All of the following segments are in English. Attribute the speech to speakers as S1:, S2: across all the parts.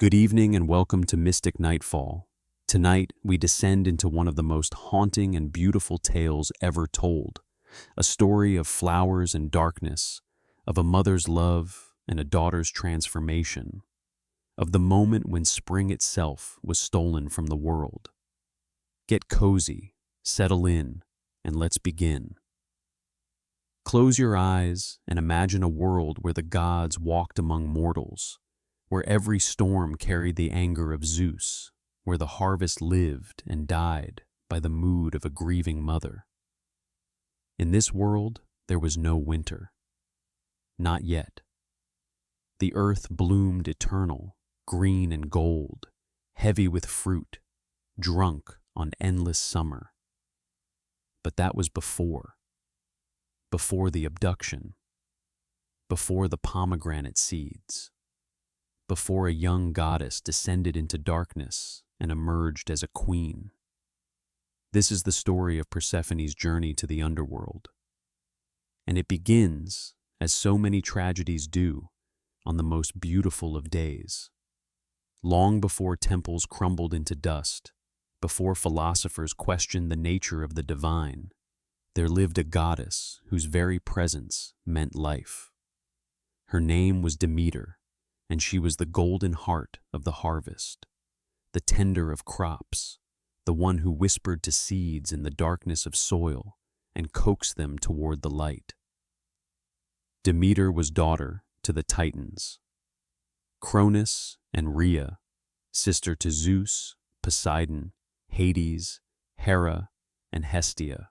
S1: Good evening and welcome to Mystic Nightfall. Tonight, we descend into one of the most haunting and beautiful tales ever told, a story of flowers and darkness, of a mother's love and a daughter's transformation, of the moment when spring itself was stolen from the world. Get cozy, settle in, and let's begin. Close your eyes and imagine a world where the gods walked among mortals, where every storm carried the anger of Zeus, where the harvest lived and died by the mood of a grieving mother. In this world, there was no winter. Not yet. The earth bloomed eternal, green and gold, heavy with fruit, drunk on endless summer. But that was before the abduction, before the pomegranate seeds, before a young goddess descended into darkness and emerged as a queen. This is the story of Persephone's journey to the underworld. And it begins, as so many tragedies do, on the most beautiful of days. Long before temples crumbled into dust, before philosophers questioned the nature of the divine, there lived a goddess whose very presence meant life. Her name was Demeter, and she was the golden heart of the harvest, the tender of crops, the one who whispered to seeds in the darkness of soil and coaxed them toward the light. Demeter was daughter to the Titans, Cronus and Rhea, sister to Zeus, Poseidon, Hades, Hera, and Hestia.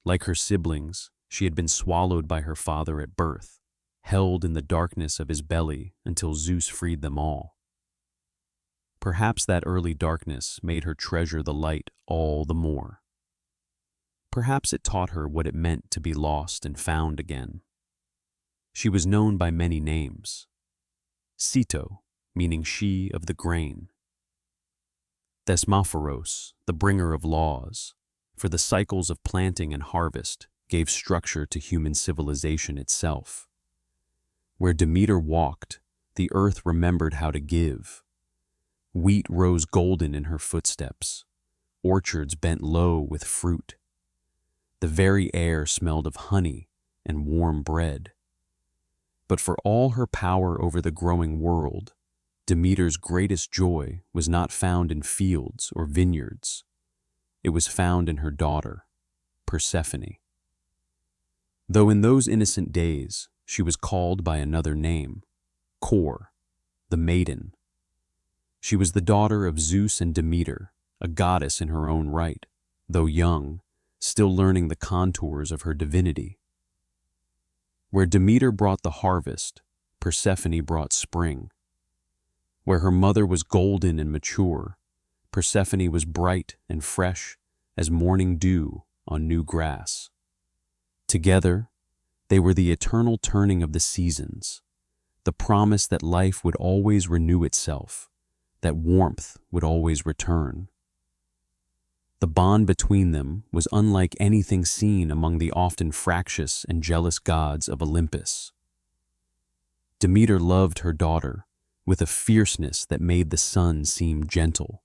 S1: Like her siblings, she had been swallowed by her father at birth, held in the darkness of his belly until Zeus freed them all. Perhaps that early darkness made her treasure the light all the more. Perhaps it taught her what it meant to be lost and found again. She was known by many names. Ceto, meaning she of the grain. Thesmophoros, the bringer of laws, for the cycles of planting and harvest gave structure to human civilization itself. Where Demeter walked, the earth remembered how to give. Wheat rose golden in her footsteps. Orchards bent low with fruit. The very air smelled of honey and warm bread. But for all her power over the growing world, Demeter's greatest joy was not found in fields or vineyards. It was found in her daughter, Persephone. Though in those innocent days, she was called by another name, Kor, the maiden. She was the daughter of Zeus and Demeter, a goddess in her own right, though young, still learning the contours of her divinity. Where Demeter brought the harvest, Persephone brought spring. Where her mother was golden and mature, Persephone was bright and fresh as morning dew on new grass. Together, they were the eternal turning of the seasons, the promise that life would always renew itself, that warmth would always return. The bond between them was unlike anything seen among the often fractious and jealous gods of Olympus. Demeter loved her daughter with a fierceness that made the sun seem gentle.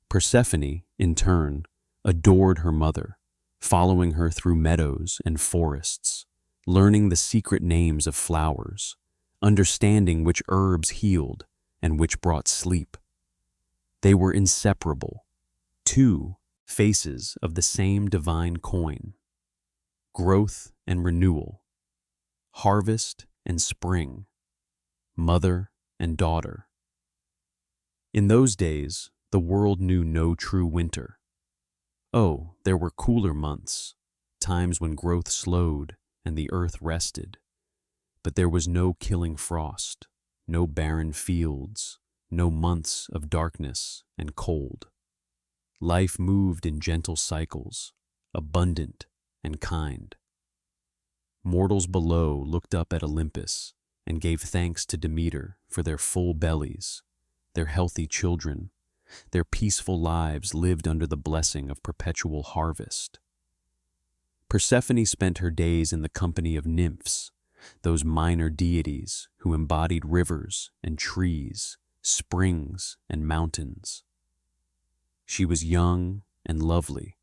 S1: Persephone, in turn, adored her mother, following her through meadows and forests, learning the secret names of flowers, understanding which herbs healed and which brought sleep. They were inseparable, two faces of the same divine coin. Growth and renewal, harvest and spring, mother and daughter. In those days, the world knew no true winter. Oh, there were cooler months, times when growth slowed and the earth rested. But there was no killing frost, no barren fields, no months of darkness and cold. Life moved in gentle cycles, abundant and kind. Mortals below looked up at Olympus and gave thanks to Demeter for their full bellies, their healthy children, their peaceful lives lived under the blessing of perpetual harvest. Persephone spent her days in the company of nymphs, those minor deities who embodied rivers and trees, springs and mountains. She was young and lovely,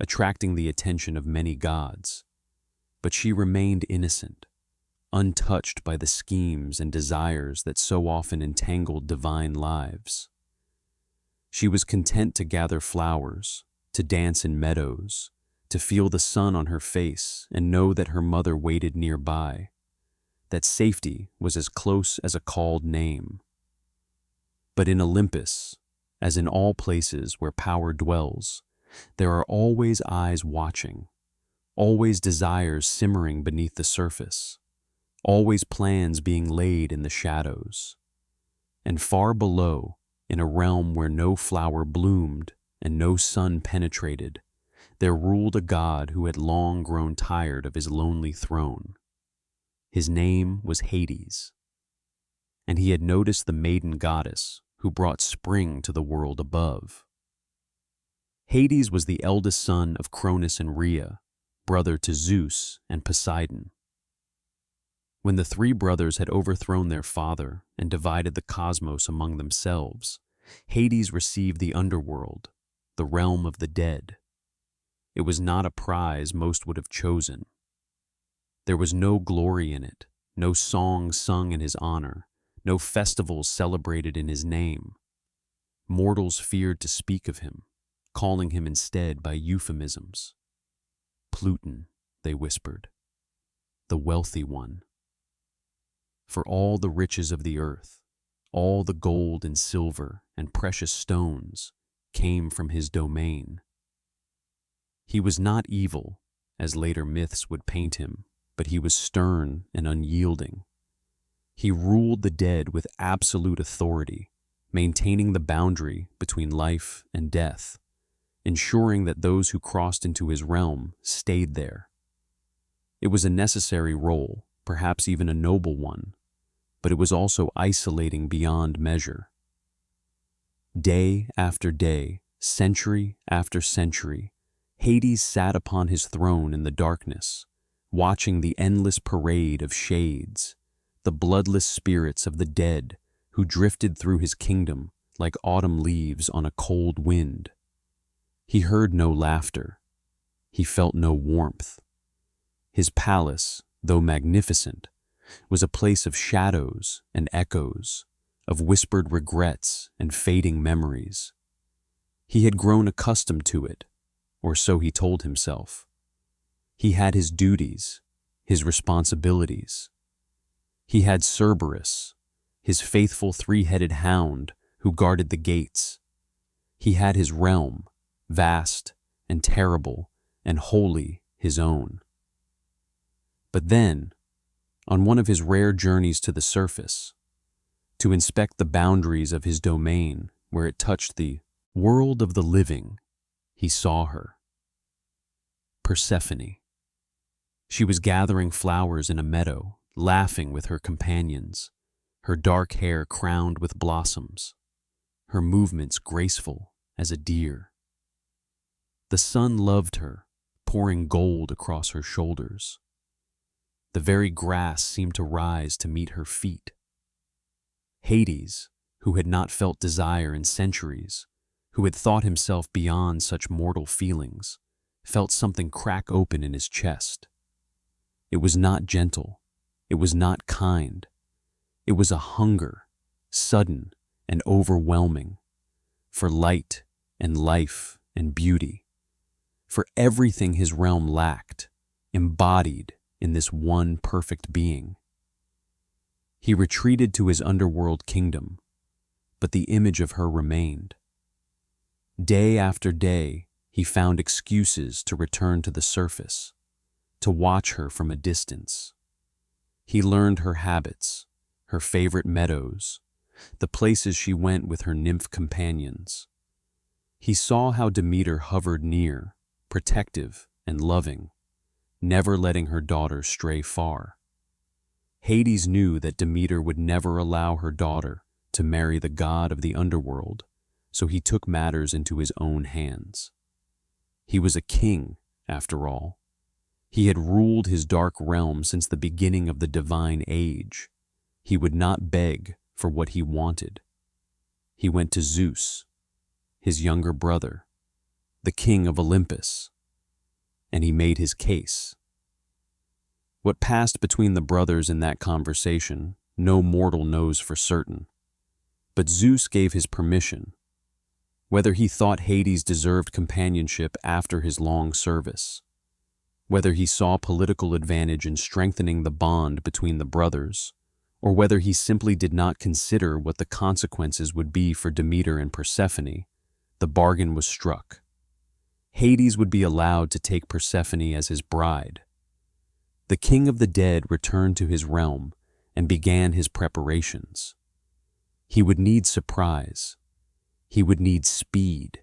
S1: attracting the attention of many gods, but she remained innocent, untouched by the schemes and desires that so often entangled divine lives. She was content to gather flowers, to dance in meadows, to feel the sun on her face and know that her mother waited nearby, that safety was as close as a called name. But in Olympus, as in all places where power dwells, there are always eyes watching, always desires simmering beneath the surface, always plans being laid in the shadows. And far below, in a realm where no flower bloomed and no sun penetrated, there ruled a god who had long grown tired of his lonely throne. His name was Hades, and he had noticed the maiden goddess who brought spring to the world above. Hades was the eldest son of Cronus and Rhea, brother to Zeus and Poseidon. When the three brothers had overthrown their father and divided the cosmos among themselves, Hades received the Underworld, the realm of the dead. It was not a prize most would have chosen. There was no glory in it, no songs sung in his honor, no festivals celebrated in his name. Mortals feared to speak of him, calling him instead by euphemisms. Pluton, they whispered, the wealthy one. For all the riches of the earth, all the gold and silver and precious stones came from his domain. He was not evil, as later myths would paint him, but he was stern and unyielding. He ruled the dead with absolute authority, maintaining the boundary between life and death, ensuring that those who crossed into his realm stayed there. It was a necessary role, perhaps even a noble one, but it was also isolating beyond measure. Day after day, century after century, Hades sat upon his throne in the darkness, watching the endless parade of shades, the bloodless spirits of the dead who drifted through his kingdom like autumn leaves on a cold wind. He heard no laughter. He felt no warmth. His palace, though magnificent, was a place of shadows and echoes, of whispered regrets and fading memories. He had grown accustomed to it, or so he told himself. He had his duties, his responsibilities. He had Cerberus, his faithful three-headed hound who guarded the gates. He had his realm, vast and terrible and wholly his own. But then, on one of his rare journeys to the surface, to inspect the boundaries of his domain where it touched the world of the living, he saw her. Persephone. She was gathering flowers in a meadow, laughing with her companions, her dark hair crowned with blossoms, her movements graceful as a deer. The sun loved her, pouring gold across her shoulders. The very grass seemed to rise to meet her feet. Hades, who had not felt desire in centuries, who had thought himself beyond such mortal feelings, felt something crack open in his chest. It was not gentle. It was not kind. It was a hunger, sudden and overwhelming, for light and life and beauty, for everything his realm lacked, embodied in this one perfect being. He retreated to his underworld kingdom, but the image of her remained. Day after day, he found excuses to return to the surface, to watch her from a distance. He learned her habits, her favorite meadows, the places she went with her nymph companions. He saw how Demeter hovered near, protective and loving, never letting her daughter stray far. Hades knew that Demeter would never allow her daughter to marry the god of the underworld, so he took matters into his own hands. He was a king, after all. He had ruled his dark realm since the beginning of the divine age. He would not beg for what he wanted. He went to Zeus, his younger brother, the king of Olympus, and he made his case. What passed between the brothers in that conversation, no mortal knows for certain. But Zeus gave his permission. Whether he thought Hades deserved companionship after his long service, whether he saw political advantage in strengthening the bond between the brothers, or whether he simply did not consider what the consequences would be for Demeter and Persephone, the bargain was struck. Hades would be allowed to take Persephone as his bride. The king of the dead returned to his realm and began his preparations. He would need surprise. He would need speed.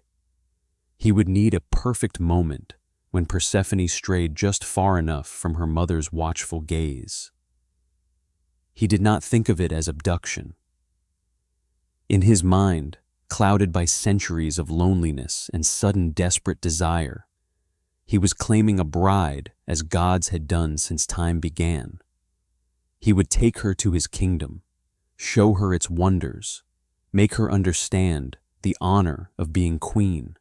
S1: He would need a perfect moment when Persephone strayed just far enough from her mother's watchful gaze. He did not think of it as abduction. In his mind, clouded by centuries of loneliness and sudden desperate desire, he was claiming a bride as gods had done since time began. He would take her to his kingdom, show her its wonders, make her understand the honor of being queen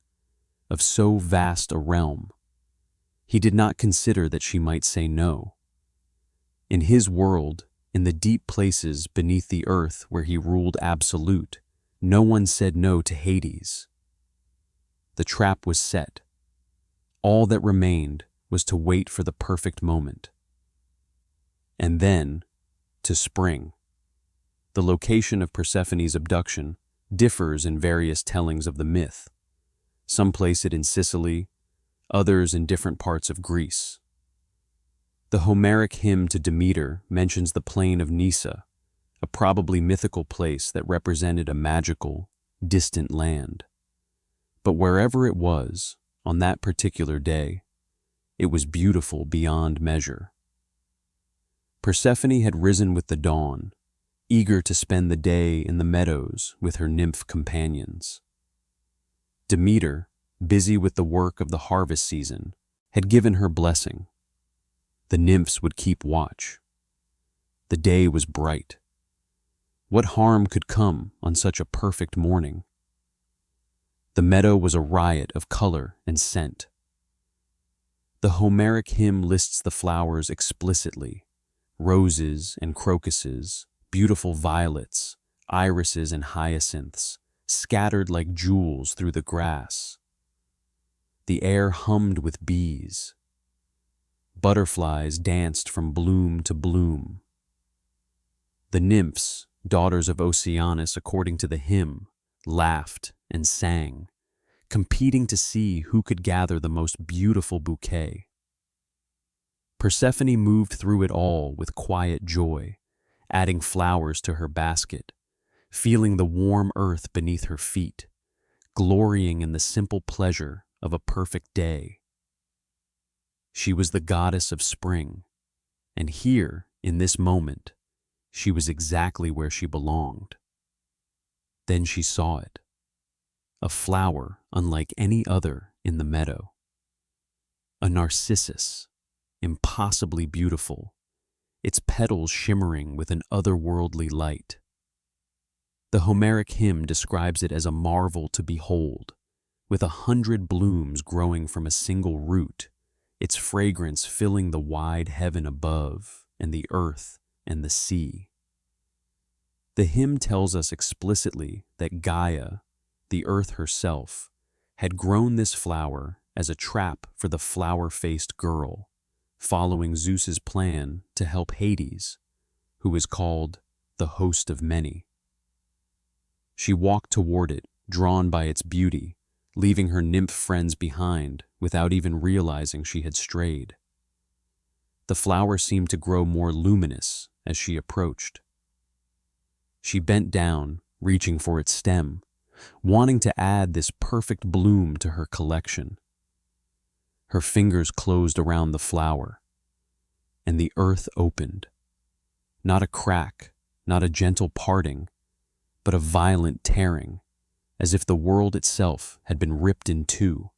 S1: of so vast a realm. He did not consider that she might say no. In his world, in the deep places beneath the earth where he ruled absolute, no one said no to Hades. The trap was set. All that remained was to wait for the perfect moment. And then, to spring. The location of Persephone's abduction differs in various tellings of the myth. Some place it in Sicily, others in different parts of Greece. The Homeric hymn to Demeter mentions the plain of Nysa, a probably mythical place that represented a magical, distant land. But wherever it was, on that particular day, it was beautiful beyond measure. Persephone had risen with the dawn, eager to spend the day in the meadows with her nymph companions. Demeter, busy with the work of the harvest season, had given her blessing. The nymphs would keep watch. The day was bright. What harm could come on such a perfect morning? The meadow was a riot of color and scent. The Homeric hymn lists the flowers explicitly: roses and crocuses, beautiful violets, irises and hyacinths, scattered like jewels through the grass. The air hummed with bees. Butterflies danced from bloom to bloom. The nymphs, daughters of Oceanus according to the hymn, laughed and sang, competing to see who could gather the most beautiful bouquet. Persephone moved through it all with quiet joy, adding flowers to her basket, feeling the warm earth beneath her feet, glorying in the simple pleasure of a perfect day. She was the goddess of spring, and here, in this moment, she was exactly where she belonged. Then she saw it, a flower unlike any other in the meadow. A narcissus, impossibly beautiful, its petals shimmering with an otherworldly light. The Homeric hymn describes it as a marvel to behold, with 100 blooms growing from a single root, its fragrance filling the wide heaven above and the earth and the sea. The hymn tells us explicitly that Gaia, the earth herself, had grown this flower as a trap for the flower-faced girl, following Zeus's plan to help Hades, who is called the host of many. She walked toward it, drawn by its beauty, leaving her nymph friends behind without even realizing she had strayed. The flower seemed to grow more luminous as she approached. She bent down, reaching for its stem, wanting to add this perfect bloom to her collection. Her fingers closed around the flower, and the earth opened. Not a crack, not a gentle parting, but a violent tearing, as if the world itself had been ripped in two.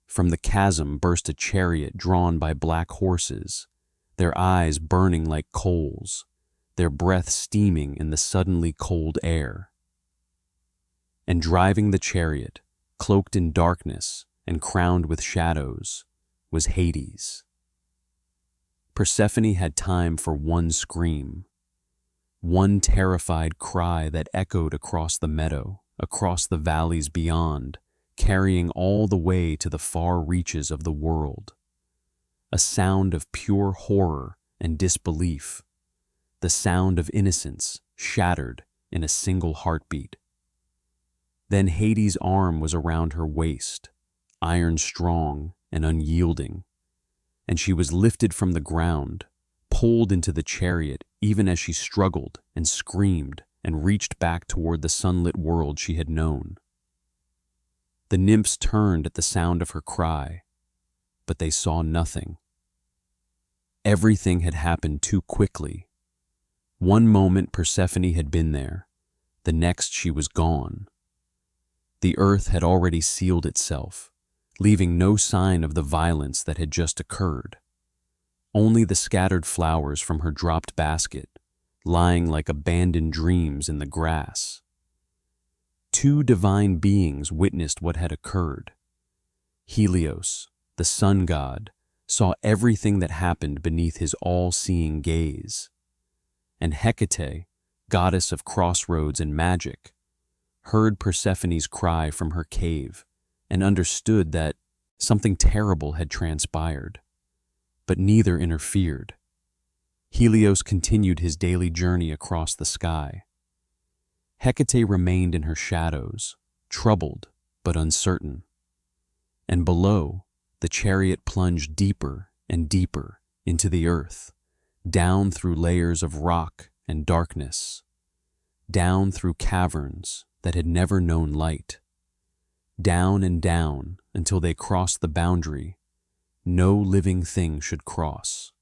S1: From the chasm burst a chariot drawn by black horses, their eyes burning like coals, their breath steaming in the suddenly cold air. And driving the chariot, cloaked in darkness and crowned with shadows, was Hades. Persephone had time for one scream, one terrified cry that echoed across the meadow, across the valleys beyond, carrying all the way to the far reaches of the world. A sound of pure horror and disbelief, the sound of innocence shattered in a single heartbeat. Then Hades' arm was around her waist, iron strong and unyielding, and she was lifted from the ground, pulled into the chariot even as she struggled and screamed and reached back toward the sunlit world she had known. The nymphs turned at the sound of her cry, but they saw nothing. Everything had happened too quickly. One moment Persephone had been there, the next she was gone. The earth had already sealed itself, leaving no sign of the violence that had just occurred. Only the scattered flowers from her dropped basket, lying like abandoned dreams in the grass. Two divine beings witnessed what had occurred. Helios, the sun god, saw everything that happened beneath his all-seeing gaze. And Hecate, goddess of crossroads and magic, heard Persephone's cry from her cave and understood that something terrible had transpired. But neither interfered. Helios continued his daily journey across the sky. Hecate remained in her shadows, troubled but uncertain. And below, the chariot plunged deeper and deeper into the earth, down through layers of rock and darkness, down through caverns that had never known light, down and down until they crossed the boundary no living thing should cross,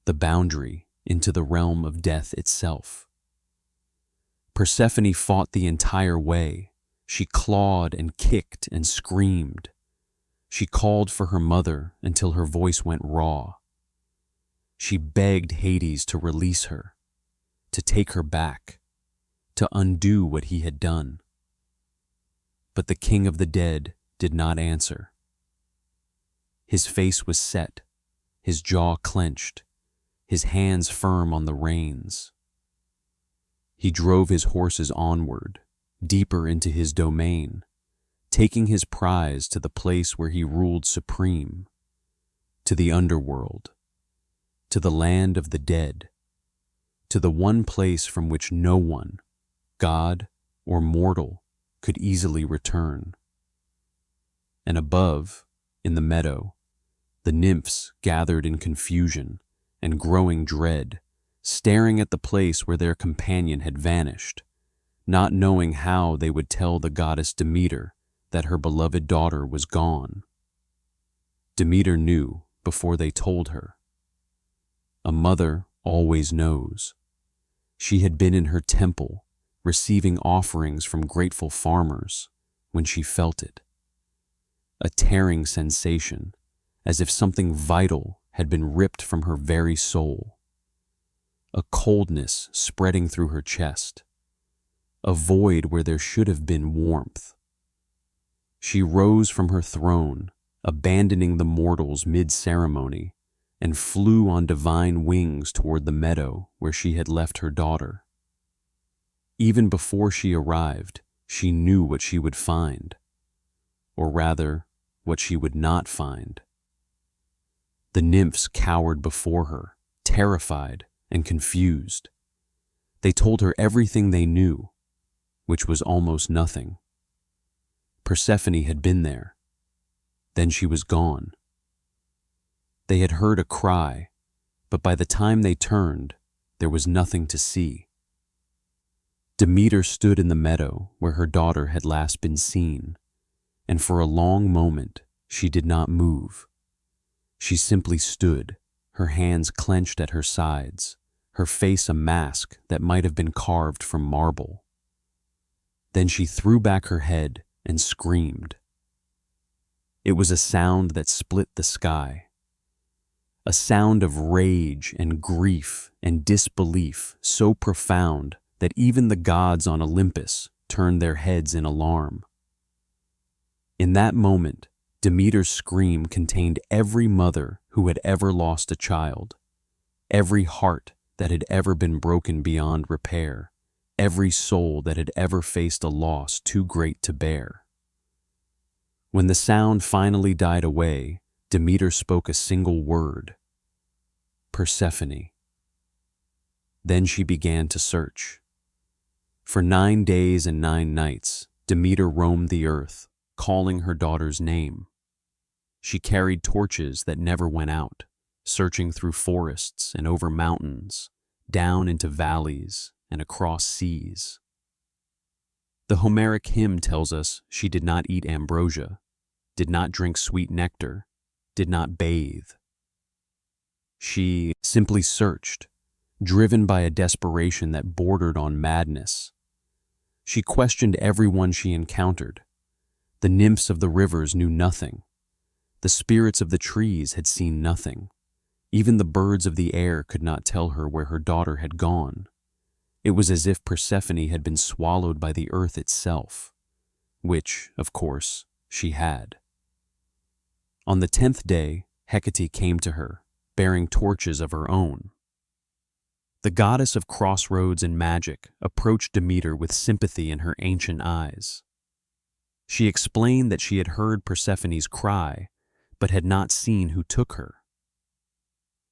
S1: the boundary into the realm of death itself. Persephone fought the entire way. She clawed and kicked and screamed. She called for her mother until her voice went raw. She begged Hades to release her, to take her back, to undo what he had done. But the king of the dead did not answer. His face was set, his jaw clenched, his hands firm on the reins. He drove his horses onward, deeper into his domain, taking his prize to the place where he ruled supreme, to the underworld, to the land of the dead, to the one place from which no one, god or mortal, could easily return. And above, in the meadow, the nymphs gathered in confusion and growing dread, staring at the place where their companion had vanished, not knowing how they would tell the goddess Demeter that her beloved daughter was gone. Demeter knew before they told her. A mother always knows. She had been in her temple, receiving offerings from grateful farmers, when she felt it. A tearing sensation, as if something vital had been ripped from her very soul. A coldness spreading through her chest, a void where there should have been warmth. She rose from her throne, abandoning the mortals mid-ceremony, and flew on divine wings toward the meadow where she had left her daughter. Even before she arrived, she knew what she would find, or rather, what she would not find. The nymphs cowered before her, terrified and confused. They told her everything they knew, which was almost nothing. Persephone had been there. Then she was gone. They had heard a cry, but by the time they turned, there was nothing to see. Demeter stood in the meadow where her daughter had last been seen, and for a long moment she did not move. She simply stood, her hands clenched at her sides, her face a mask that might have been carved from marble. Then she threw back her head and screamed. It was a sound that split the sky. A sound of rage and grief and disbelief so profound that even the gods on Olympus turned their heads in alarm. In that moment, Demeter's scream contained every mother who had ever lost a child, every heart that had ever been broken beyond repair, every soul that had ever faced a loss too great to bear. When the sound finally died away, Demeter spoke a single word: Persephone. Then she began to search. For 9 days and 9 nights, Demeter roamed the earth, calling her daughter's name. She carried torches that never went out, searching through forests and over mountains, down into valleys and across seas. The Homeric hymn tells us she did not eat ambrosia, did not drink sweet nectar, did not bathe. She simply searched, driven by a desperation that bordered on madness. She questioned everyone she encountered. The nymphs of the rivers knew nothing. The spirits of the trees had seen nothing. Even the birds of the air could not tell her where her daughter had gone. It was as if Persephone had been swallowed by the earth itself, which, of course, she had. On the 10th day, Hecate came to her, bearing torches of her own. The goddess of crossroads and magic approached Demeter with sympathy in her ancient eyes. She explained that she had heard Persephone's cry, but had not seen who took her.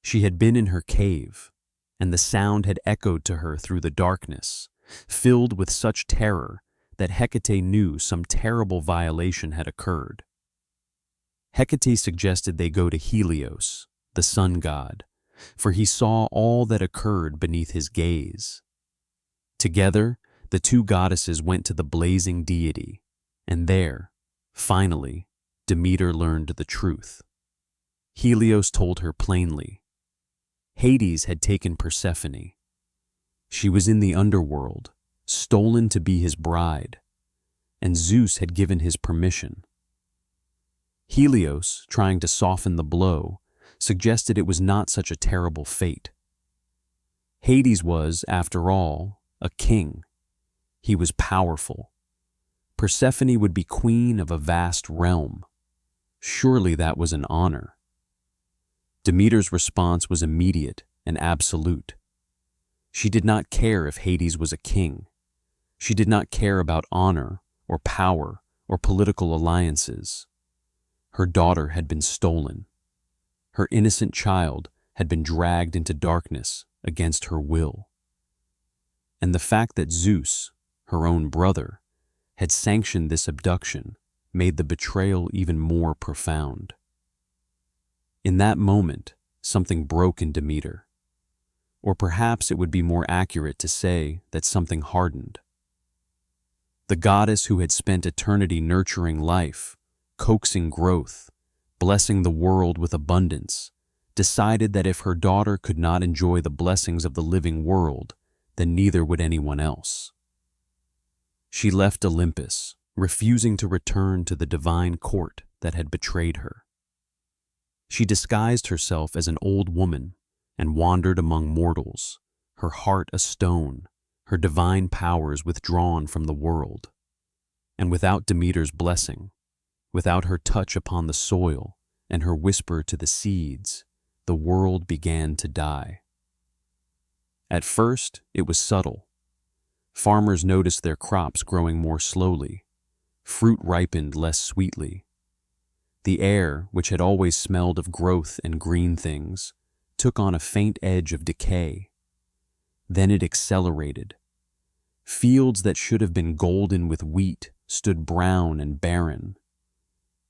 S1: She had been in her cave, and the sound had echoed to her through the darkness, filled with such terror that Hecate knew some terrible violation had occurred. Hecate suggested they go to Helios, the sun god, for he saw all that occurred beneath his gaze. Together, the two goddesses went to the blazing deity, and there, finally, Demeter learned the truth. Helios told her plainly. Hades had taken Persephone. She was in the underworld, stolen to be his bride, and Zeus had given his permission. Helios, trying to soften the blow, suggested it was not such a terrible fate. Hades was, after all, a king. He was powerful. Persephone would be queen of a vast realm. Surely that was an honor. Demeter's response was immediate and absolute. She did not care if Hades was a king. She did not care about honor or power or political alliances. Her daughter had been stolen. Her innocent child had been dragged into darkness against her will. And the fact that Zeus, her own brother, had sanctioned this abduction made the betrayal even more profound. In that moment, something broke in Demeter. Or perhaps it would be more accurate to say that something hardened. The goddess who had spent eternity nurturing life, coaxing growth, blessing the world with abundance, decided that if her daughter could not enjoy the blessings of the living world, then neither would anyone else. She left Olympus, refusing to return to the divine court that had betrayed her. She disguised herself as an old woman and wandered among mortals, her heart a stone, her divine powers withdrawn from the world. And without Demeter's blessing, without her touch upon the soil and her whisper to the seeds, the world began to die. At first, it was subtle. Farmers noticed their crops growing more slowly. Fruit ripened less sweetly. The air, which had always smelled of growth and green things, took on a faint edge of decay. Then it accelerated. Fields that should have been golden with wheat stood brown and barren.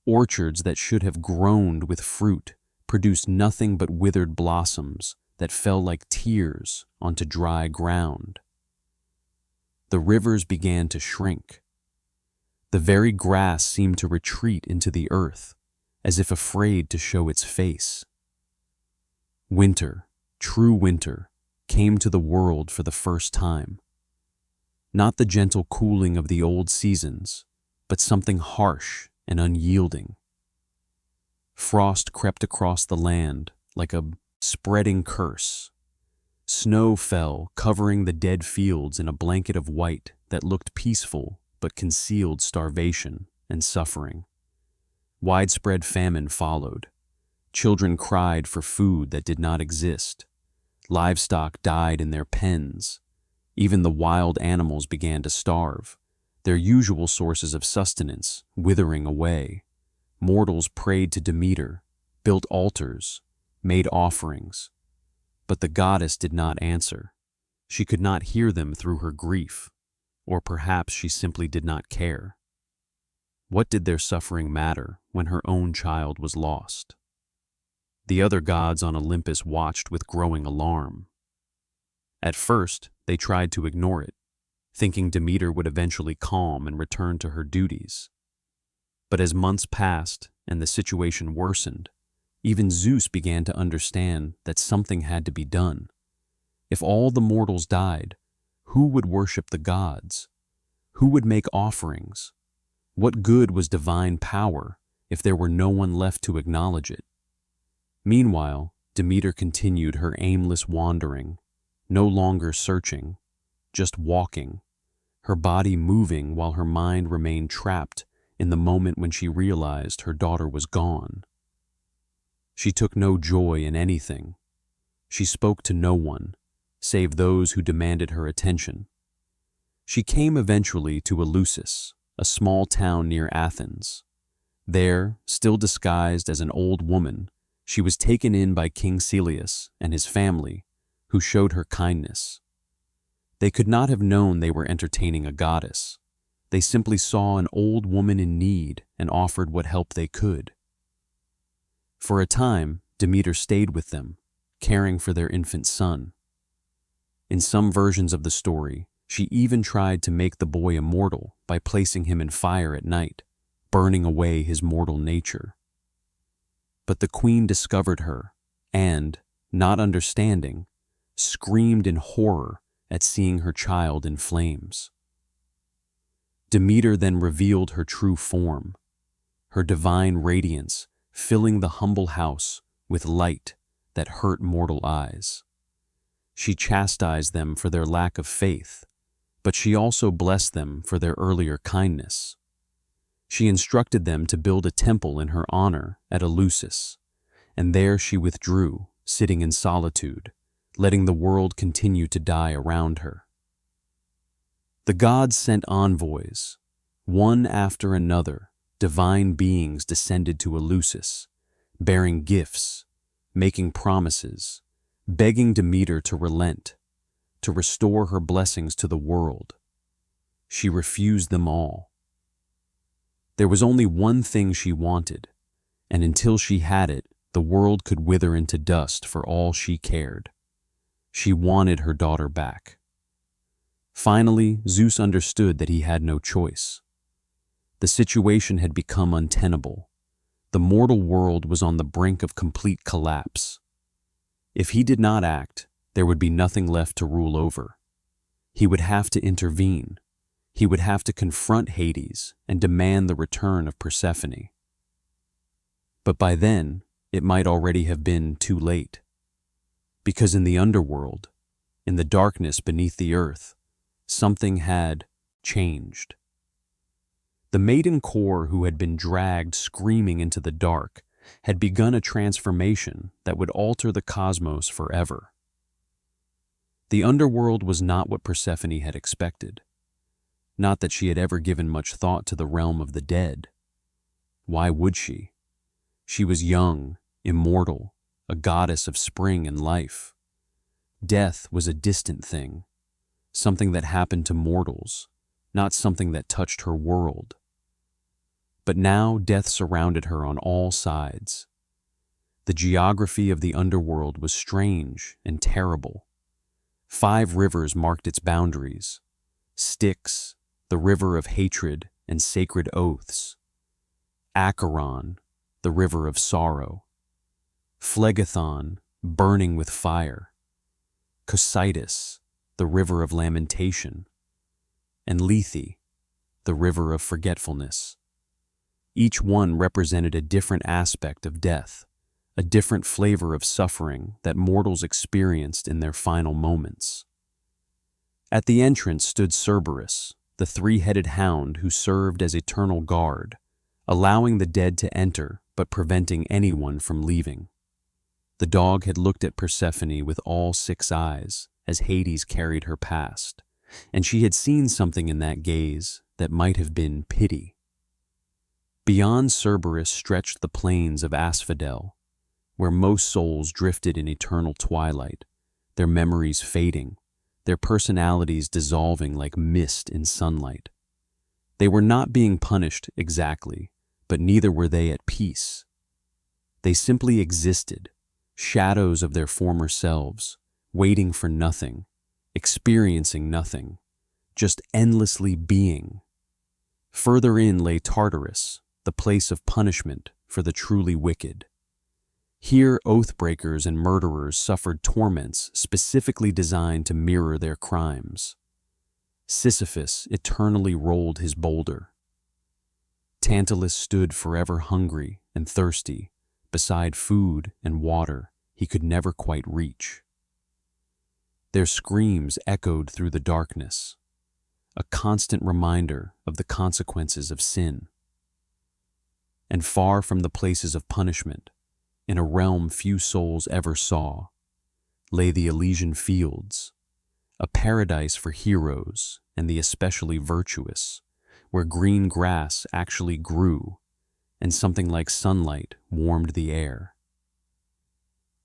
S1: Orchards that should have groaned with fruit produced nothing but withered blossoms that fell like tears onto dry ground. The rivers began to shrink. The very grass seemed to retreat into the earth, as if afraid to show its face. Winter, true winter, came to the world for the first time. Not the gentle cooling of the old seasons, but something harsh and unyielding. Frost crept across the land like a spreading curse. Snow fell, covering the dead fields in a blanket of white that looked peaceful but concealed starvation and suffering. Widespread famine followed. Children cried for food that did not exist. Livestock died in their pens. Even the wild animals began to starve, their usual sources of sustenance withering away. Mortals prayed to Demeter, built altars, made offerings. But the goddess did not answer. She could not hear them through her grief, or perhaps she simply did not care. What did their suffering matter when her own child was lost? The other gods on Olympus watched with growing alarm. At first, they tried to ignore it, thinking Demeter would eventually calm and return to her duties. But as months passed and the situation worsened, even Zeus began to understand that something had to be done. If all the mortals died, who would worship the gods? Who would make offerings? What good was divine power if there were no one left to acknowledge it? Meanwhile, Demeter continued her aimless wandering, no longer searching, just walking, her body moving while her mind remained trapped in the moment when she realized her daughter was gone. She took no joy in anything. She spoke to no one, save those who demanded her attention. She came eventually to Eleusis, a small town near Athens. There, still disguised as an old woman, she was taken in by King Celeus and his family, who showed her kindness. They could not have known they were entertaining a goddess. They simply saw an old woman in need and offered what help they could. For a time, Demeter stayed with them, caring for their infant son. In some versions of the story, she even tried to make the boy immortal by placing him in fire at night, burning away his mortal nature. But the queen discovered her and, not understanding, screamed in horror at seeing her child in flames. Demeter then revealed her true form, her divine radiance filling the humble house with light that hurt mortal eyes. She chastised them for their lack of faith, but she also blessed them for their earlier kindness. She instructed them to build a temple in her honor at Eleusis, and there she withdrew, sitting in solitude, letting the world continue to die around her. The gods sent envoys. One after another, divine beings descended to Eleusis, bearing gifts, making promises, begging Demeter to relent, to restore her blessings to the world. She refused them all. There was only one thing she wanted, and until she had it, the world could wither into dust for all she cared. She wanted her daughter back. Finally, Zeus understood that he had no choice. The situation had become untenable. The mortal world was on the brink of complete collapse. If he did not act, there would be nothing left to rule over. He would have to intervene. He would have to confront Hades and demand the return of Persephone. But by then, it might already have been too late. Because in the underworld, in the darkness beneath the earth, something had changed. The maiden core who had been dragged screaming into the dark had begun a transformation that would alter the cosmos forever. The underworld was not what Persephone had expected. Not that she had ever given much thought to the realm of the dead. Why would she? She was young, immortal, a goddess of spring and life. Death was a distant thing, something that happened to mortals, not something that touched her world. But now death surrounded her on all sides. The geography of the underworld was strange and terrible. 5 rivers marked its boundaries: Styx, the river of hatred and sacred oaths; Acheron, the river of sorrow; Phlegethon, burning with fire; Cocytus, the river of lamentation; and Lethe, the river of forgetfulness. Each one represented a different aspect of death, a different flavor of suffering that mortals experienced in their final moments. At the entrance stood Cerberus, the three-headed hound who served as eternal guard, allowing the dead to enter but preventing anyone from leaving. The dog had looked at Persephone with all six eyes as Hades carried her past, and she had seen something in that gaze that might have been pity. Beyond Cerberus stretched the plains of Asphodel, where most souls drifted in eternal twilight, their memories fading, their personalities dissolving like mist in sunlight. They were not being punished exactly, but neither were they at peace. They simply existed, shadows of their former selves, waiting for nothing, experiencing nothing, just endlessly being. Further in lay Tartarus, the place of punishment for the truly wicked. Here, oath-breakers and murderers suffered torments specifically designed to mirror their crimes. Sisyphus eternally rolled his boulder. Tantalus stood forever hungry and thirsty, beside food and water he could never quite reach. Their screams echoed through the darkness, a constant reminder of the consequences of sin. And far from the places of punishment, in a realm few souls ever saw, lay the Elysian fields, a paradise for heroes and the especially virtuous, where green grass actually grew and something like sunlight warmed the air.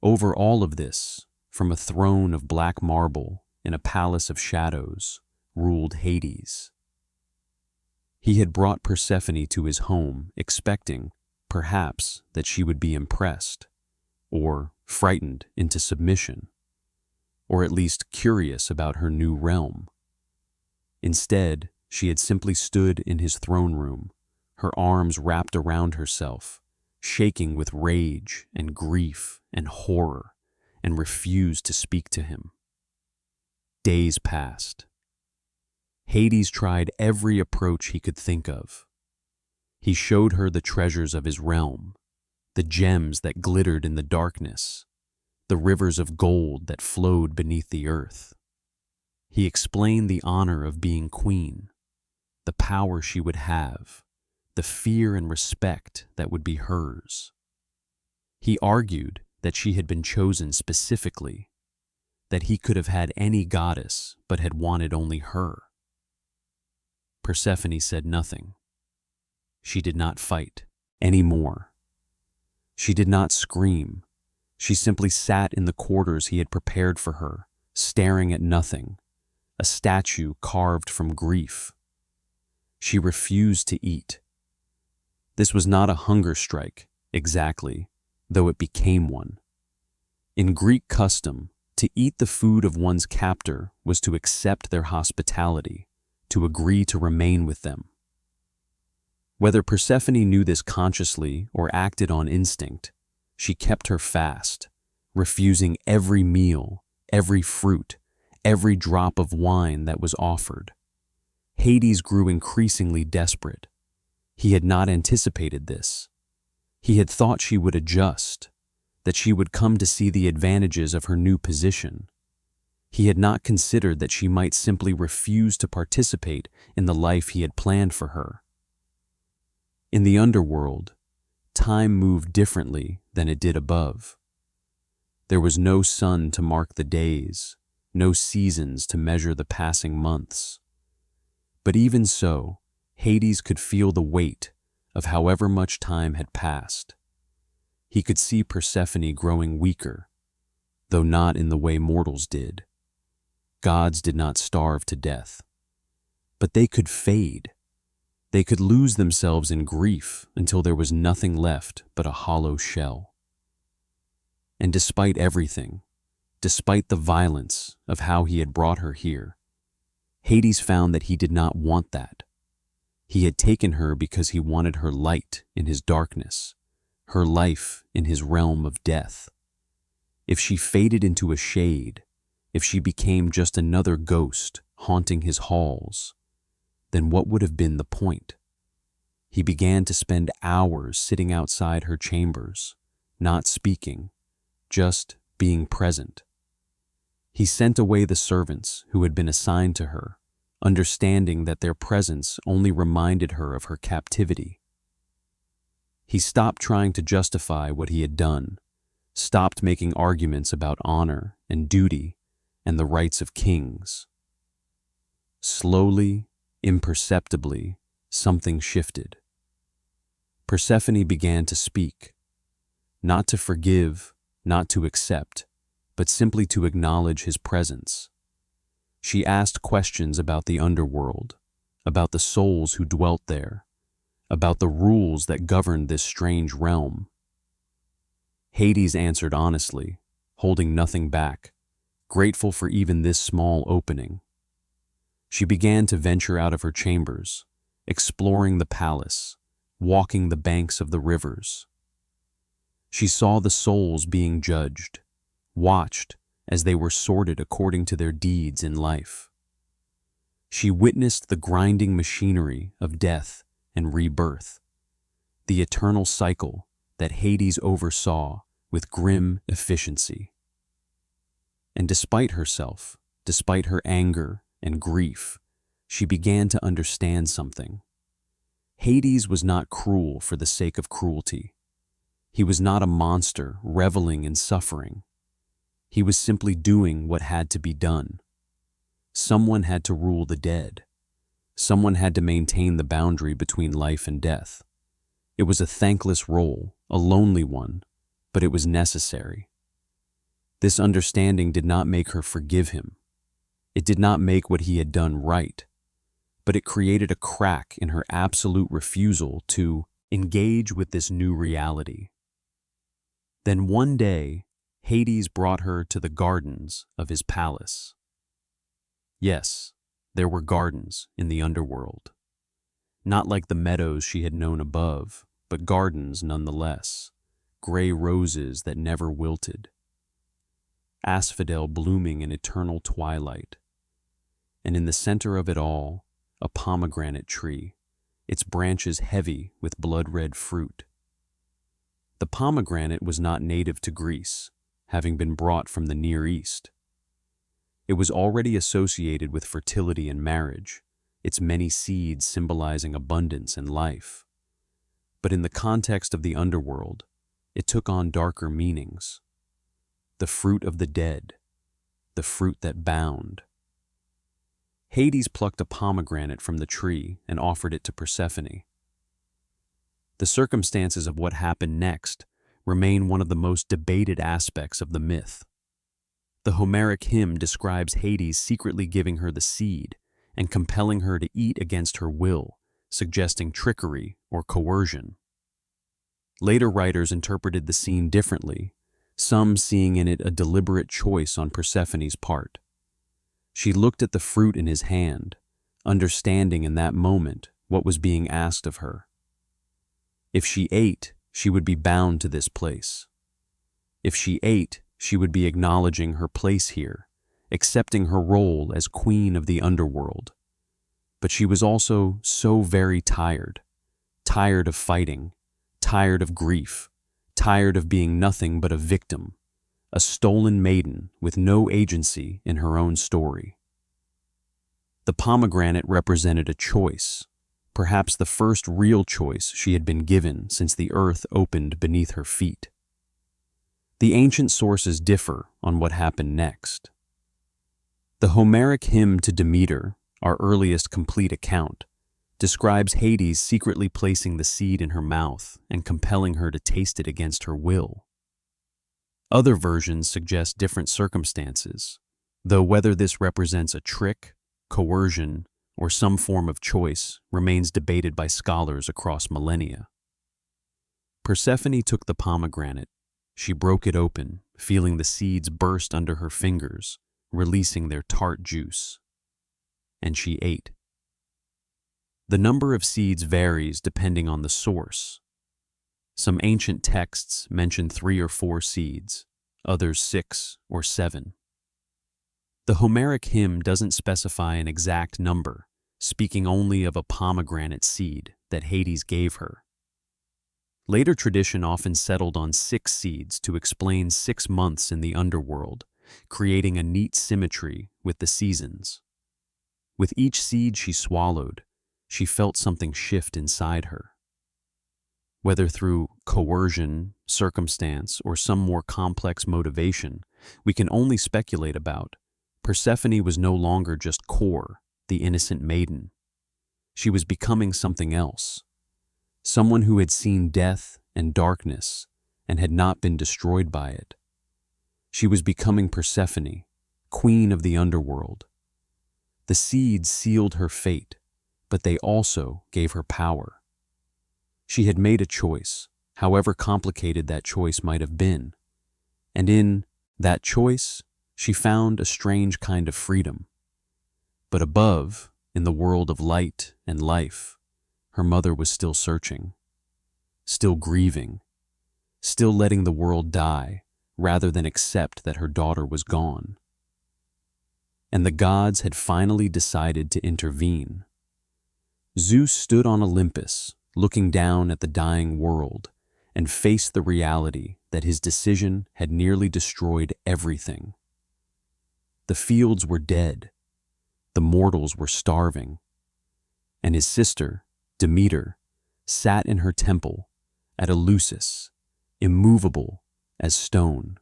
S1: Over all of this, from a throne of black marble in a palace of shadows, ruled Hades. He had brought Persephone to his home, expecting, perhaps, that she would be impressed, or frightened into submission, or at least curious about her new realm. Instead, she had simply stood in his throne room, her arms wrapped around herself, shaking with rage and grief and horror, and refused to speak to him. Days passed. Hades tried every approach he could think of. He showed her the treasures of his realm, the gems that glittered in the darkness, the rivers of gold that flowed beneath the earth. He explained the honor of being queen, the power she would have, the fear and respect that would be hers. He argued that she had been chosen specifically, that he could have had any goddess but had wanted only her. Persephone said nothing. She did not fight anymore. She did not scream. She simply sat in the quarters he had prepared for her, staring at nothing, a statue carved from grief. She refused to eat. This was not a hunger strike, exactly, though it became one. In Greek custom, to eat the food of one's captor was to accept their hospitality, to agree to remain with them. Whether Persephone knew this consciously or acted on instinct, she kept her fast, refusing every meal, every fruit, every drop of wine that was offered. Hades grew increasingly desperate. He had not anticipated this. He had thought she would adjust, that she would come to see the advantages of her new position. He had not considered that she might simply refuse to participate in the life he had planned for her. In the underworld, time moved differently than it did above. There was no sun to mark the days, no seasons to measure the passing months. But even so, Hades could feel the weight of however much time had passed. He could see Persephone growing weaker, though not in the way mortals did. Gods did not starve to death, but they could fade. They could lose themselves in grief until there was nothing left but a hollow shell. And despite everything, despite the violence of how he had brought her here, Hades found that he did not want that. He had taken her because he wanted her light in his darkness, her life in his realm of death. If she faded into a shade, if she became just another ghost haunting his halls, then what would have been the point? He began to spend hours sitting outside her chambers, not speaking, just being present. He sent away the servants who had been assigned to her, understanding that their presence only reminded her of her captivity. He stopped trying to justify what he had done, stopped making arguments about honor and duty and the rights of kings. Slowly, imperceptibly, something shifted. Persephone began to speak, not to forgive, not to accept, but simply to acknowledge his presence. She asked questions about the underworld, about the souls who dwelt there, about the rules that governed this strange realm. Hades answered honestly, holding nothing back, grateful for even this small opening. She began to venture out of her chambers, exploring the palace, walking the banks of the rivers. She saw the souls being judged, watched as they were sorted according to their deeds in life. She witnessed the grinding machinery of death and rebirth, the eternal cycle that Hades oversaw with grim efficiency. And despite herself, despite her anger and grief, she began to understand something. Hades was not cruel for the sake of cruelty. He was not a monster reveling in suffering. He was simply doing what had to be done. Someone had to rule the dead. Someone had to maintain the boundary between life and death. It was a thankless role, a lonely one, but it was necessary. This understanding did not make her forgive him. It did not make what he had done right, but it created a crack in her absolute refusal to engage with this new reality. Then one day, Hades brought her to the gardens of his palace. Yes, there were gardens in the underworld. Not like the meadows she had known above, but gardens nonetheless, gray roses that never wilted. Asphodel blooming in eternal twilight. And in the center of it all, a pomegranate tree, its branches heavy with blood-red fruit. The pomegranate was not native to Greece, having been brought from the Near East. It was already associated with fertility and marriage, its many seeds symbolizing abundance and life. But in the context of the underworld, it took on darker meanings. The fruit of the dead, the fruit that bound. Hades plucked a pomegranate from the tree and offered it to Persephone. The circumstances of what happened next remain one of the most debated aspects of the myth. The Homeric hymn describes Hades secretly giving her the seed and compelling her to eat against her will, suggesting trickery or coercion. Later writers interpreted the scene differently, some seeing in it a deliberate choice on Persephone's part. She looked at the fruit in his hand, understanding in that moment what was being asked of her. If she ate, she would be bound to this place. If she ate, she would be acknowledging her place here, accepting her role as queen of the underworld. But she was also so very tired, tired of fighting, tired of grief, tired of being nothing but a victim, a stolen maiden with no agency in her own story. The pomegranate represented a choice, perhaps the first real choice she had been given since the earth opened beneath her feet. The ancient sources differ on what happened next. The Homeric hymn to Demeter, our earliest complete account, describes Hades secretly placing the seed in her mouth and compelling her to taste it against her will. Other versions suggest different circumstances, though whether this represents a trick, coercion, or some form of choice remains debated by scholars across millennia. Persephone took the pomegranate. She broke it open, feeling the seeds burst under her fingers, releasing their tart juice. And she ate. The number of seeds varies depending on the source. Some ancient texts mention 3 or 4 seeds, others 6 or 7. The Homeric hymn doesn't specify an exact number, speaking only of a pomegranate seed that Hades gave her. Later tradition often settled on 6 seeds to explain 6 months in the underworld, creating a neat symmetry with the seasons. With each seed she swallowed, she felt something shift inside her. Whether through coercion, circumstance, or some more complex motivation, we can only speculate about. Persephone was no longer just Kore, the innocent maiden. She was becoming something else. Someone who had seen death and darkness and had not been destroyed by it. She was becoming Persephone, queen of the underworld. The seeds sealed her fate, but they also gave her power. She had made a choice, however complicated that choice might have been, and in that choice, she found a strange kind of freedom. But above, in the world of light and life, her mother was still searching, still grieving, still letting the world die rather than accept that her daughter was gone. And the gods had finally decided to intervene. Zeus stood on Olympus, looking down at the dying world, and faced the reality that his decision had nearly destroyed everything. The fields were dead, the mortals were starving, and his sister, Demeter, sat in her temple at Eleusis, immovable as stone,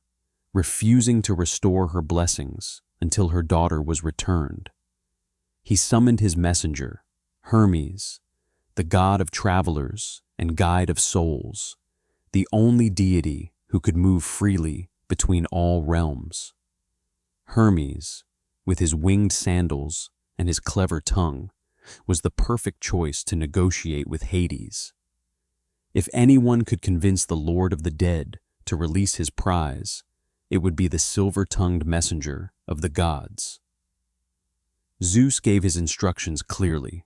S1: refusing to restore her blessings until her daughter was returned. He summoned his messenger, Hermes, the god of travelers and guide of souls, the only deity who could move freely between all realms. Hermes, with his winged sandals and his clever tongue, was the perfect choice to negotiate with Hades. If anyone could convince the Lord of the Dead to release his prize, it would be the silver-tongued messenger of the gods. Zeus gave his instructions clearly.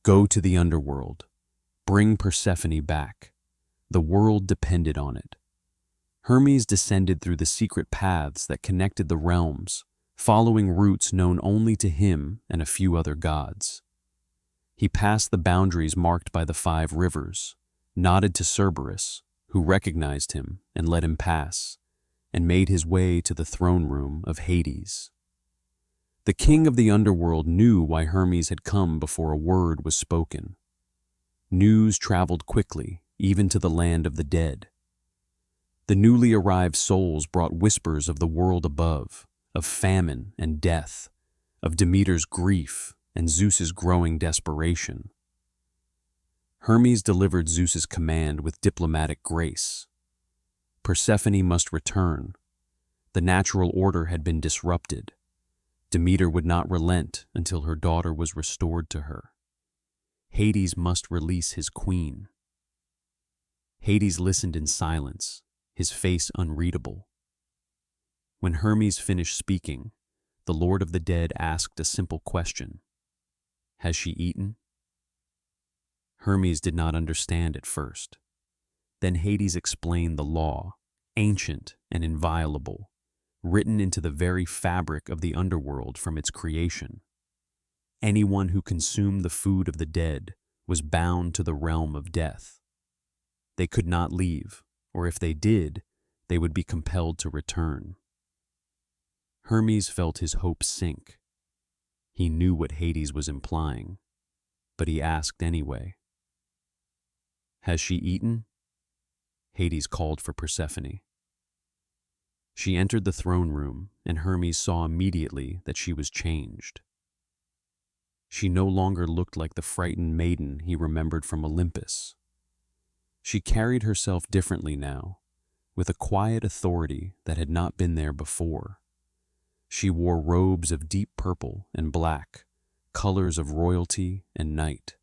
S1: Go to the underworld. Bring Persephone back. The world depended on it. Hermes descended through the secret paths that connected the realms, following routes known only to him and a few other gods. He passed the boundaries marked by the 5 rivers, nodded to Cerberus, who recognized him and let him pass, and made his way to the throne room of Hades. The king of the underworld knew why Hermes had come before a word was spoken. News traveled quickly, even to the land of the dead. The newly arrived souls brought whispers of the world above, of famine and death, of Demeter's grief and Zeus's growing desperation. Hermes delivered Zeus's command with diplomatic grace. Persephone must return. The natural order had been disrupted. Demeter would not relent until her daughter was restored to her. Hades must release his queen. Hades listened in silence, his face unreadable. When Hermes finished speaking, the Lord of the Dead asked a simple question. Has she eaten? Hermes did not understand at first. Then Hades explained the law, ancient and inviolable, written into the very fabric of the underworld from its creation. Anyone who consumed the food of the dead was bound to the realm of death. They could not leave, or if they did, they would be compelled to return. Hermes felt his hopes sink. He knew what Hades was implying, but he asked anyway. Has she eaten? Hades called for Persephone. She entered the throne room, and Hermes saw immediately that she was changed. She no longer looked like the frightened maiden he remembered from Olympus. She carried herself differently now, with a quiet authority that had not been there before. She wore robes of deep purple and black, colors of royalty and night.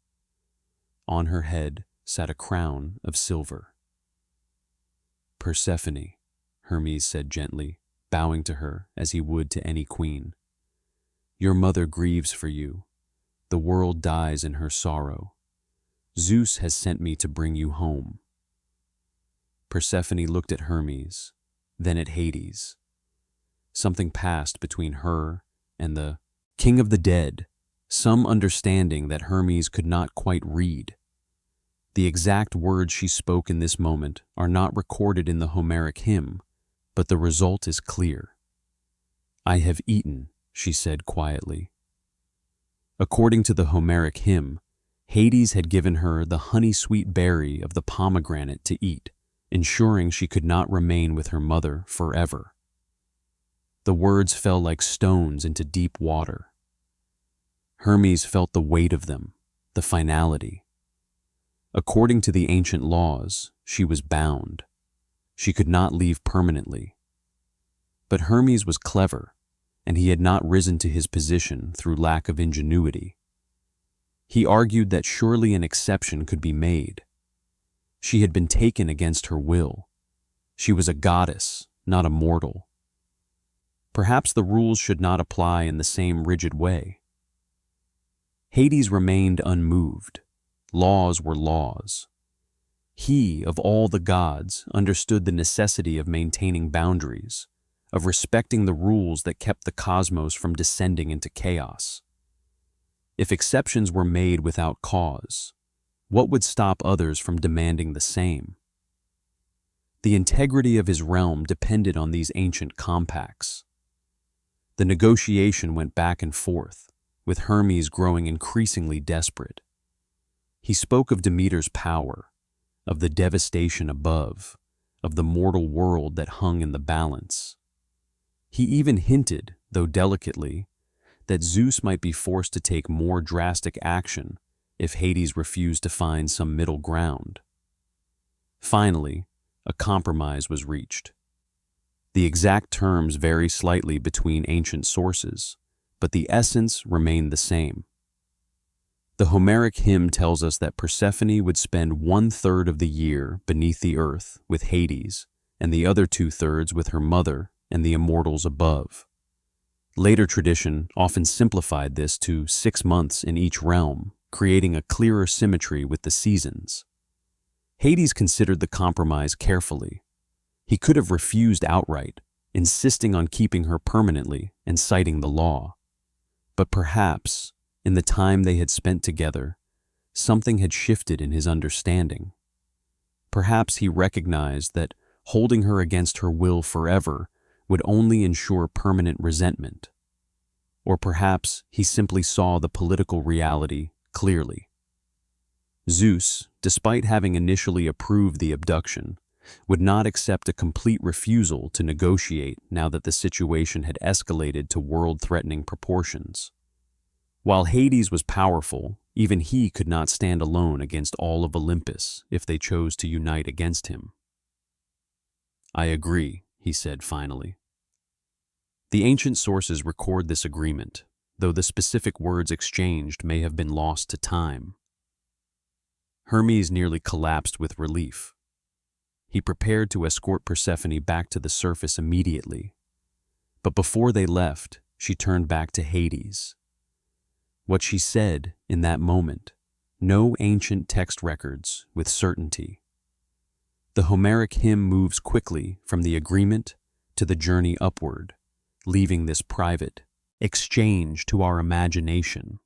S1: On her head sat a crown of silver. Persephone, Hermes said gently, bowing to her as he would to any queen. Your mother grieves for you. The world dies in her sorrow. Zeus has sent me to bring you home. Persephone looked at Hermes, then at Hades. Something passed between her and the king of the dead, some understanding that Hermes could not quite read. The exact words she spoke in this moment are not recorded in the Homeric hymn, but the result is clear. "I have eaten," she said quietly. According to the Homeric hymn, Hades had given her the honey-sweet berry of the pomegranate to eat, ensuring she could not remain with her mother forever. The words fell like stones into deep water. Hermes felt the weight of them, the finality. According to the ancient laws, she was bound. She could not leave permanently. But Hermes was clever, and he had not risen to his position through lack of ingenuity. He argued that surely an exception could be made. She had been taken against her will. She was a goddess, not a mortal. Perhaps the rules should not apply in the same rigid way. Hades remained unmoved. Laws were laws. He, of all the gods, understood the necessity of maintaining boundaries, of respecting the rules that kept the cosmos from descending into chaos. If exceptions were made without cause, what would stop others from demanding the same? The integrity of his realm depended on these ancient compacts. The negotiation went back and forth, with Hermes growing increasingly desperate. He spoke of Demeter's power, of the devastation above, of the mortal world that hung in the balance. He even hinted, though delicately, that Zeus might be forced to take more drastic action if Hades refused to find some middle ground. Finally, a compromise was reached. The exact terms vary slightly between ancient sources, but the essence remained the same. The Homeric hymn tells us that Persephone would spend 1/3 of the year beneath the earth with Hades, and the other 2/3 with her mother and the immortals above. Later tradition often simplified this to 6 months in each realm, creating a clearer symmetry with the seasons. Hades considered the compromise carefully. He could have refused outright, insisting on keeping her permanently and citing the law. But perhaps, in the time they had spent together, something had shifted in his understanding. Perhaps he recognized that holding her against her will forever would only ensure permanent resentment. Or perhaps he simply saw the political reality clearly. Zeus, despite having initially approved the abduction, would not accept a complete refusal to negotiate now that the situation had escalated to world-threatening proportions. While Hades was powerful, even he could not stand alone against all of Olympus if they chose to unite against him. "I agree," he said finally. The ancient sources record this agreement, though the specific words exchanged may have been lost to time. Hermes nearly collapsed with relief. He prepared to escort Persephone back to the surface immediately. But before they left, she turned back to Hades. What she said in that moment, no ancient text records with certainty. The Homeric hymn moves quickly from the agreement to the journey upward, leaving this private exchange to our imagination.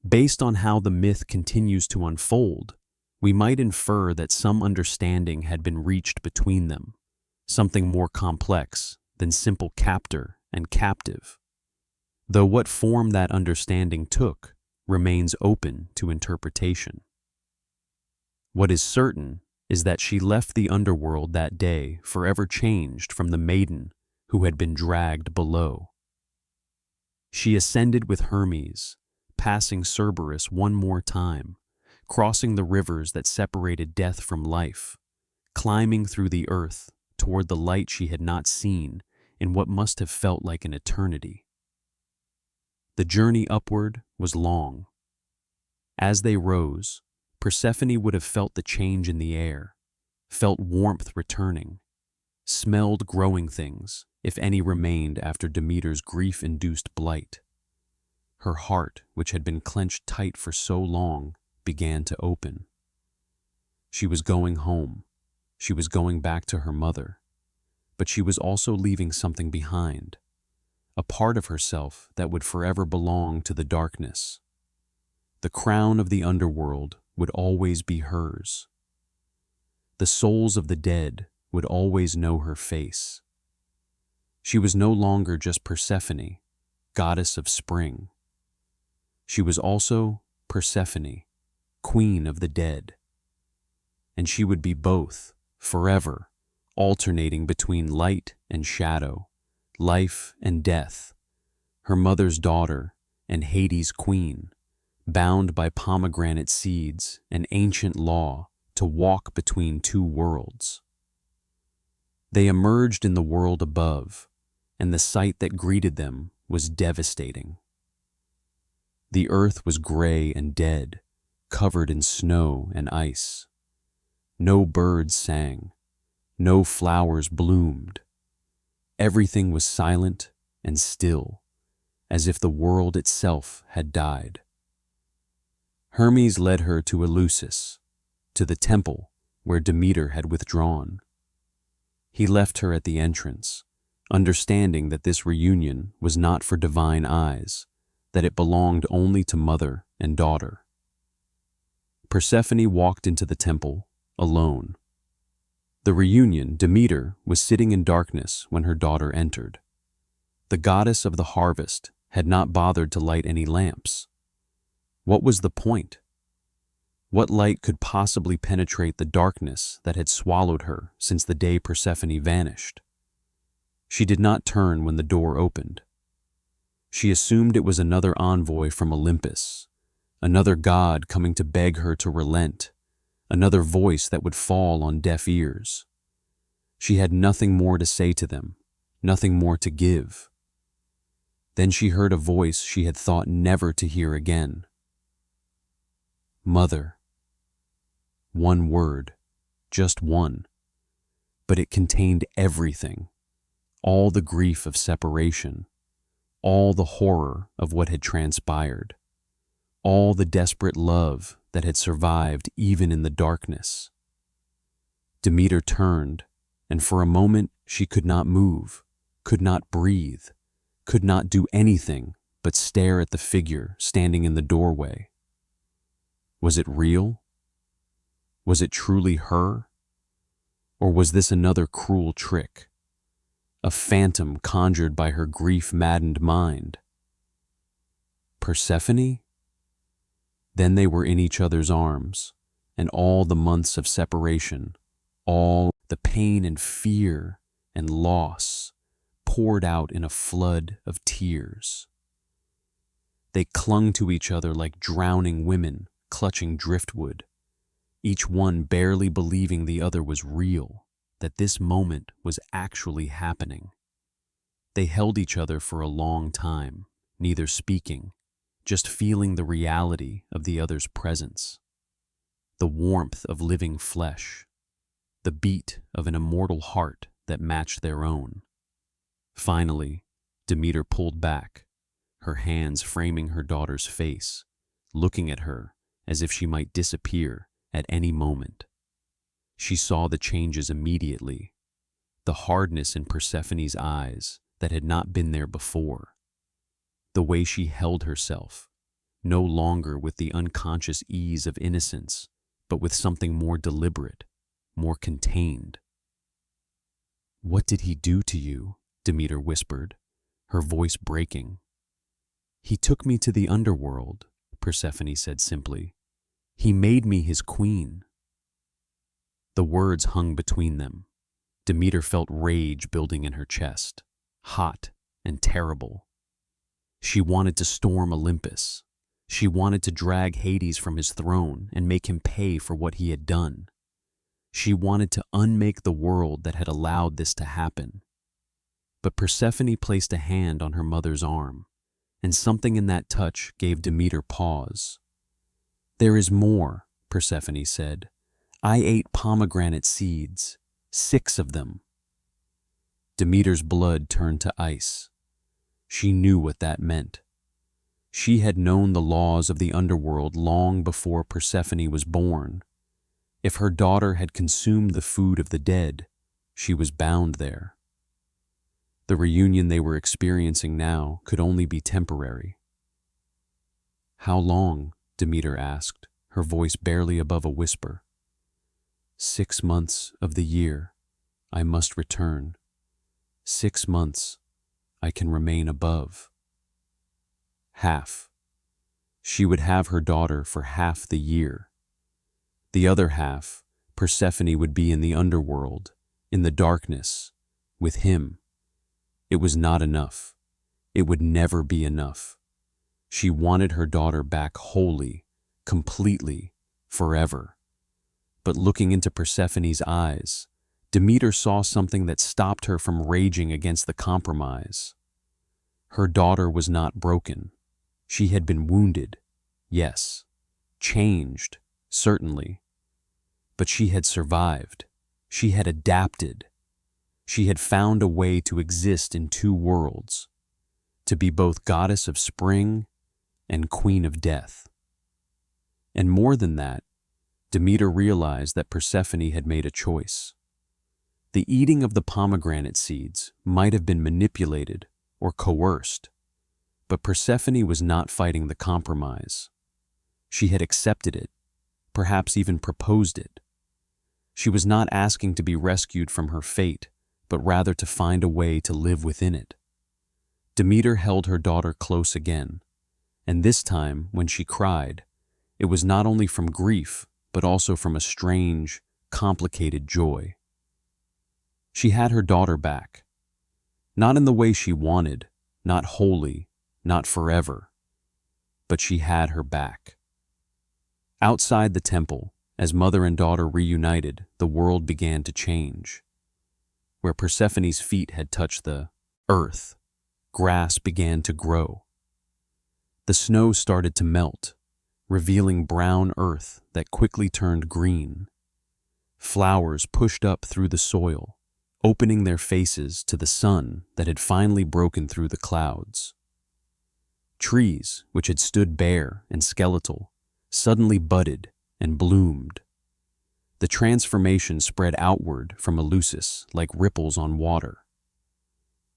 S1: Based on how the myth continues to unfold, we might infer that some understanding had been reached between them, something more complex than simple captor and captive. Though what form that understanding took remains open to interpretation. What is certain is that she left the underworld that day forever changed from the maiden who had been dragged below. She ascended with Hermes, passing Cerberus one more time, crossing the rivers that separated death from life, climbing through the earth toward the light she had not seen in what must have felt like an eternity. The journey upward was long. As they rose, Persephone would have felt the change in the air, felt warmth returning, smelled growing things, if any remained after Demeter's grief-induced blight. Her heart, which had been clenched tight for so long, began to open. She was going home. She was going back to her mother. But she was also leaving something behind, a part of herself that would forever belong to the darkness. The crown of the underworld would always be hers. The souls of the dead would always know her face. She was no longer just Persephone, goddess of spring. She was also Persephone, queen of the dead. And she would be both, forever, alternating between light and shadow, life and death, her mother's daughter and Hades' queen, bound by pomegranate seeds and ancient law to walk between two worlds. They emerged in the world above, and the sight that greeted them was devastating. The earth was gray and dead, covered in snow and ice. No birds sang, no flowers bloomed. Everything was silent and still, as if the world itself had died. Hermes led her to Eleusis, to the temple where Demeter had withdrawn. He left her at the entrance, understanding that this reunion was not for divine eyes, that it belonged only to mother and daughter. Persephone walked into the temple, alone. The reunion, Demeter, was sitting in darkness when her daughter entered. The goddess of the harvest had not bothered to light any lamps. What was the point? What light could possibly penetrate the darkness that had swallowed her since the day Persephone vanished? She did not turn when the door opened. She assumed it was another envoy from Olympus, another god coming to beg her to relent, another voice that would fall on deaf ears. She had nothing more to say to them, nothing more to give. Then she heard a voice she had thought never to hear again. Mother. One word, just one, but it contained everything, all the grief of separation, all the horror of what had transpired, all the desperate love that had survived even in the darkness. Demeter turned, and for a moment she could not move, could not breathe, could not do anything but stare at the figure standing in the doorway. Was it real? Was it truly her? Or was this another cruel trick? A phantom conjured by her grief-maddened mind? Persephone? Then they were in each other's arms, and all the months of separation, all the pain and fear and loss poured out in a flood of tears. They clung to each other like drowning women clutching driftwood, each one barely believing the other was real, that this moment was actually happening. They held each other for a long time, neither speaking, just feeling the reality of the other's presence, the warmth of living flesh, the beat of an immortal heart that matched their own. Finally, Demeter pulled back, her hands framing her daughter's face, looking at her as if she might disappear at any moment. She saw the changes immediately, the hardness in Persephone's eyes that had not been there before, the way she held herself, no longer with the unconscious ease of innocence, but with something more deliberate, more contained. "What did he do to you?" Demeter whispered, her voice breaking. "He took me to the underworld," Persephone said simply. "He made me his queen." The words hung between them. Demeter felt rage building in her chest, hot and terrible. She wanted to storm Olympus. She wanted to drag Hades from his throne and make him pay for what he had done. She wanted to unmake the world that had allowed this to happen. But Persephone placed a hand on her mother's arm, and something in that touch gave Demeter pause. "There is more," Persephone said. "I ate pomegranate seeds, 6 of them." Demeter's blood turned to ice. She knew what that meant. She had known the laws of the underworld long before Persephone was born. If her daughter had consumed the food of the dead, she was bound there. The reunion they were experiencing now could only be temporary. "How long?" Demeter asked, her voice barely above a whisper. 6 months of the year, I must return. 6 months, I can remain above. Half. She would have her daughter for half the year. The other half, Persephone would be in the underworld, in the darkness, with him. It was not enough. It would never be enough. She wanted her daughter back wholly, completely, forever. But looking into Persephone's eyes, Demeter saw something that stopped her from raging against the compromise. Her daughter was not broken. She had been wounded, yes. Changed, certainly. But she had survived. She had adapted. She had found a way to exist in two worlds, to be both goddess of spring and queen of death. And more than that, Demeter realized that Persephone had made a choice. The eating of the pomegranate seeds might have been manipulated or coerced, but Persephone was not fighting the compromise. She had accepted it, perhaps even proposed it. She was not asking to be rescued from her fate, but rather to find a way to live within it. Demeter held her daughter close again, and this time, when she cried, it was not only from grief, but also from a strange, complicated joy. She had her daughter back, not in the way she wanted, not wholly, not forever, but she had her back. Outside the temple, as mother and daughter reunited, the world began to change. Where Persephone's feet had touched the earth, grass began to grow. The snow started to melt, revealing brown earth that quickly turned green. Flowers pushed up through the soil, opening their faces to the sun that had finally broken through the clouds. Trees, which had stood bare and skeletal, suddenly budded and bloomed. The transformation spread outward from Eleusis like ripples on water.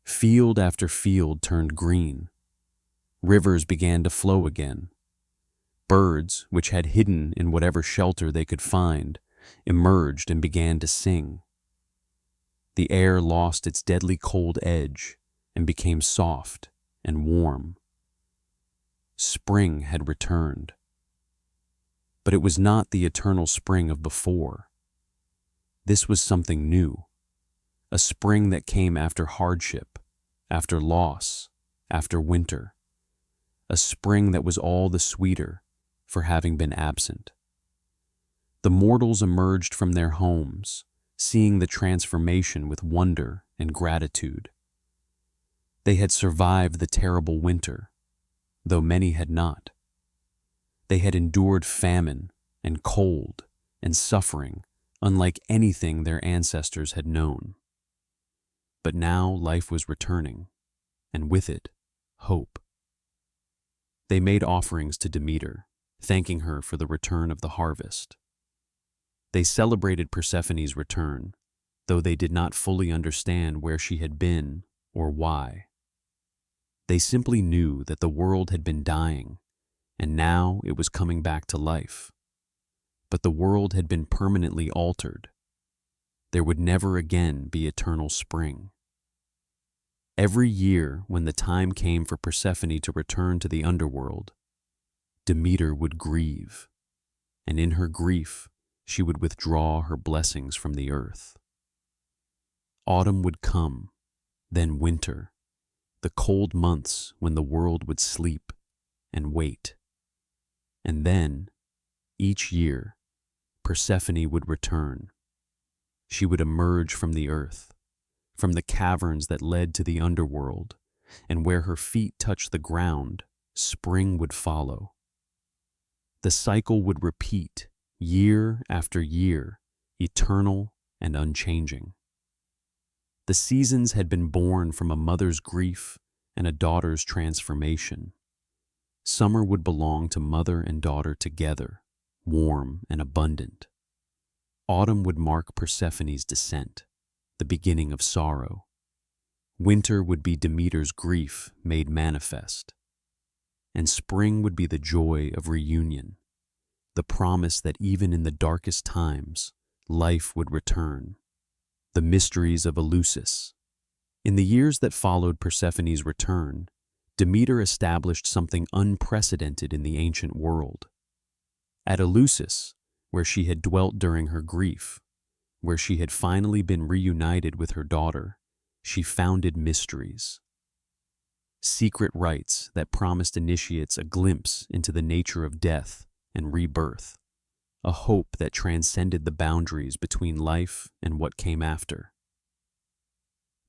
S1: Field after field turned green. Rivers began to flow again. Birds, which had hidden in whatever shelter they could find, emerged and began to sing. The air lost its deadly cold edge and became soft and warm. Spring had returned. But it was not the eternal spring of before. This was something new, a spring that came after hardship, after loss, after winter, a spring that was all the sweeter for having been absent. The mortals emerged from their homes, seeing the transformation with wonder and gratitude. They had survived the terrible winter, though many had not. They had endured famine and cold and suffering unlike anything their ancestors had known. But now life was returning, and with it, hope. They made offerings to Demeter, thanking her for the return of the harvest. They celebrated Persephone's return, though they did not fully understand where she had been or why. They simply knew that the world had been dying, and now it was coming back to life. But the world had been permanently altered. There would never again be eternal spring. Every year, when the time came for Persephone to return to the underworld, Demeter would grieve, and in her grief, she would withdraw her blessings from the earth. Autumn would come, then winter, the cold months when the world would sleep and wait. And then, each year, Persephone would return. She would emerge from the earth, from the caverns that led to the underworld, and where her feet touched the ground, spring would follow. The cycle would repeat, year after year, eternal and unchanging. The seasons had been born from a mother's grief and a daughter's transformation. Summer would belong to mother and daughter together, warm and abundant. Autumn would mark Persephone's descent, the beginning of sorrow. Winter would be Demeter's grief made manifest. And spring would be the joy of reunion, the promise that even in the darkest times, life would return. The mysteries of Eleusis. In the years that followed Persephone's return, Demeter established something unprecedented in the ancient world. At Eleusis, where she had dwelt during her grief, where she had finally been reunited with her daughter, she founded mysteries. Secret rites that promised initiates a glimpse into the nature of death and rebirth, a hope that transcended the boundaries between life and what came after.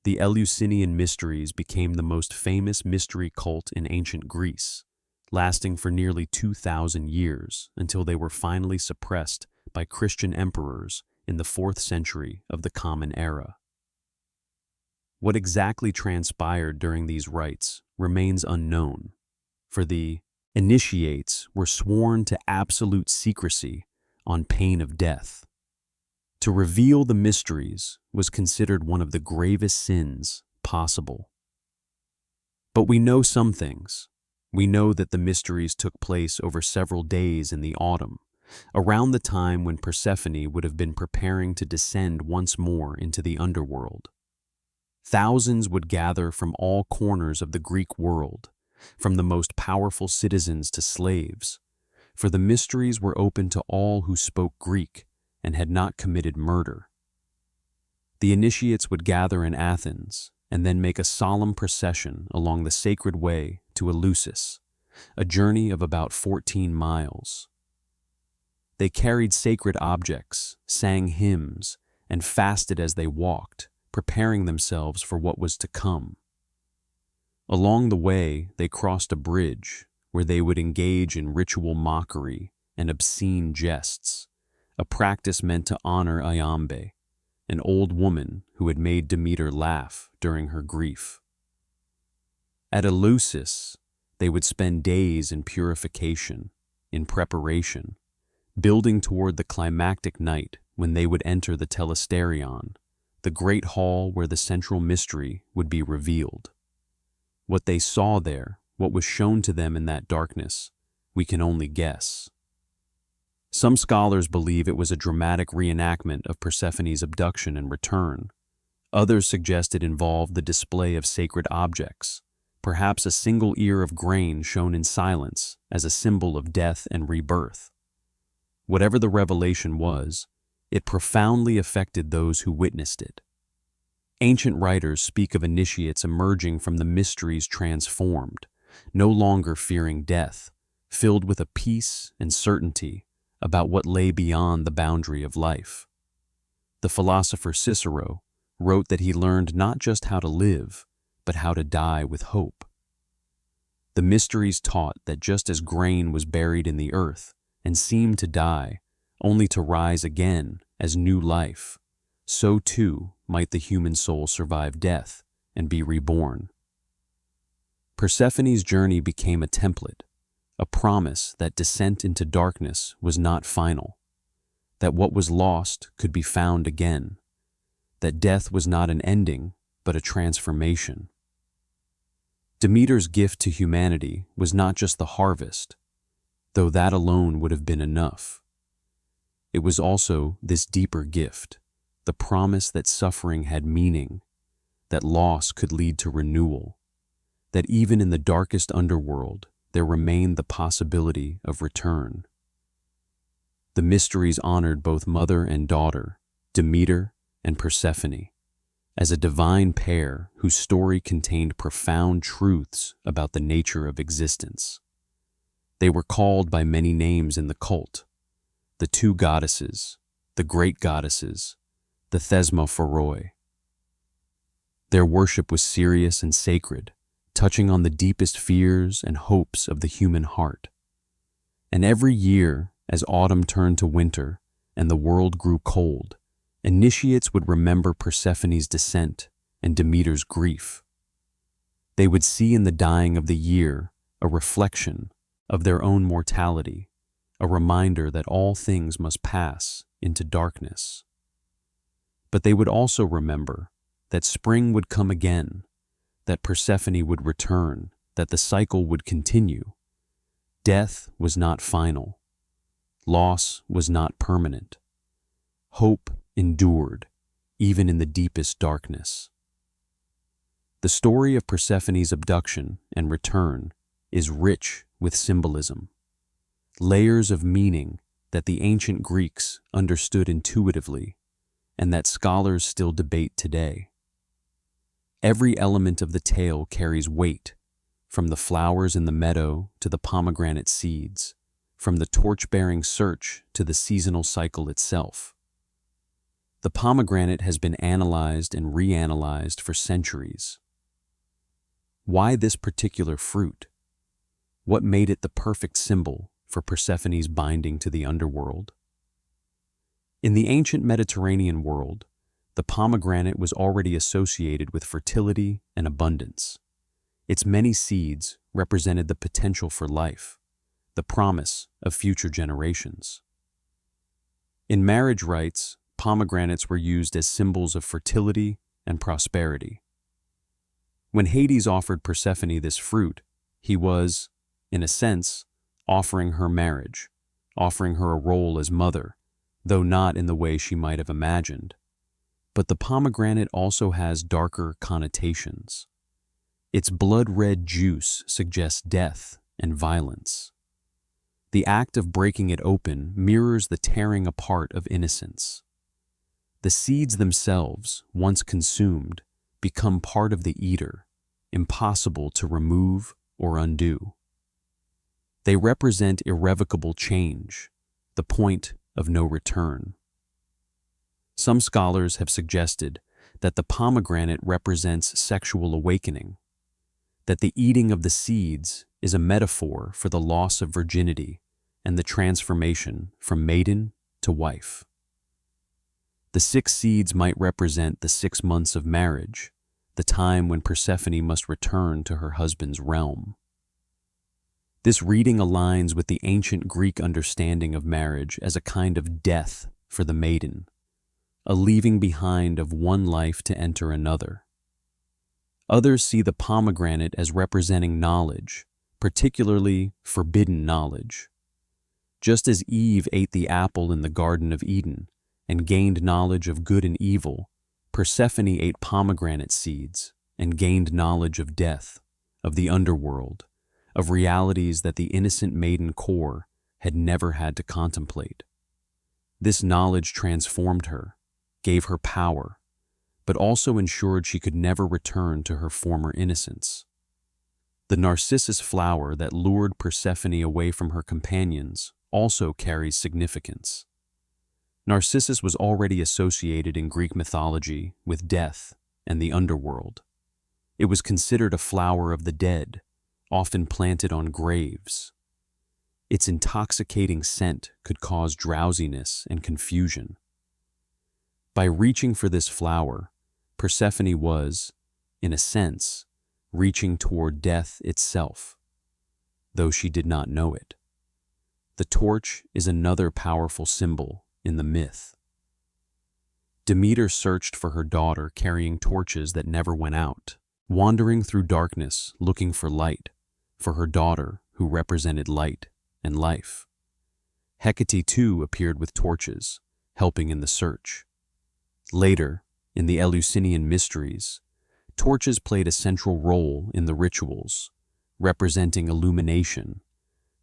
S1: The Eleusinian Mysteries became the most famous mystery cult in ancient Greece, lasting for nearly 2,000 years until they were finally suppressed by Christian emperors in the 4th century of the Common Era. What exactly transpired during these rites remains unknown, for the initiates were sworn to absolute secrecy on pain of death. To reveal the mysteries was considered one of the gravest sins possible. But we know some things. We know that the mysteries took place over several days in the autumn, around the time when Persephone would have been preparing to descend once more into the underworld. Thousands would gather from all corners of the Greek world, from the most powerful citizens to slaves, for the mysteries were open to all who spoke Greek and had not committed murder. The initiates would gather in Athens and then make a solemn procession along the sacred way to Eleusis, a journey of about 14 miles. They carried sacred objects, sang hymns, and fasted as they walked, preparing themselves for what was to come. Along the way, they crossed a bridge where they would engage in ritual mockery and obscene jests, a practice meant to honor Iambe, an old woman who had made Demeter laugh during her grief. At Eleusis, they would spend days in purification, in preparation, building toward the climactic night when they would enter the telesterion, the great hall where the central mystery would be revealed. What they saw there, what was shown to them in that darkness, we can only guess. Some scholars believe it was a dramatic reenactment of Persephone's abduction and return. Others suggest it involved the display of sacred objects, perhaps a single ear of grain shown in silence as a symbol of death and rebirth. Whatever the revelation was, it profoundly affected those who witnessed it. Ancient writers speak of initiates emerging from the mysteries transformed, no longer fearing death, filled with a peace and certainty about what lay beyond the boundary of life. The philosopher Cicero wrote that he learned not just how to live, but how to die with hope. The mysteries taught that just as grain was buried in the earth and seemed to die, only to rise again as new life, so too might the human soul survive death and be reborn. Persephone's journey became a template, a promise that descent into darkness was not final, that what was lost could be found again, that death was not an ending but a transformation. Demeter's gift to humanity was not just the harvest, though that alone would have been enough. It was also this deeper gift, the promise that suffering had meaning, that loss could lead to renewal, that even in the darkest underworld there remained the possibility of return. The mysteries honored both mother and daughter, Demeter and Persephone, as a divine pair whose story contained profound truths about the nature of existence. They were called by many names in the cult: the two goddesses, the great goddesses, the Thesmophoroi. Their worship was serious and sacred, touching on the deepest fears and hopes of the human heart. And every year, as autumn turned to winter and the world grew cold, initiates would remember Persephone's descent and Demeter's grief. They would see in the dying of the year a reflection of their own mortality, a reminder that all things must pass into darkness. But they would also remember that spring would come again, that Persephone would return, that the cycle would continue. Death was not final. Loss was not permanent. Hope endured, even in the deepest darkness. The story of Persephone's abduction and return is rich with symbolism, layers of meaning that the ancient Greeks understood intuitively and that scholars still debate today. Every element of the tale carries weight, from the flowers in the meadow to the pomegranate seeds, from the torch-bearing search to the seasonal cycle itself. The pomegranate has been analyzed and reanalyzed for centuries. Why this particular fruit? What made it the perfect symbol for Persephone's binding to the underworld? In the ancient Mediterranean world, the pomegranate was already associated with fertility and abundance. Its many seeds represented the potential for life, the promise of future generations. In marriage rites, pomegranates were used as symbols of fertility and prosperity. When Hades offered Persephone this fruit, he was, in a sense, offering her marriage, offering her a role as mother, though not in the way she might have imagined. But the pomegranate also has darker connotations. Its blood-red juice suggests death and violence. The act of breaking it open mirrors the tearing apart of innocence. The seeds themselves, once consumed, become part of the eater, impossible to remove or undo. They represent irrevocable change, the point of no return. Some scholars have suggested that the pomegranate represents sexual awakening, that the eating of the seeds is a metaphor for the loss of virginity and the transformation from maiden to wife. The 6 seeds might represent the 6 months of marriage, the time when Persephone must return to her husband's realm. This reading aligns with the ancient Greek understanding of marriage as a kind of death for the maiden, a leaving behind of one life to enter another. Others see the pomegranate as representing knowledge, particularly forbidden knowledge. Just as Eve ate the apple in the Garden of Eden and gained knowledge of good and evil, Persephone ate pomegranate seeds and gained knowledge of death, of the underworld, of realities that the innocent maiden core had never had to contemplate. This knowledge transformed her, gave her power, but also ensured she could never return to her former innocence. The narcissus flower that lured Persephone away from her companions also carries significance. Narcissus was already associated in Greek mythology with death and the underworld. It was considered a flower of the dead, often planted on graves. Its intoxicating scent could cause drowsiness and confusion. By reaching for this flower, Persephone was, in a sense, reaching toward death itself, though she did not know it. The torch is another powerful symbol in the myth. Demeter searched for her daughter carrying torches that never went out, wandering through darkness looking for light, for her daughter who represented light and life. Hecate too appeared with torches, helping in the search. Later, in the Eleusinian Mysteries, torches played a central role in the rituals, representing illumination,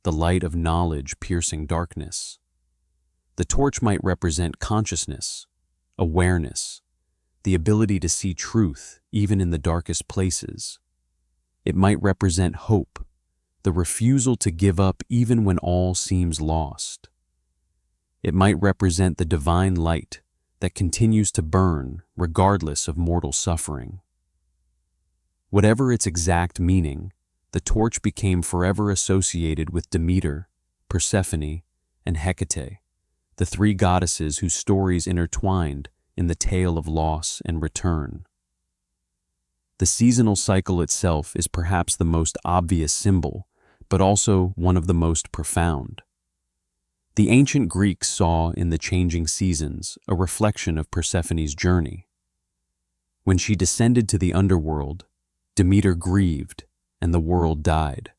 S1: the light of knowledge piercing darkness. The torch might represent consciousness, awareness, the ability to see truth even in the darkest places. It might represent hope, the refusal to give up even when all seems lost. It might represent the divine light that continues to burn regardless of mortal suffering. Whatever its exact meaning, the torch became forever associated with Demeter, Persephone, and Hecate, the 3 goddesses whose stories intertwined in the tale of loss and return. The seasonal cycle itself is perhaps the most obvious symbol, but also one of the most profound. The ancient Greeks saw in the changing seasons a reflection of Persephone's journey. When she descended to the underworld, Demeter grieved and the world died.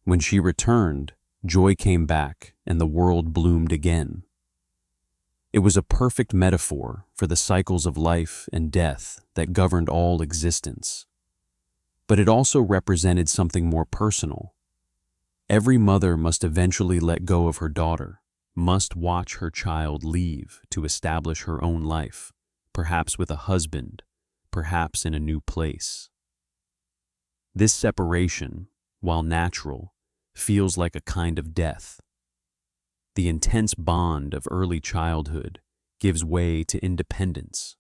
S1: When she returned, joy came back and the world bloomed again. It was a perfect metaphor for the cycles of life and death that governed all existence. But it also represented something more personal. Every mother must eventually let go of her daughter, must watch her child leave to establish her own life, perhaps with a husband, perhaps in a new place. This separation, while natural, feels like a kind of death. The intense bond of early childhood gives way to independence,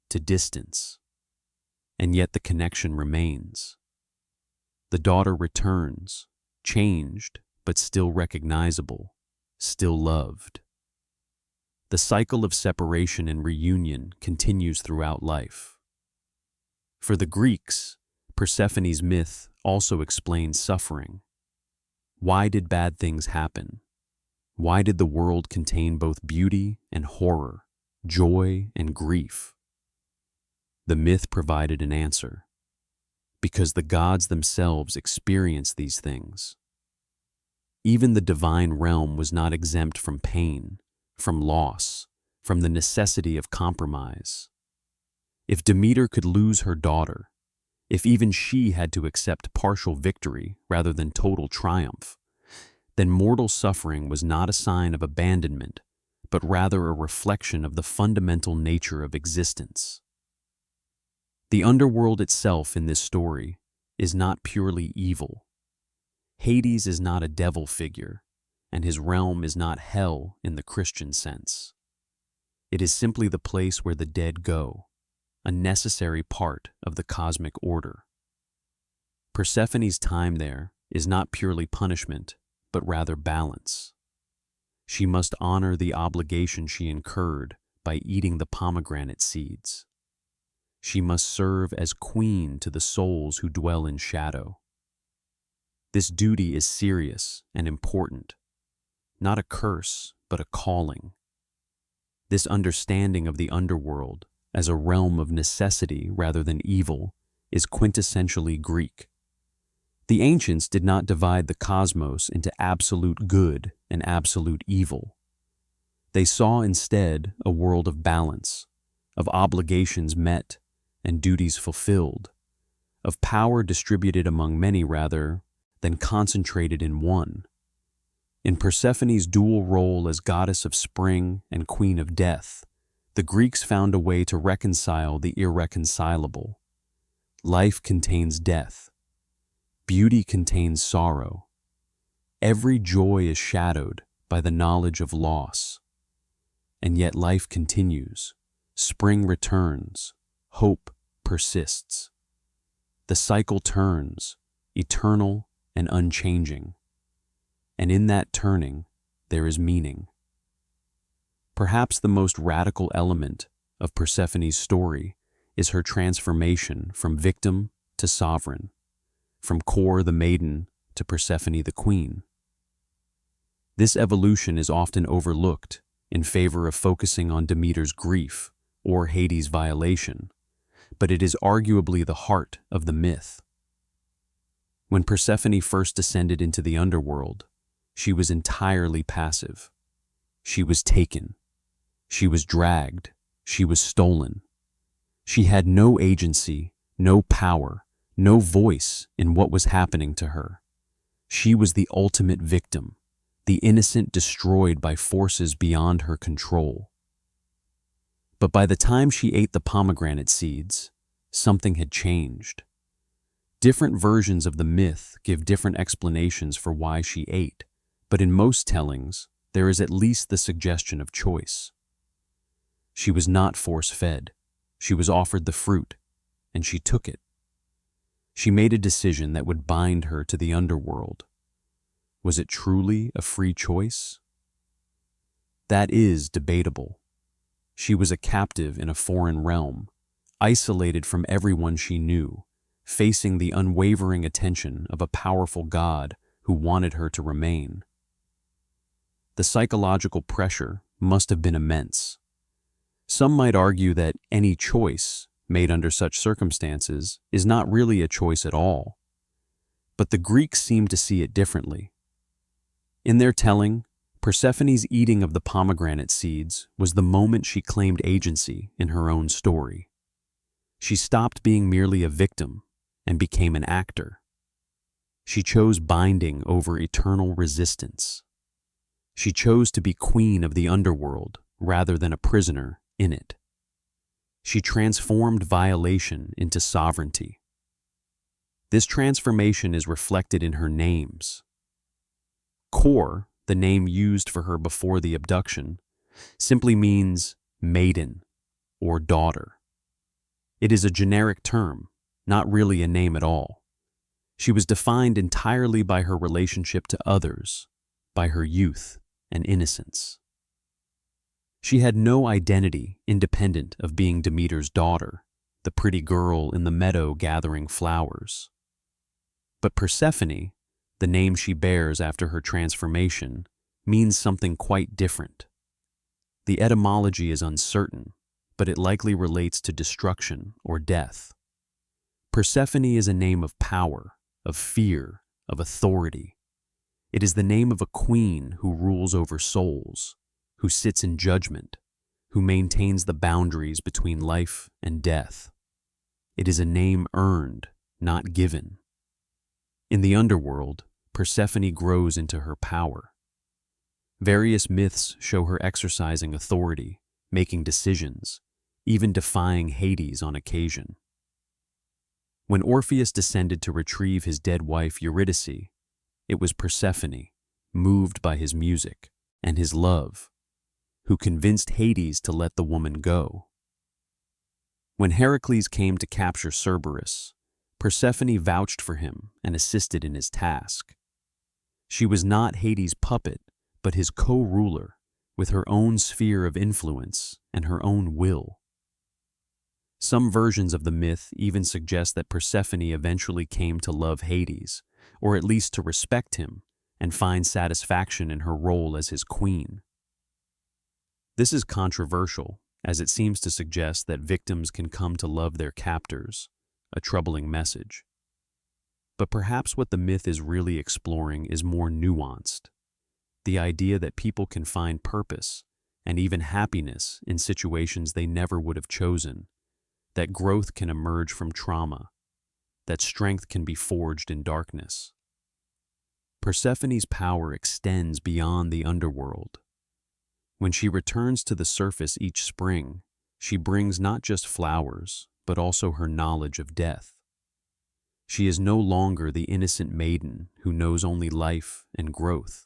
S1: to distance, and yet the connection remains. The daughter returns, changed but still recognizable, still loved. The cycle of separation and reunion continues throughout life. For the Greeks, Persephone's myth also explains suffering. Why did bad things happen? Why did the world contain both beauty and horror, joy and grief? The myth provided an answer. Because the gods themselves experienced these things. Even the divine realm was not exempt from pain, from loss, from the necessity of compromise. If Demeter could lose her daughter, if even she had to accept partial victory rather than total triumph, then mortal suffering was not a sign of abandonment, but rather a reflection of the fundamental nature of existence. The underworld itself in this story is not purely evil. Hades is not a devil figure, and his realm is not hell in the Christian sense. It is simply the place where the dead go, a necessary part of the cosmic order. Persephone's time there is not purely punishment, but rather balance. She must honor the obligation she incurred by eating the pomegranate seeds. She must serve as queen to the souls who dwell in shadow. This duty is serious and important, not a curse, but a calling. This understanding of the underworld as a realm of necessity rather than evil is quintessentially Greek. The ancients did not divide the cosmos into absolute good and absolute evil. They saw instead a world of balance, of obligations met and duties fulfilled, of power distributed among many rather than concentrated in one. In Persephone's dual role as goddess of spring and queen of death, the Greeks found a way to reconcile the irreconcilable. Life contains death. Beauty contains sorrow. Every joy is shadowed by the knowledge of loss. And yet life continues. Spring returns. Hope persists. The cycle turns, eternal and unchanging. And in that turning, there is meaning. Perhaps the most radical element of Persephone's story is her transformation from victim to sovereign, from Kore the maiden to Persephone the queen. This evolution is often overlooked in favor of focusing on Demeter's grief or Hades' violation, but it is arguably the heart of the myth. When Persephone first descended into the underworld, she was entirely passive. She was taken. She was dragged. She was stolen. She had no agency, no power, no voice in what was happening to her. She was the ultimate victim, the innocent destroyed by forces beyond her control. But by the time she ate the pomegranate seeds, something had changed. Different versions of the myth give different explanations for why she ate, but in most tellings, there is at least the suggestion of choice. She was not force-fed. She was offered the fruit, and she took it. She made a decision that would bind her to the underworld. Was it truly a free choice? That is debatable. She was a captive in a foreign realm, isolated from everyone she knew, facing the unwavering attention of a powerful god who wanted her to remain. The psychological pressure must have been immense. Some might argue that any choice made under such circumstances is not really a choice at all. But the Greeks seem to see it differently. In their telling, Persephone's eating of the pomegranate seeds was the moment she claimed agency in her own story. She stopped being merely a victim and became an actor. She chose binding over eternal resistance. She chose to be queen of the underworld rather than a prisoner in it. She transformed violation into sovereignty. This transformation is reflected in her names. Kor, the name used for her before the abduction, simply means maiden or daughter. It is a generic term, not really a name at all. She was defined entirely by her relationship to others, by her youth and innocence. She had no identity independent of being Demeter's daughter, the pretty girl in the meadow gathering flowers. But Persephone, the name she bears after her transformation, means something quite different. The etymology is uncertain, but it likely relates to destruction or death. Persephone is a name of power, of fear, of authority. It is the name of a queen who rules over souls, who sits in judgment, who maintains the boundaries between life and death. It is a name earned, not given. In the underworld, Persephone grows into her power. Various myths show her exercising authority, making decisions, even defying Hades on occasion. When Orpheus descended to retrieve his dead wife Eurydice, it was Persephone, moved by his music and his love, who convinced Hades to let the woman go. When Heracles came to capture Cerberus, Persephone vouched for him and assisted in his task. She was not Hades' puppet, but his co-ruler, with her own sphere of influence and her own will. Some versions of the myth even suggest that Persephone eventually came to love Hades, or at least to respect him and find satisfaction in her role as his queen. This is controversial, as it seems to suggest that victims can come to love their captors, a troubling message. But perhaps what the myth is really exploring is more nuanced. The idea that people can find purpose and even happiness in situations they never would have chosen, that growth can emerge from trauma, that strength can be forged in darkness. Persephone's power extends beyond the underworld. When she returns to the surface each spring, she brings not just flowers, but also her knowledge of death. She is no longer the innocent maiden who knows only life and growth.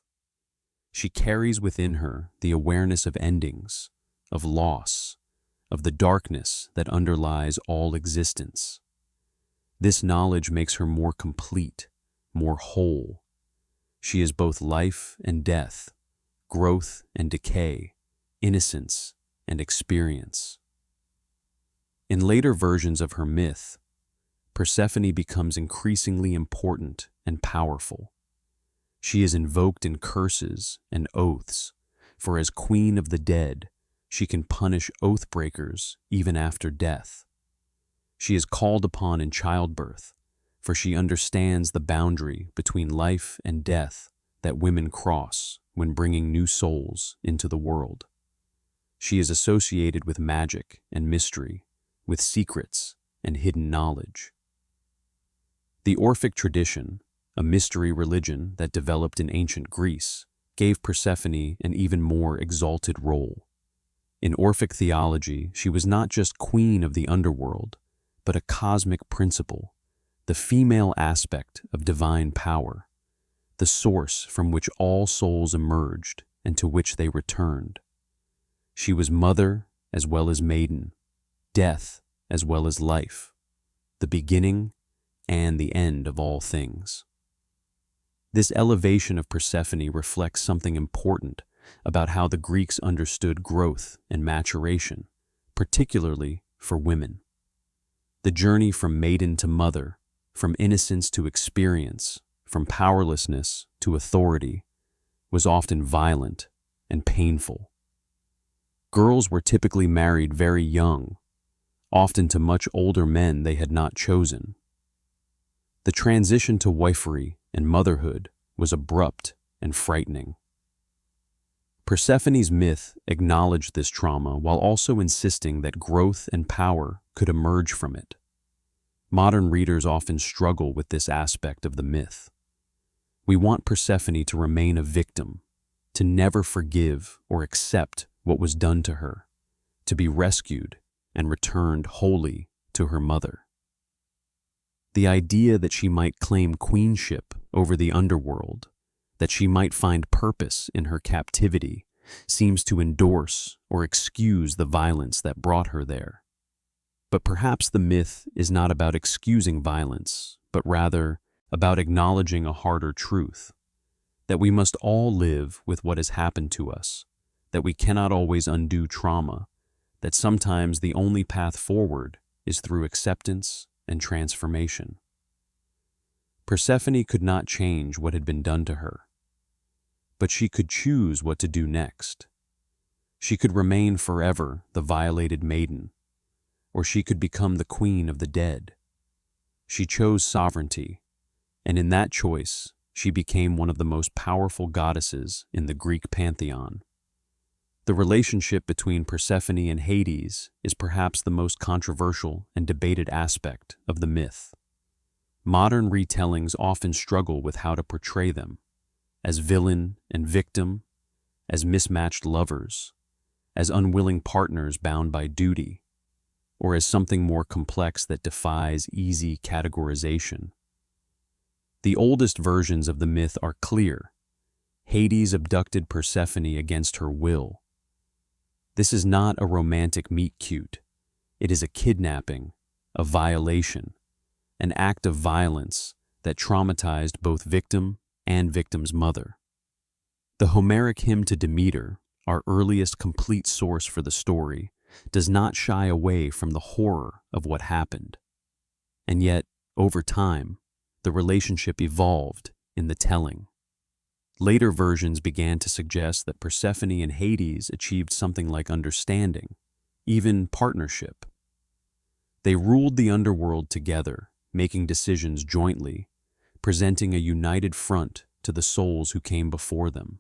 S1: She carries within her the awareness of endings, of loss, of the darkness that underlies all existence. This knowledge makes her more complete, more whole. She is both life and death, growth and decay, innocence and experience. In later versions of her myth, Persephone becomes increasingly important and powerful. She is invoked in curses and oaths, for as queen of the dead, she can punish oath breakers even after death. She is called upon in childbirth, for she understands the boundary between life and death that women cross when bringing new souls into the world. She is associated with magic and mystery, with secrets and hidden knowledge. The Orphic tradition, a mystery religion that developed in ancient Greece, gave Persephone an even more exalted role. In Orphic theology, she was not just queen of the underworld, but a cosmic principle, the female aspect of divine power, the source from which all souls emerged and to which they returned. She was mother as well as maiden, death as well as life, the beginning and the end of all things. This elevation of Persephone reflects something important about how the Greeks understood growth and maturation, particularly for women. The journey from maiden to mother, from innocence to experience, from powerlessness to authority, was often violent and painful. Girls were typically married very young, often to much older men they had not chosen. The transition to wifery and motherhood was abrupt and frightening. Persephone's myth acknowledged this trauma while also insisting that growth and power could emerge from it. Modern readers often struggle with this aspect of the myth. We want Persephone to remain a victim, to never forgive or accept what was done to her, to be rescued and returned wholly to her mother. The idea that she might claim queenship over the underworld, that she might find purpose in her captivity, seems to endorse or excuse the violence that brought her there. But perhaps the myth is not about excusing violence, but rather about acknowledging a harder truth, that we must all live with what has happened to us, that we cannot always undo trauma, that sometimes the only path forward is through acceptance and transformation. Persephone could not change what had been done to her, but she could choose what to do next. She could remain forever the violated maiden, or she could become the queen of the dead. She chose sovereignty, and in that choice, she became one of the most powerful goddesses in the Greek pantheon. The relationship between Persephone and Hades is perhaps the most controversial and debated aspect of the myth. Modern retellings often struggle with how to portray them, as villain and victim, as mismatched lovers, as unwilling partners bound by duty, or as something more complex that defies easy categorization. The oldest versions of the myth are clear. Hades abducted Persephone against her will. This is not a romantic meet-cute. It is a kidnapping, a violation, an act of violence that traumatized both victim and victim's mother. The Homeric hymn to Demeter, our earliest complete source for the story, does not shy away from the horror of what happened. And yet, over time, the relationship evolved in the telling. Later versions began to suggest that Persephone and Hades achieved something like understanding, even partnership. They ruled the underworld together, making decisions jointly, presenting a united front to the souls who came before them.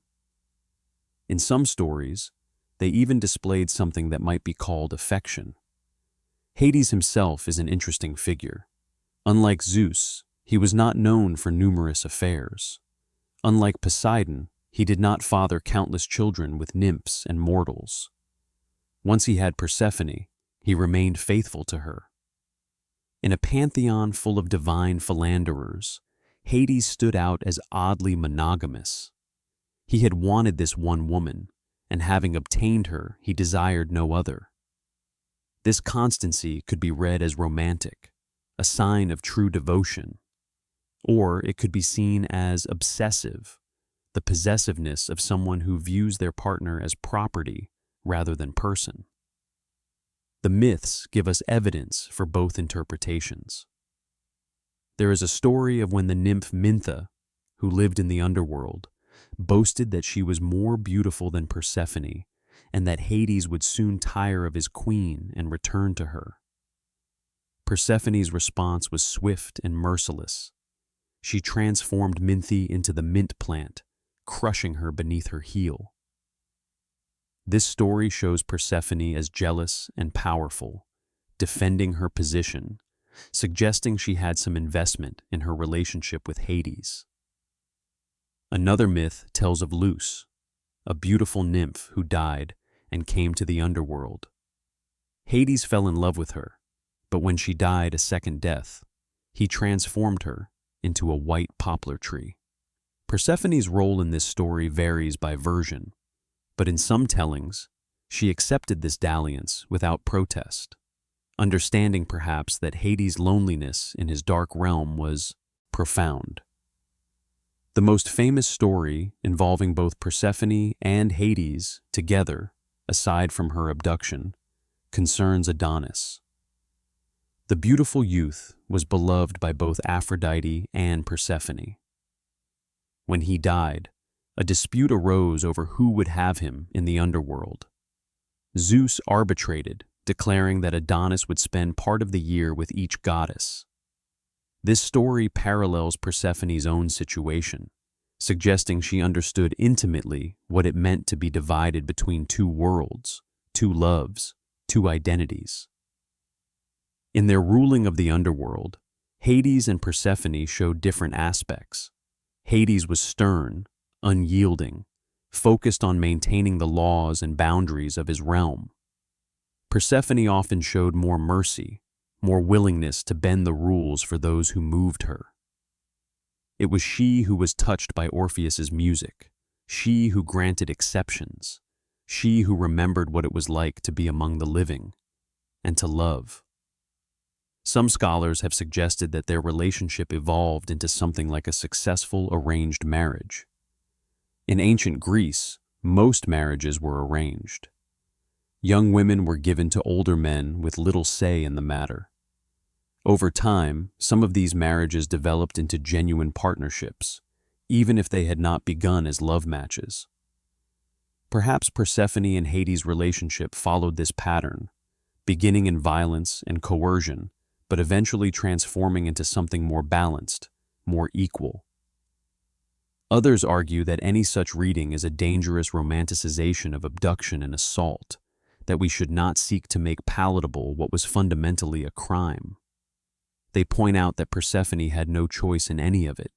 S1: In some stories, they even displayed something that might be called affection. Hades himself is an interesting figure. Unlike Zeus, he was not known for numerous affairs. Unlike Poseidon, he did not father countless children with nymphs and mortals. Once he had Persephone, he remained faithful to her. In a pantheon full of divine philanderers, Hades stood out as oddly monogamous. He had wanted this one woman, and having obtained her, he desired no other. This constancy could be read as romantic, a sign of true devotion, or it could be seen as obsessive, the possessiveness of someone who views their partner as property rather than person. The myths give us evidence for both interpretations. There is a story of when the nymph Mintha, who lived in the underworld, boasted that she was more beautiful than Persephone and that Hades would soon tire of his queen and return to her. Persephone's response was swift and merciless. She transformed Minthe into the mint plant, crushing her beneath her heel. This story shows Persephone as jealous and powerful, defending her position, suggesting she had some investment in her relationship with Hades. Another myth tells of Luz, a beautiful nymph who died and came to the underworld. Hades fell in love with her, but when she died a second death, he transformed her into a white poplar tree. Persephone's role in this story varies by version, but in some tellings, she accepted this dalliance without protest, understanding perhaps that Hades' loneliness in his dark realm was profound. The most famous story involving both Persephone and Hades together, aside from her abduction, concerns Adonis. The beautiful youth was beloved by both Aphrodite and Persephone. When he died, a dispute arose over who would have him in the underworld. Zeus arbitrated, declaring that Adonis would spend part of the year with each goddess. This story parallels Persephone's own situation, suggesting she understood intimately what it meant to be divided between two worlds, two loves, two identities. In their ruling of the underworld, Hades and Persephone showed different aspects. Hades was stern, unyielding, focused on maintaining the laws and boundaries of his realm. Persephone often showed more mercy, more willingness to bend the rules for those who moved her. It was she who was touched by Orpheus's music, she who granted exceptions, she who remembered what it was like to be among the living and to love. Some scholars have suggested that their relationship evolved into something like a successful arranged marriage. In ancient Greece, most marriages were arranged. Young women were given to older men with little say in the matter. Over time, some of these marriages developed into genuine partnerships, even if they had not begun as love matches. Perhaps Persephone and Hades' relationship followed this pattern, beginning in violence and coercion, but eventually transforming into something more balanced, more equal. Others argue that any such reading is a dangerous romanticization of abduction and assault, that we should not seek to make palatable what was fundamentally a crime. They point out that Persephone had no choice in any of it,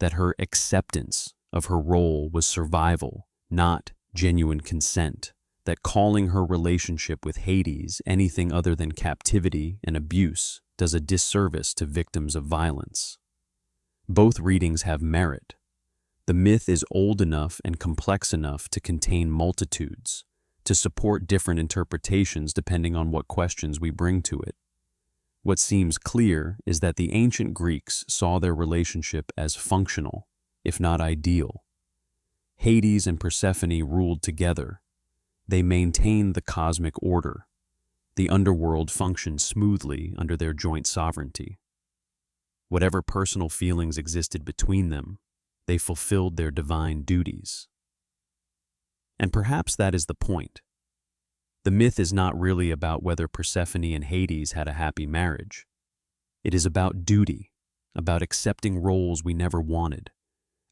S1: that her acceptance of her role was survival, not genuine consent, that calling her relationship with Hades anything other than captivity and abuse does a disservice to victims of violence. Both readings have merit. The myth is old enough and complex enough to contain multitudes, to support different interpretations depending on what questions we bring to it. What seems clear is that the ancient Greeks saw their relationship as functional, if not ideal. Hades and Persephone ruled together. They maintained the cosmic order. The underworld functioned smoothly under their joint sovereignty. Whatever personal feelings existed between them, they fulfilled their divine duties. And perhaps that is the point. The myth is not really about whether Persephone and Hades had a happy marriage. It is about duty, about accepting roles we never wanted,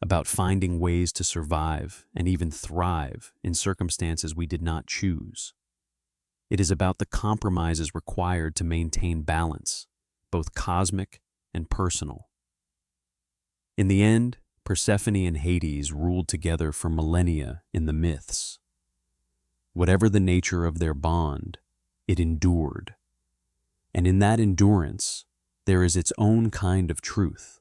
S1: about finding ways to survive and even thrive in circumstances we did not choose. It is about the compromises required to maintain balance, both cosmic and personal. In the end, Persephone and Hades ruled together for millennia in the myths. Whatever the nature of their bond, it endured. And in that endurance, there is its own kind of truth.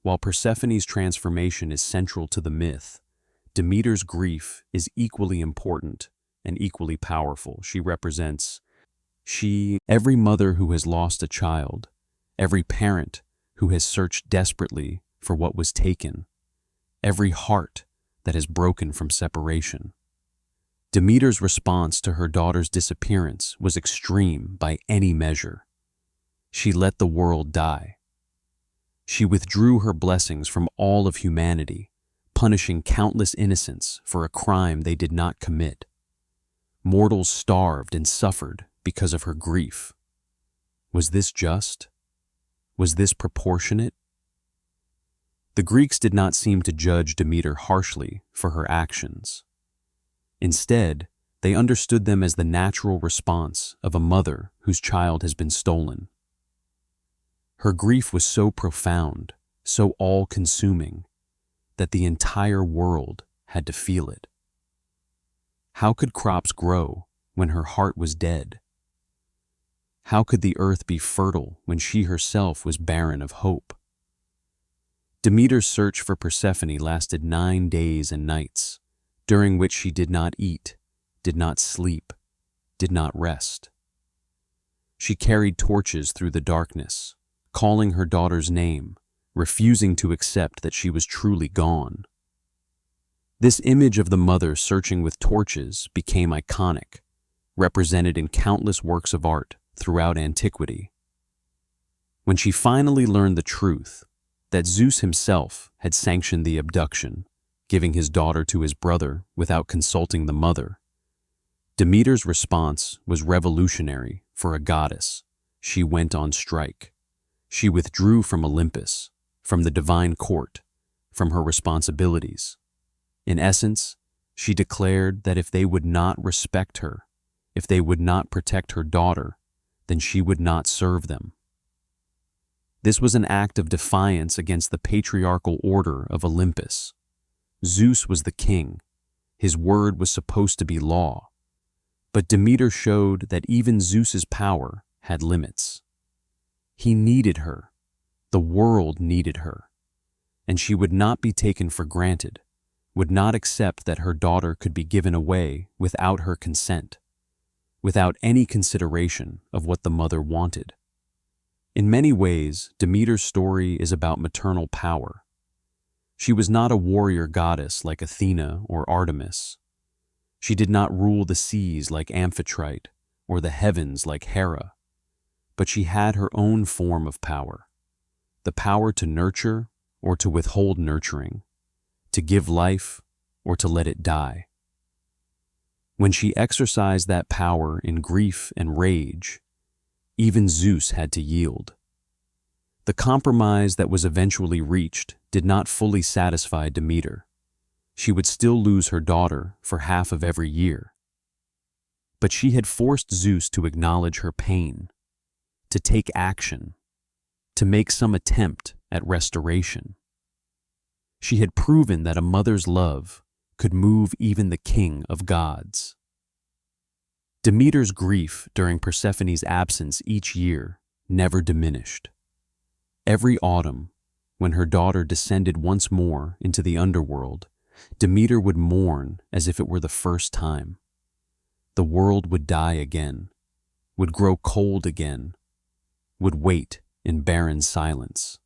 S1: While Persephone's transformation is central to the myth, Demeter's grief is equally important and equally powerful. She represents every mother who has lost a child, every parent who has searched desperately for what was taken, every heart that has broken from separation. Demeter's response to her daughter's disappearance was extreme by any measure. She let the world die. She withdrew her blessings from all of humanity, punishing countless innocents for a crime they did not commit. Mortals starved and suffered because of her grief. Was this just? Was this proportionate? The Greeks did not seem to judge Demeter harshly for her actions. Instead, they understood them as the natural response of a mother whose child has been stolen. Her grief was so profound, so all-consuming, that the entire world had to feel it. How could crops grow when her heart was dead? How could the earth be fertile when she herself was barren of hope? Demeter's search for Persephone lasted 9 days and nights, during which she did not eat, did not sleep, did not rest. She carried torches through the darkness, calling her daughter's name, refusing to accept that she was truly gone. This image of the mother searching with torches became iconic, represented in countless works of art throughout antiquity. When she finally learned the truth, that Zeus himself had sanctioned the abduction, giving his daughter to his brother without consulting the mother, Demeter's response was revolutionary for a goddess. She went on strike. She withdrew from Olympus, from the divine court, from her responsibilities. In essence, she declared that if they would not respect her, if they would not protect her daughter, then she would not serve them. This was an act of defiance against the patriarchal order of Olympus. Zeus was the king. His word was supposed to be law. But Demeter showed that even Zeus's power had limits. He needed her. The world needed her. And she would not be taken for granted, would not accept that her daughter could be given away without her consent, without any consideration of what the mother wanted. In many ways, Demeter's story is about maternal power. She was not a warrior goddess like Athena or Artemis. She did not rule the seas like Amphitrite or the heavens like Hera, but she had her own form of power, the power to nurture or to withhold nurturing, to give life or to let it die. When she exercised that power in grief and rage, even Zeus had to yield. The compromise that was eventually reached did not fully satisfy Demeter. She would still lose her daughter for half of every year. But she had forced Zeus to acknowledge her pain, to take action, to make some attempt at restoration. She had proven that a mother's love could move even the king of gods. Demeter's grief during Persephone's absence each year never diminished. Every autumn, when her daughter descended once more into the underworld, Demeter would mourn as if it were the first time. The world would die again, would grow cold again, would wait in barren silence.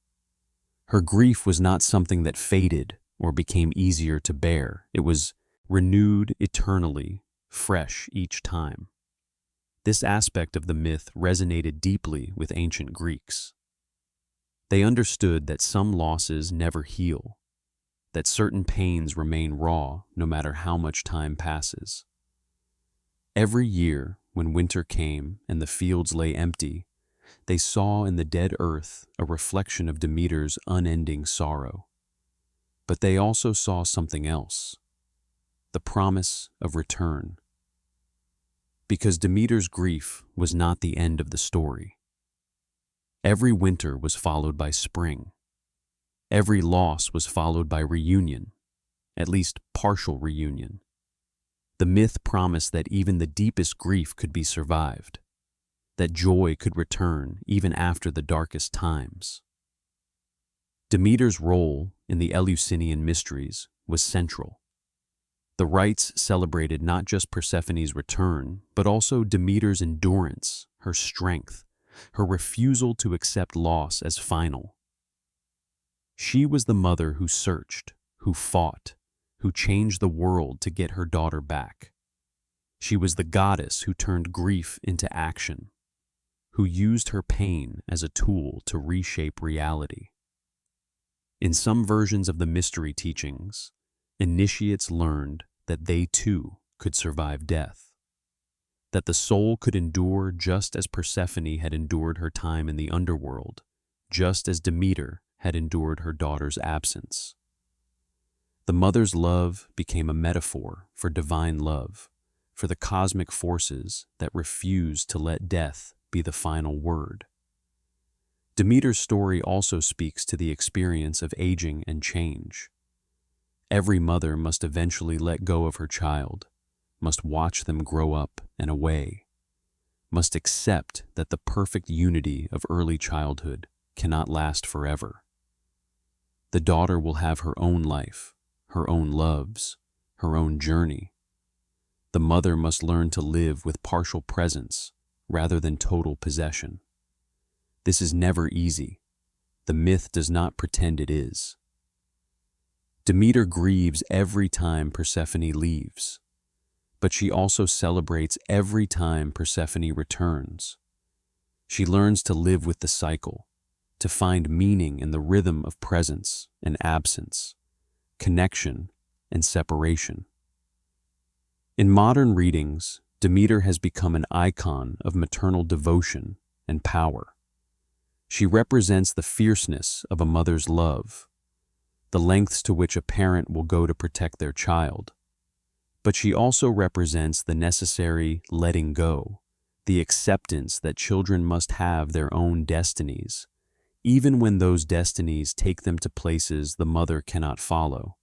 S1: Her grief was not something that faded or became easier to bear. It was renewed eternally, fresh each time. This aspect of the myth resonated deeply with ancient Greeks. They understood that some losses never heal, that certain pains remain raw no matter how much time passes. Every year, when winter came and the fields lay empty, they saw in the dead earth a reflection of Demeter's unending sorrow. But they also saw something else, the promise of return. Because Demeter's grief was not the end of the story. Every winter was followed by spring. Every loss was followed by reunion, at least partial reunion. The myth promised that even the deepest grief could be survived, that joy could return even after the darkest times. Demeter's role in the Eleusinian Mysteries was central. The rites celebrated not just Persephone's return, but also Demeter's endurance, her strength, her refusal to accept loss as final. She was the mother who searched, who fought, who changed the world to get her daughter back. She was the goddess who turned grief into action, who used her pain as a tool to reshape reality. In some versions of the mystery teachings, initiates learned that they too could survive death, that the soul could endure just as Persephone had endured her time in the underworld, just as Demeter had endured her daughter's absence. The mother's love became a metaphor for divine love, for the cosmic forces that refused to let death be the final word. Demeter's story also speaks to the experience of aging and change. Every mother must eventually let go of her child, must watch them grow up and away, must accept that the perfect unity of early childhood cannot last forever. The daughter will have her own life, her own loves, her own journey. The mother must learn to live with partial presence rather than total possession. This is never easy. The myth does not pretend it is. Demeter grieves every time Persephone leaves, but she also celebrates every time Persephone returns. She learns to live with the cycle, to find meaning in the rhythm of presence and absence, connection and separation. In modern readings, Demeter has become an icon of maternal devotion and power. She represents the fierceness of a mother's love, the lengths to which a parent will go to protect their child. But she also represents the necessary letting go, the acceptance that children must have their own destinies, even when those destinies take them to places the mother cannot follow.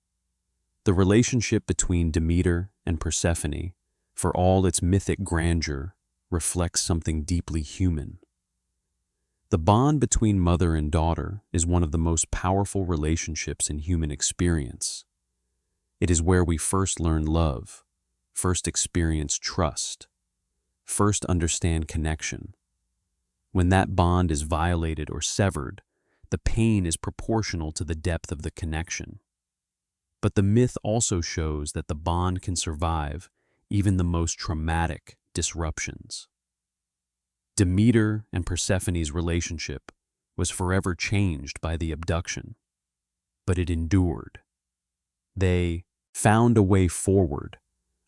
S1: The relationship between Demeter and Persephone, for all its mythic grandeur, reflects something deeply human. The bond between mother and daughter is one of the most powerful relationships in human experience. It is where we first learn love, first experience trust, first understand connection. When that bond is violated or severed, the pain is proportional to the depth of the connection. But the myth also shows that the bond can survive even the most traumatic disruptions. Demeter and Persephone's relationship was forever changed by the abduction, but it endured. They found a way forward,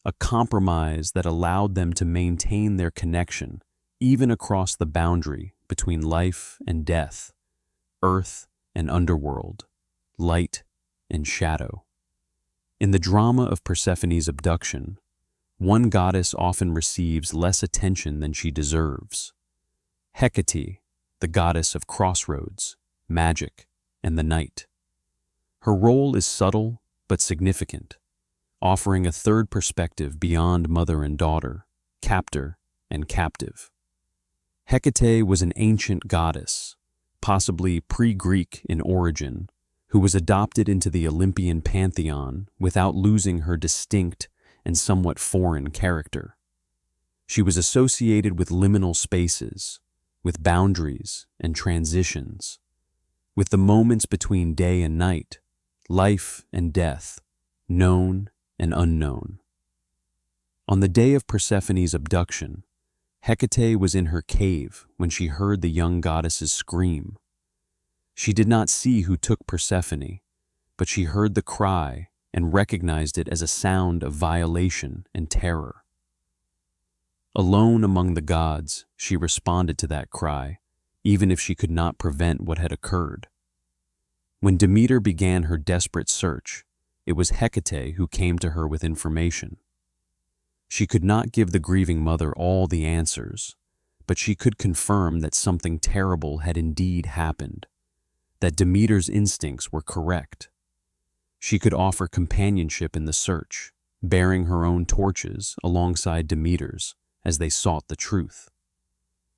S1: a compromise that allowed them to maintain their connection even across the boundary between life and death, earth and underworld, light and shadow. In the drama of Persephone's abduction, one goddess often receives less attention than she deserves. Hecate, the goddess of crossroads, magic, and the night. Her role is subtle but significant, offering a third perspective beyond mother and daughter, captor and captive. Hecate was an ancient goddess, possibly pre-Greek in origin, who was adopted into the Olympian pantheon without losing her distinct and somewhat foreign character. She was associated with liminal spaces, with boundaries and transitions, with the moments between day and night, life and death, known and unknown. On the day of Persephone's abduction, Hecate was in her cave when she heard the young goddess's scream. She did not see who took Persephone, but she heard the cry and recognized it as a sound of violation and terror. Alone among the gods, she responded to that cry, even if she could not prevent what had occurred. When Demeter began her desperate search, it was Hecate who came to her with information. She could not give the grieving mother all the answers, but she could confirm that something terrible had indeed happened, that Demeter's instincts were correct. She could offer companionship in the search, bearing her own torches alongside Demeter's as they sought the truth.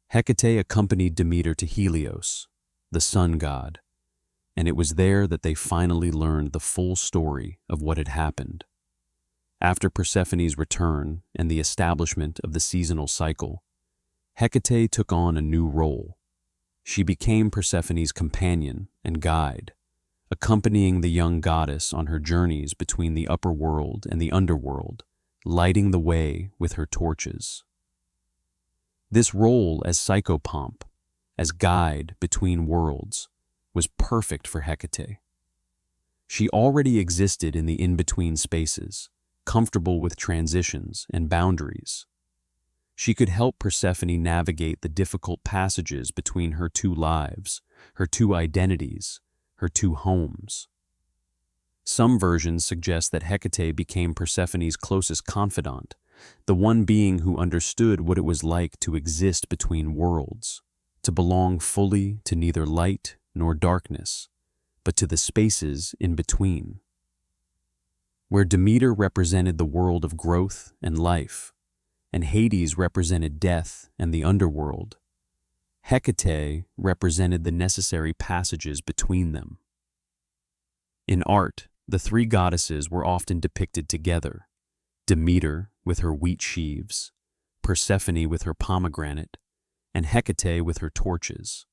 S1: Hecate accompanied Demeter to Helios, the sun god, and it was there that they finally learned the full story of what had happened. After Persephone's return and the establishment of the seasonal cycle, Hecate took on a new role. She became Persephone's companion and guide, accompanying the young goddess on her journeys between the upper world and the underworld, lighting the way with her torches. This role as psychopomp, as guide between worlds, was perfect for Hecate. She already existed in the in-between spaces, comfortable with transitions and boundaries. She could help Persephone navigate the difficult passages between her two lives, her two identities, her two homes. Some versions suggest that Hecate became Persephone's closest confidant, the one being who understood what it was like to exist between worlds, to belong fully to neither light nor darkness, but to the spaces in between. Where Demeter represented the world of growth and life, and Hades represented death and the underworld, Hecate represented the necessary passages between them. In art, the three goddesses were often depicted together: Demeter with her wheat sheaves, Persephone with her pomegranate, and Hecate with her torches.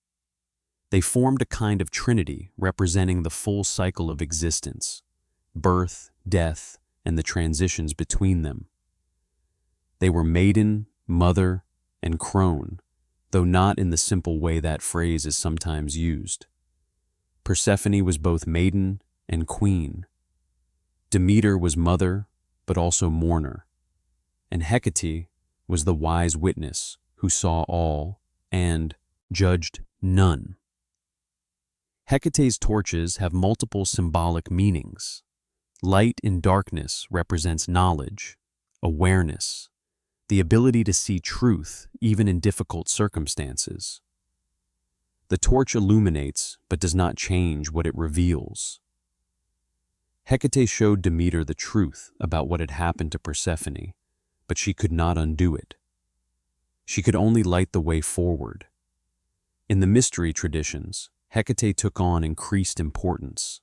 S1: They formed a kind of trinity representing the full cycle of existence: birth, death, and the transitions between them. They were maiden, mother, and crone, though not in the simple way that phrase is sometimes used. Persephone was both maiden and queen. Demeter was mother, but also mourner. And Hecate was the wise witness who saw all and judged none. Hecate's torches have multiple symbolic meanings. Light in darkness represents knowledge, awareness, the ability to see truth even in difficult circumstances. The torch illuminates but does not change what it reveals. Hecate showed Demeter the truth about what had happened to Persephone, but she could not undo it. She could only light the way forward. In the mystery traditions, Hecate took on increased importance.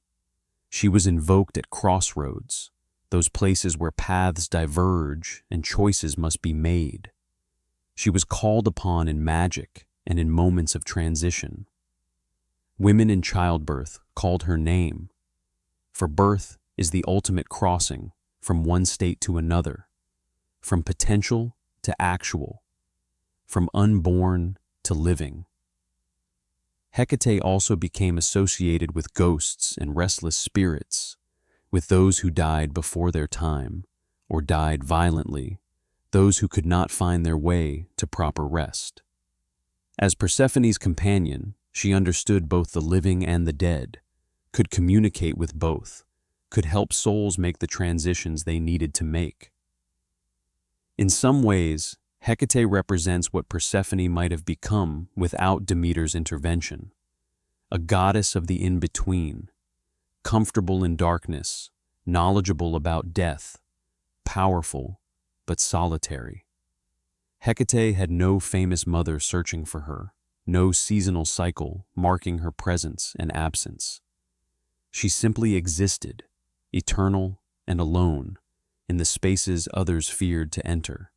S1: She was invoked at crossroads, those places where paths diverge and choices must be made. She was called upon in magic and in moments of transition. Women in childbirth called her name, for birth is the ultimate crossing from one state to another, from potential to actual, from unborn to living. Hecate also became associated with ghosts and restless spirits, with those who died before their time, or died violently, those who could not find their way to proper rest. As Persephone's companion, she understood both the living and the dead, could communicate with both, could help souls make the transitions they needed to make. In some ways, Hecate represents what Persephone might have become without Demeter's intervention, a goddess of the in-between, comfortable in darkness, knowledgeable about death, powerful but solitary. Hecate had no famous mother searching for her, no seasonal cycle marking her presence and absence. She simply existed, eternal and alone, in the spaces others feared to enter.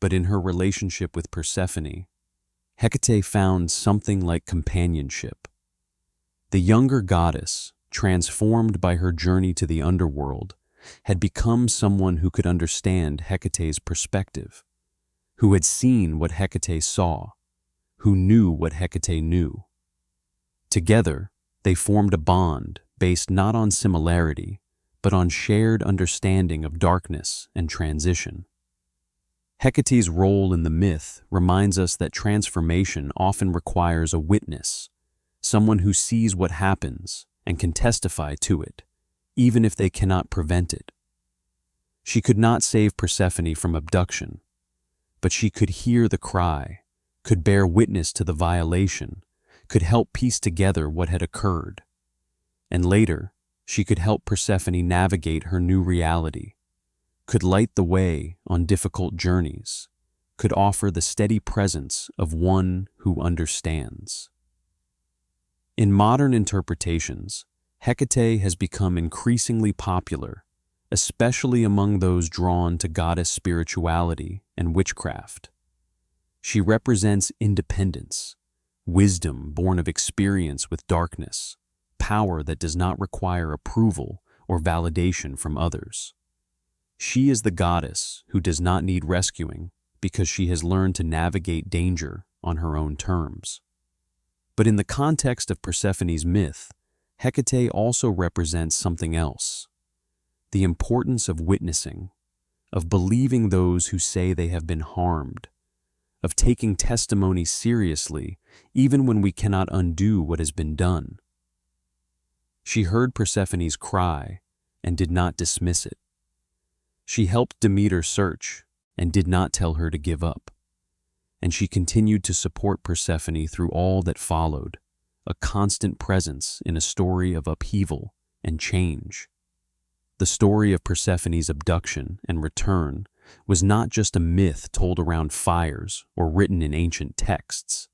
S1: But in her relationship with Persephone, Hecate found something like companionship. The younger goddess, transformed by her journey to the underworld, had become someone who could understand Hecate's perspective, who had seen what Hecate saw, who knew what Hecate knew. Together, they formed a bond based not on similarity, but on shared understanding of darkness and transition. Hecate's role in the myth reminds us that transformation often requires a witness, someone who sees what happens and can testify to it, even if they cannot prevent it. She could not save Persephone from abduction, but she could hear the cry, could bear witness to the violation, could help piece together what had occurred. And later, she could help Persephone navigate her new reality, could light the way on difficult journeys, could offer the steady presence of one who understands. In modern interpretations, Hecate has become increasingly popular, especially among those drawn to goddess spirituality and witchcraft. She represents independence, wisdom born of experience with darkness, power that does not require approval or validation from others. She is the goddess who does not need rescuing because she has learned to navigate danger on her own terms. But in the context of Persephone's myth, Hecate also represents something else: the importance of witnessing, of believing those who say they have been harmed, of taking testimony seriously even when we cannot undo what has been done. She heard Persephone's cry and did not dismiss it. She helped Demeter search and did not tell her to give up. And she continued to support Persephone through all that followed, a constant presence in a story of upheaval and change. The story of Persephone's abduction and return was not just a myth told around fires or written in ancient texts.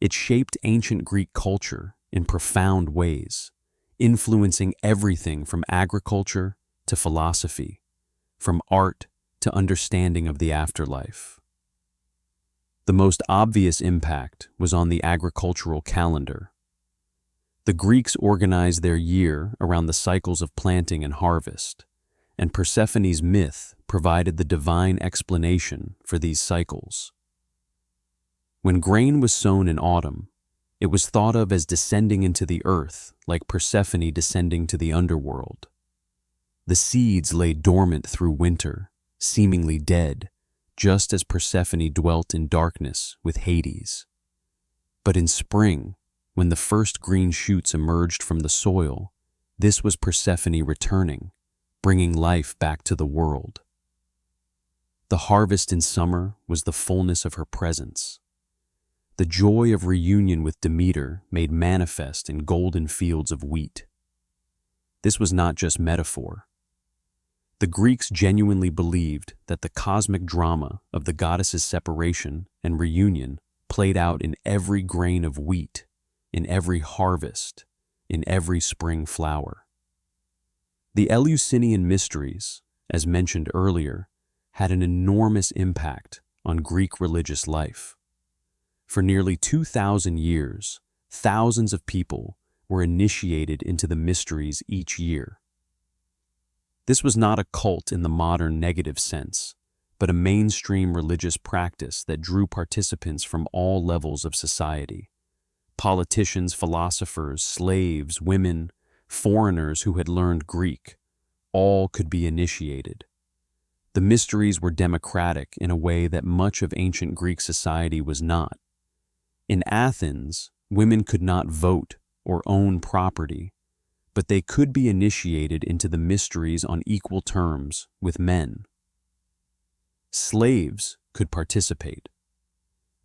S1: It shaped ancient Greek culture in profound ways, influencing everything from agriculture to philosophy, from art to understanding of the afterlife. The most obvious impact was on the agricultural calendar. The Greeks organized their year around the cycles of planting and harvest, and Persephone's myth provided the divine explanation for these cycles. When grain was sown in autumn, it was thought of as descending into the earth, like Persephone descending to the underworld. The seeds lay dormant through winter, seemingly dead, just as Persephone dwelt in darkness with Hades. But in spring, When the first green shoots emerged from the soil, this was Persephone returning, bringing life back to the world. The harvest in summer was the fullness of her presence. The joy of reunion with Demeter made manifest in golden fields of wheat. This was not just metaphor. The Greeks genuinely believed that the cosmic drama of the goddess's separation and reunion played out in every grain of wheat, in every harvest, in every spring flower. The Eleusinian Mysteries, as mentioned earlier, had an enormous impact on Greek religious life. For nearly 2,000 years, thousands of people were initiated into the mysteries each year. This was not a cult in the modern negative sense, but a mainstream religious practice that drew participants from all levels of society. Politicians, philosophers, slaves, women, foreigners who had learned Greek, all could be initiated. The mysteries were democratic in a way that much of ancient Greek society was not. In Athens, women could not vote or own property, but they could be initiated into the mysteries on equal terms with men. Slaves could participate.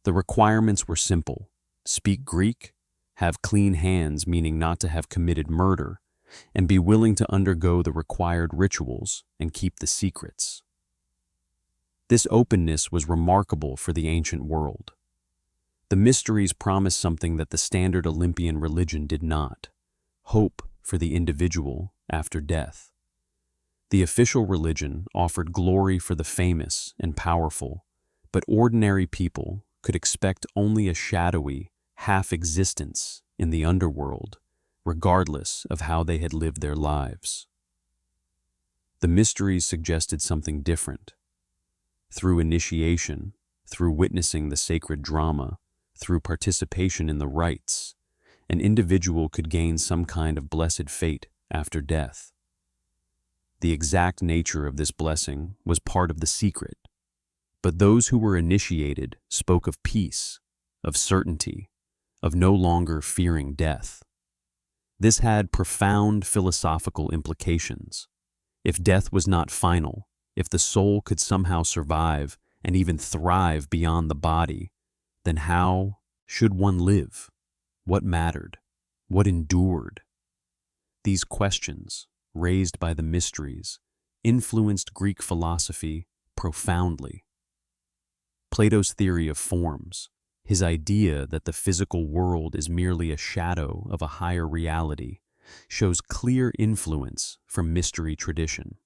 S1: The requirements were simple: speak Greek, have clean hands, meaning not to have committed murder, and be willing to undergo the required rituals and keep the secrets. This openness was remarkable for the ancient world. The mysteries promised something that the standard Olympian religion did not: hope for the individual after death. The official religion offered glory for the famous and powerful, but ordinary people could expect only a shadowy, half-existence in the underworld, regardless of how they had lived their lives. The mysteries suggested something different. Through initiation, through witnessing the sacred drama, through participation in the rites, an individual could gain some kind of blessed fate after death. The exact nature of this blessing was part of the secret, but those who were initiated spoke of peace, of certainty, of no longer fearing death. This had profound philosophical implications. If death was not final, if the soul could somehow survive and even thrive beyond the body, then how should one live? What mattered? What endured? These questions, raised by the mysteries, influenced Greek philosophy profoundly. Plato's theory of forms, his idea that the physical world is merely a shadow of a higher reality, shows clear influence from mystery tradition.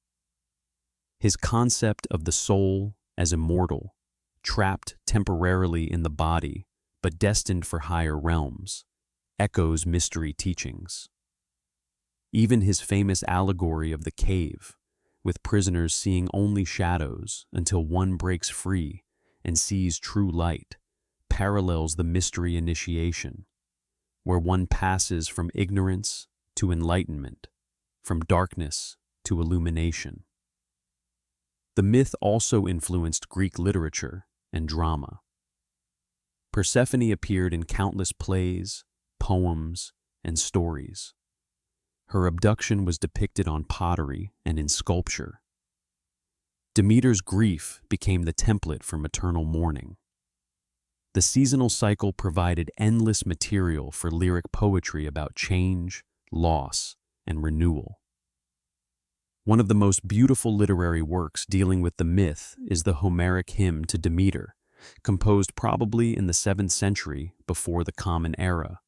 S1: His concept of the soul as immortal, trapped temporarily in the body, but destined for higher realms, echoes mystery teachings. Even his famous allegory of the cave, with prisoners seeing only shadows until one breaks free and sees true light, parallels the mystery initiation, where one passes from ignorance to enlightenment, from darkness to illumination. The myth also influenced Greek literature and drama. Persephone appeared in countless plays, poems, and stories. Her abduction was depicted on pottery and in sculpture. Demeter's grief became the template for maternal mourning. The seasonal cycle provided endless material for lyric poetry about change, loss, and renewal. One of the most beautiful literary works dealing with the myth is the Homeric hymn to Demeter, composed probably in the 7th century before the Common Era.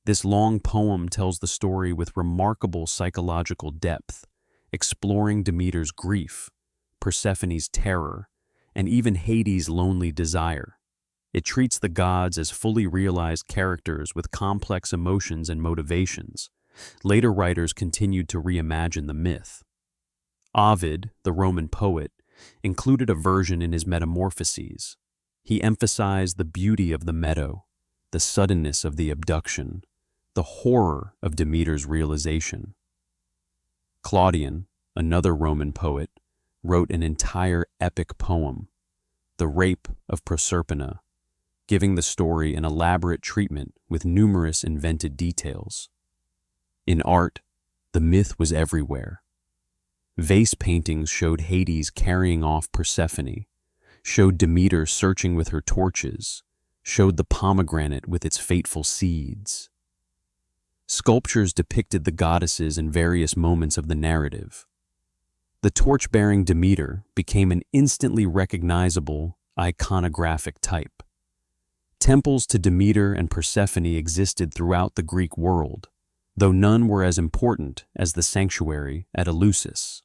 S1: This long poem tells the story with remarkable psychological depth, exploring Demeter's grief, Persephone's terror, and even Hades' lonely desire. It treats the gods as fully realized characters with complex emotions and motivations. Later writers continued to reimagine the myth. Ovid, the Roman poet, included a version in his Metamorphoses. He emphasized the beauty of the meadow, the suddenness of the abduction, the horror of Demeter's realization. Claudian, another Roman poet, wrote an entire epic poem, The Rape of Proserpina, giving the story an elaborate treatment with numerous invented details. In art, the myth was everywhere. Vase paintings showed Hades carrying off Persephone, showed Demeter searching with her torches, showed the pomegranate with its fateful seeds. Sculptures depicted the goddesses in various moments of the narrative. The torch-bearing Demeter became an instantly recognizable, iconographic type. Temples to Demeter and Persephone existed throughout the Greek world, though none were as important as the sanctuary at Eleusis.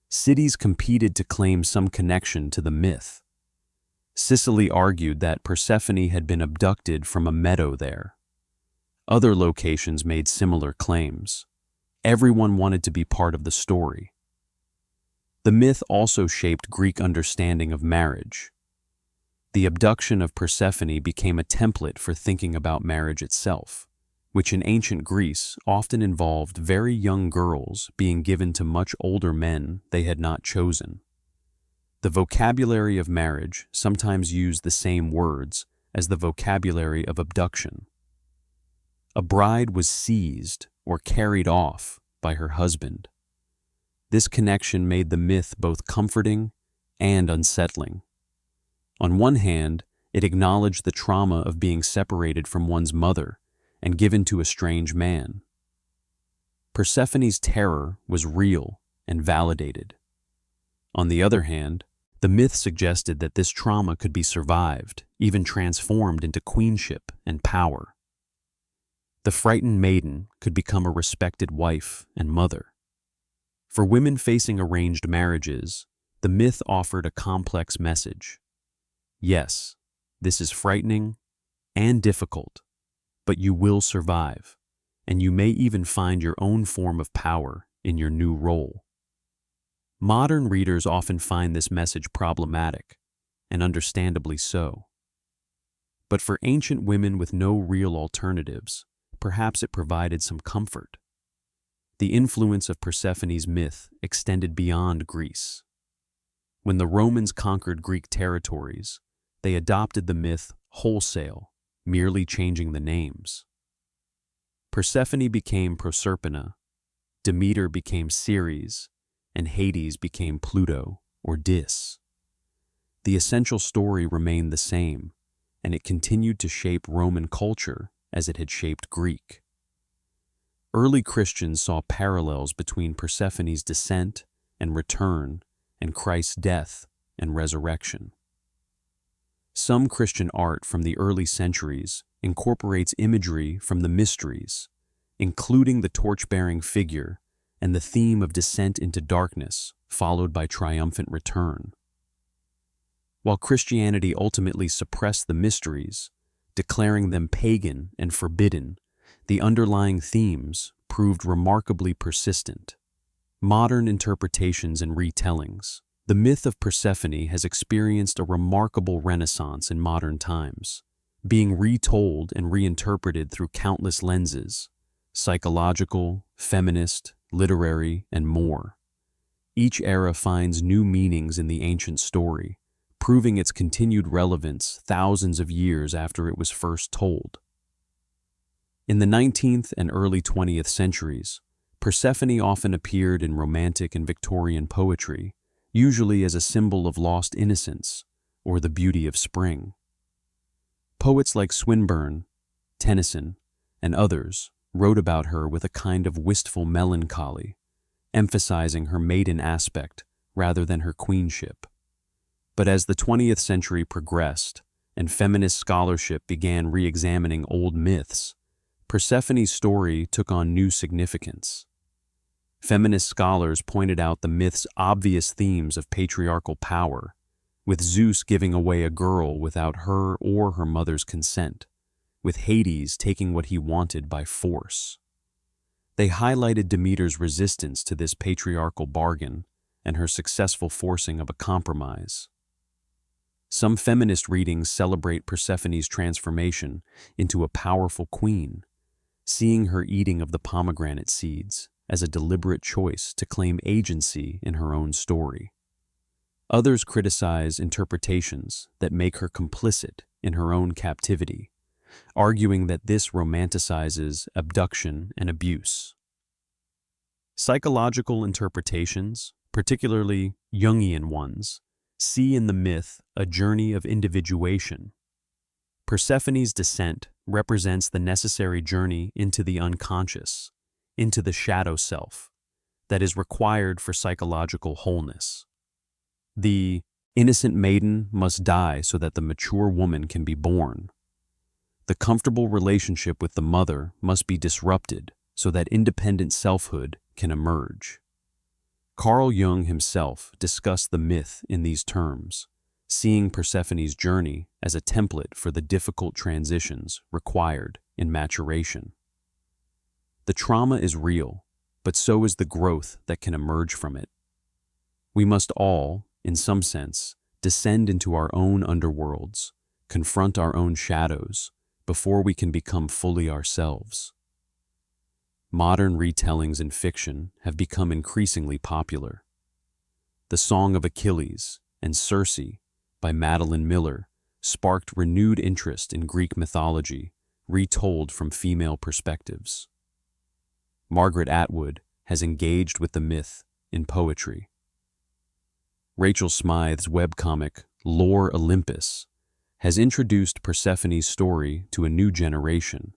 S1: Cities competed to claim some connection to the myth. Sicily argued that Persephone had been abducted from a meadow there. Other locations made similar claims. Everyone wanted to be part of the story. The myth also shaped Greek understanding of marriage. The abduction of Persephone became a template for thinking about marriage itself, which in ancient Greece often involved very young girls being given to much older men they had not chosen. The vocabulary of marriage sometimes used the same words as the vocabulary of abduction. A bride was seized or carried off by her husband. This connection made the myth both comforting and unsettling. On one hand, it acknowledged the trauma of being separated from one's mother and given to a strange man. Persephone's terror was real and validated. On the other hand, the myth suggested that this trauma could be survived, even transformed into queenship and power. The frightened maiden could become a respected wife and mother. For women facing arranged marriages, the myth offered a complex message. Yes, this is frightening and difficult, but you will survive, and you may even find your own form of power in your new role. Modern readers often find this message problematic, and understandably so. But for ancient women with no real alternatives, perhaps it provided some comfort. The influence of Persephone's myth extended beyond Greece. When the Romans conquered Greek territories, they adopted the myth wholesale, merely changing the names. Persephone became Proserpina, Demeter became Ceres, and Hades became Pluto or Dis. The essential story remained the same, and it continued to shape Roman culture as it had shaped Greek. Early Christians saw parallels between Persephone's descent and return and Christ's death and resurrection. Some Christian art from the early centuries incorporates imagery from the mysteries, including the torch-bearing figure and the theme of descent into darkness, followed by triumphant return. While Christianity ultimately suppressed the mysteries, declaring them pagan and forbidden, the underlying themes proved remarkably persistent. Modern interpretations and retellings. The myth of Persephone has experienced a remarkable renaissance in modern times, being retold and reinterpreted through countless lenses: psychological, feminist, literary, and more. Each era finds new meanings in the ancient story, proving its continued relevance thousands of years after it was first told. In the 19th and early 20th centuries, Persephone often appeared in Romantic and Victorian poetry, usually as a symbol of lost innocence or the beauty of spring. Poets like Swinburne, Tennyson, and others wrote about her with a kind of wistful melancholy, emphasizing her maiden aspect rather than her queenship. But as the 20th century progressed and feminist scholarship began re-examining old myths, Persephone's story took on new significance. Feminist scholars pointed out the myth's obvious themes of patriarchal power, with Zeus giving away a girl without her or her mother's consent, with Hades taking what he wanted by force. They highlighted Demeter's resistance to this patriarchal bargain and her successful forcing of a compromise. Some feminist readings celebrate Persephone's transformation into a powerful queen, seeing her eating of the pomegranate seeds as a deliberate choice to claim agency in her own story. Others criticize interpretations that make her complicit in her own captivity, arguing that this romanticizes abduction and abuse. Psychological interpretations, particularly Jungian ones, see in the myth a journey of individuation. Persephone's descent represents the necessary journey into the unconscious, into the shadow self, that is required for psychological wholeness. The innocent maiden must die so that the mature woman can be born. The comfortable relationship with the mother must be disrupted so that independent selfhood can emerge. Carl Jung himself discussed the myth in these terms, seeing Persephone's journey as a template for the difficult transitions required in maturation. The trauma is real, but so is the growth that can emerge from it. We must all, in some sense, descend into our own underworlds, confront our own shadows, before we can become fully ourselves. Modern retellings in fiction have become increasingly popular. The Song of Achilles and Circe by Madeline Miller sparked renewed interest in Greek mythology, retold from female perspectives. Margaret Atwood has engaged with the myth in poetry. Rachel Smythe's webcomic, Lore Olympus, has introduced Persephone's story to a new generation,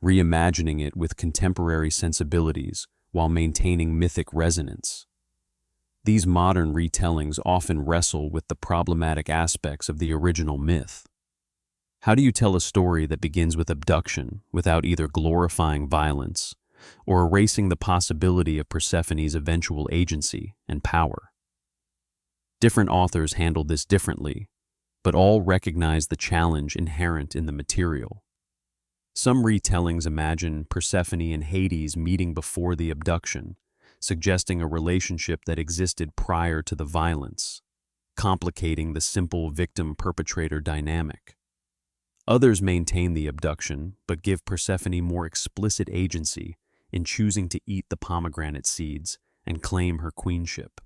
S1: reimagining it with contemporary sensibilities while maintaining mythic resonance. These modern retellings often wrestle with the problematic aspects of the original myth. How do you tell a story that begins with abduction without either glorifying violence or erasing the possibility of Persephone's eventual agency and power? Different authors handled this differently, but all recognize the challenge inherent in the material. Some retellings imagine Persephone and Hades meeting before the abduction, suggesting a relationship that existed prior to the violence, complicating the simple victim-perpetrator dynamic. Others maintain the abduction, but give Persephone more explicit agency in choosing to eat the pomegranate seeds and claim her queenship.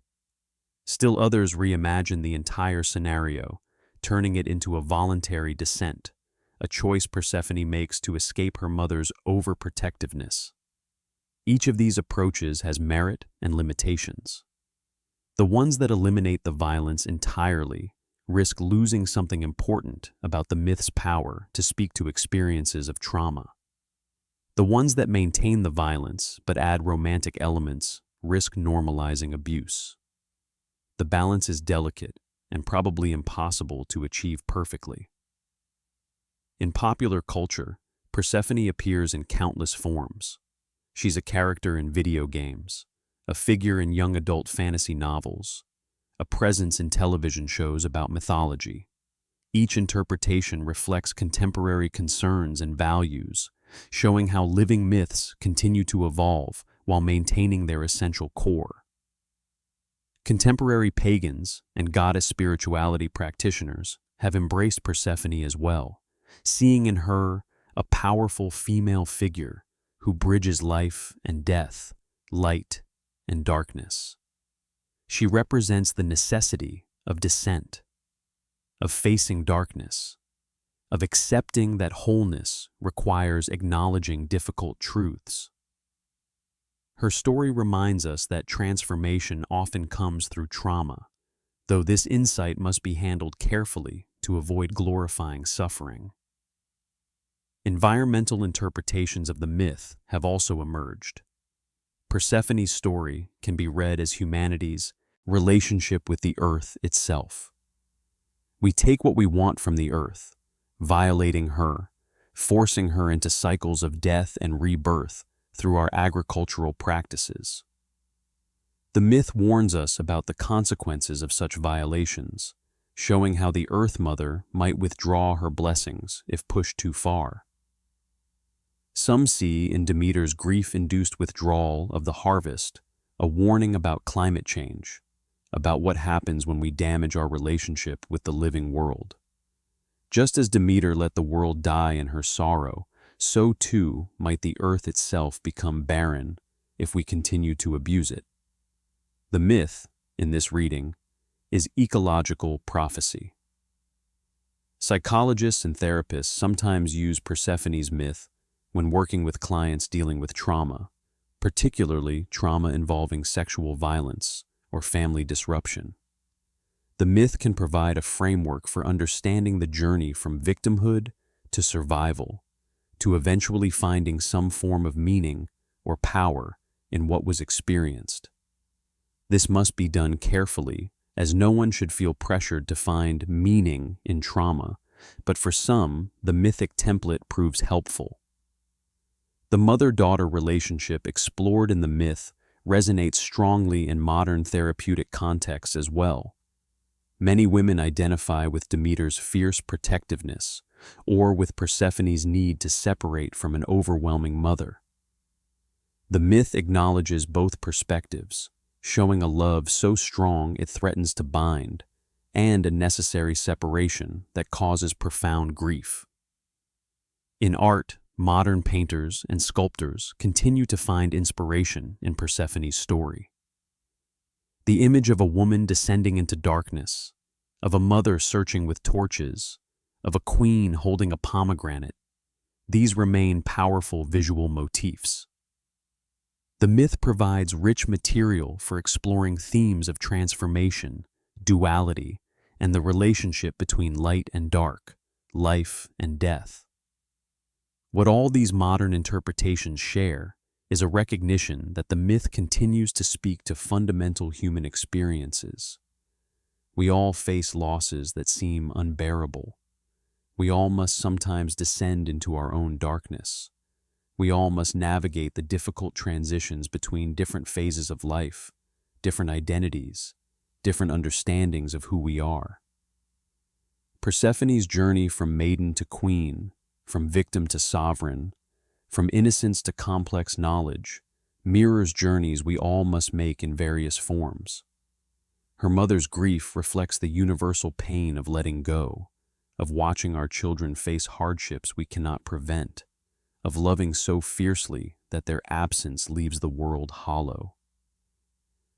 S1: Still others reimagine the entire scenario, turning it into a voluntary descent, a choice Persephone makes to escape her mother's overprotectiveness. Each of these approaches has merit and limitations. The ones that eliminate the violence entirely risk losing something important about the myth's power to speak to experiences of trauma. The ones that maintain the violence but add romantic elements risk normalizing abuse. The balance is delicate and probably impossible to achieve perfectly. In popular culture, Persephone appears in countless forms. She's a character in video games, a figure in young adult fantasy novels, a presence in television shows about mythology. Each interpretation reflects contemporary concerns and values, showing how living myths continue to evolve while maintaining their essential core. Contemporary pagans and goddess spirituality practitioners have embraced Persephone as well, seeing in her a powerful female figure who bridges life and death, light and darkness. She represents the necessity of descent, of facing darkness, of accepting that wholeness requires acknowledging difficult truths. Her story reminds us that transformation often comes through trauma, though this insight must be handled carefully to avoid glorifying suffering. Environmental interpretations of the myth have also emerged. Persephone's story can be read as humanity's relationship with the earth itself. We take what we want from the earth, violating her, forcing her into cycles of death and rebirth through our agricultural practices. The myth warns us about the consequences of such violations, showing how the Earth Mother might withdraw her blessings if pushed too far. Some see in Demeter's grief-induced withdrawal of the harvest a warning about climate change, about what happens when we damage our relationship with the living world. Just as Demeter let the world die in her sorrow, so too might the earth itself become barren if we continue to abuse it. The myth, in this reading, is ecological prophecy. Psychologists and therapists sometimes use Persephone's myth when working with clients dealing with trauma, particularly trauma involving sexual violence or family disruption. The myth can provide a framework for understanding the journey from victimhood to survival, to eventually finding some form of meaning or power in what was experienced. This must be done carefully, as no one should feel pressured to find meaning in trauma, but for some, the mythic template proves helpful. The mother-daughter relationship explored in the myth resonates strongly in modern therapeutic contexts as well. Many women identify with Demeter's fierce protectiveness, or with Persephone's need to separate from an overwhelming mother. The myth acknowledges both perspectives, showing a love so strong it threatens to bind, and a necessary separation that causes profound grief. In art, modern painters and sculptors continue to find inspiration in Persephone's story. The image of a woman descending into darkness, of a mother searching with torches, of a queen holding a pomegranate, these remain powerful visual motifs. The myth provides rich material for exploring themes of transformation, duality, and the relationship between light and dark, life and death. What all these modern interpretations share is a recognition that the myth continues to speak to fundamental human experiences. We all face losses that seem unbearable. We all must sometimes descend into our own darkness. We all must navigate the difficult transitions between different phases of life, different identities, different understandings of who we are. Persephone's journey from maiden to queen, from victim to sovereign, from innocence to complex knowledge, mirrors journeys we all must make in various forms. Her mother's grief reflects the universal pain of letting go, of watching our children face hardships we cannot prevent, of loving so fiercely that their absence leaves the world hollow.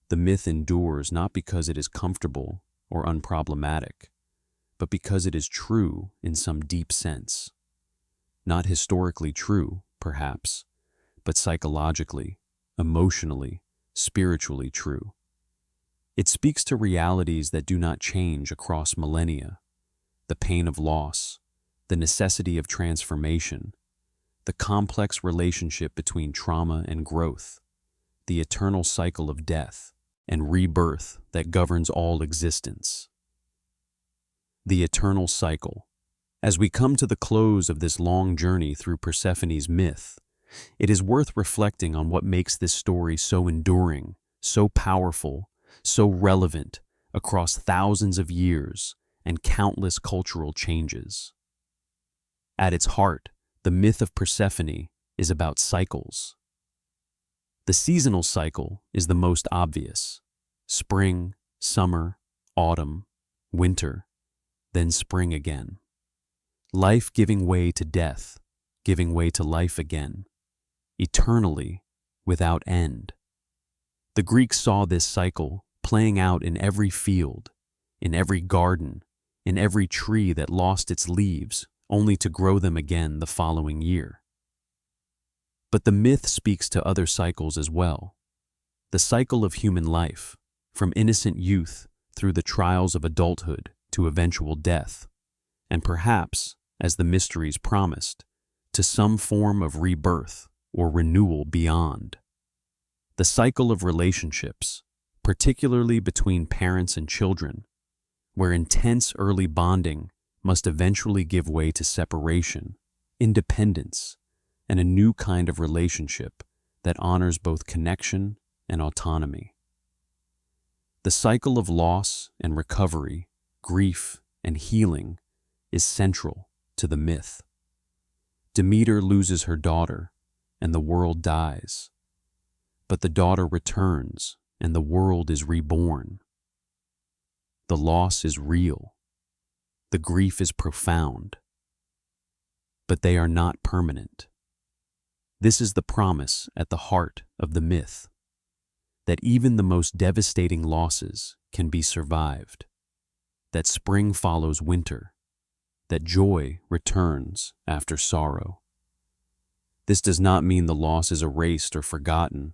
S1: The myth endures not because it is comfortable or unproblematic, but because it is true in some deep sense. Not historically true, perhaps, but psychologically, emotionally, spiritually true. It speaks to realities that do not change across millennia: the pain of loss, the necessity of transformation, the complex relationship between trauma and growth, the eternal cycle of death and rebirth that governs all existence. The eternal cycle. As we come to the close of this long journey through Persephone's myth, it is worth reflecting on what makes this story so enduring, so powerful, so relevant across thousands of years and countless cultural changes. At its heart, the myth of Persephone is about cycles. The seasonal cycle is the most obvious: spring, summer, autumn, winter, then spring again. Life giving way to death, giving way to life again, eternally, without end. The Greeks saw this cycle playing out in every field, in every garden, in every tree that lost its leaves only to grow them again the following year. But the myth speaks to other cycles as well. The cycle of human life, from innocent youth through the trials of adulthood to eventual death, and perhaps, as the mysteries promised, to some form of rebirth or renewal beyond. The cycle of relationships, particularly between parents and children, where intense early bonding must eventually give way to separation, independence, and a new kind of relationship that honors both connection and autonomy. The cycle of loss and recovery, grief and healing is central to the myth. Demeter loses her daughter, and the world dies. But the daughter returns, and the world is reborn. The loss is real. The grief is profound. But they are not permanent. This is the promise at the heart of the myth, that even the most devastating losses can be survived, that spring follows winter, that joy returns after sorrow. This does not mean the loss is erased or forgotten.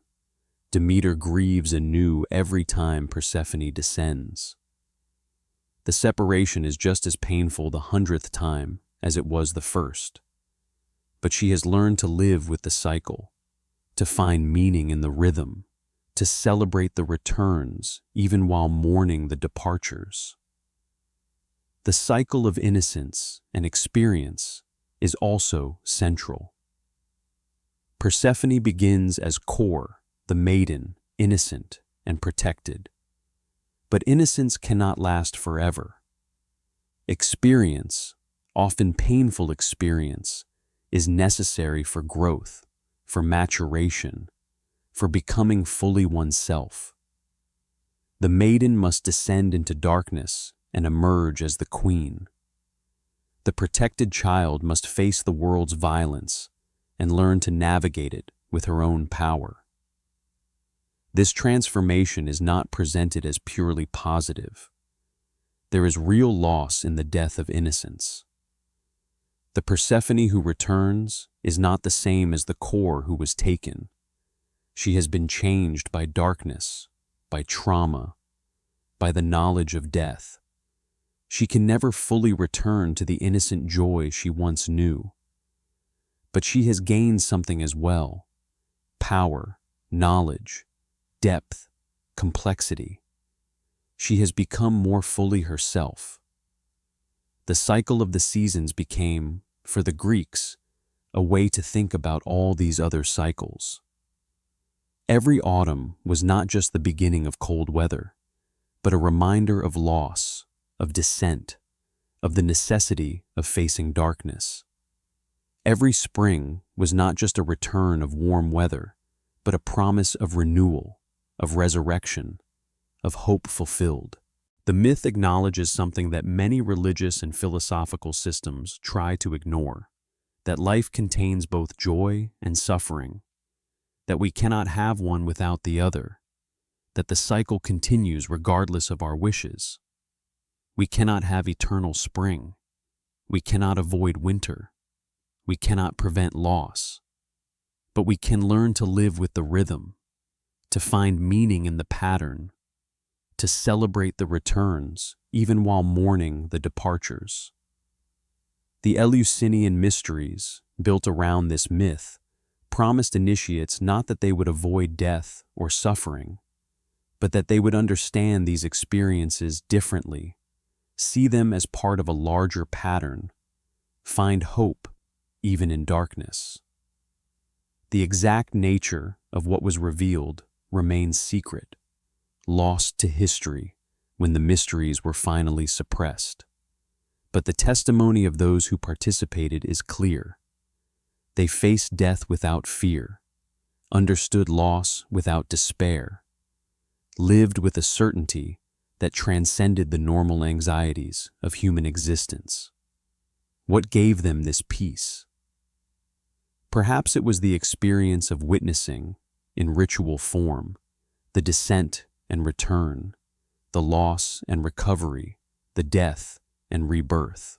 S1: Demeter grieves anew every time Persephone descends. The separation is just as painful the 100th time as it was the first. But she has learned to live with the cycle, to find meaning in the rhythm, to celebrate the returns even while mourning the departures. The cycle of innocence and experience is also central. Persephone begins as Kore, the maiden, innocent and protected. But innocence cannot last forever. Experience, often painful experience, is necessary for growth, for maturation, for becoming fully oneself. The maiden must descend into darkness and emerge as the queen. The protected child must face the world's violence and learn to navigate it with her own power. This transformation is not presented as purely positive. There is real loss in the death of innocence. The Persephone who returns is not the same as the Kore who was taken. She has been changed by darkness, by trauma, by the knowledge of death. She can never fully return to the innocent joy she once knew. But she has gained something as well: power, knowledge, depth, complexity. She has become more fully herself. The cycle of the seasons became, for the Greeks, a way to think about all these other cycles. Every autumn was not just the beginning of cold weather, but a reminder of loss, of descent, of the necessity of facing darkness. Every spring was not just a return of warm weather, but a promise of renewal, of resurrection, of hope fulfilled. The myth acknowledges something that many religious and philosophical systems try to ignore: that life contains both joy and suffering, that we cannot have one without the other, that the cycle continues regardless of our wishes. We cannot have eternal spring. We cannot avoid winter. We cannot prevent loss. But we can learn to live with the rhythm, to find meaning in the pattern, to celebrate the returns even while mourning the departures. The Eleusinian Mysteries, built around this myth, promised initiates not that they would avoid death or suffering, but that they would understand these experiences differently, see them as part of a larger pattern, find hope even in darkness. The exact nature of what was revealed remains secret, lost to history when the mysteries were finally suppressed. But the testimony of those who participated is clear. They faced death without fear, understood loss without despair, lived with a certainty that transcended the normal anxieties of human existence. What gave them this peace? Perhaps it was the experience of witnessing, in ritual form, the descent and return, the loss and recovery, the death and rebirth.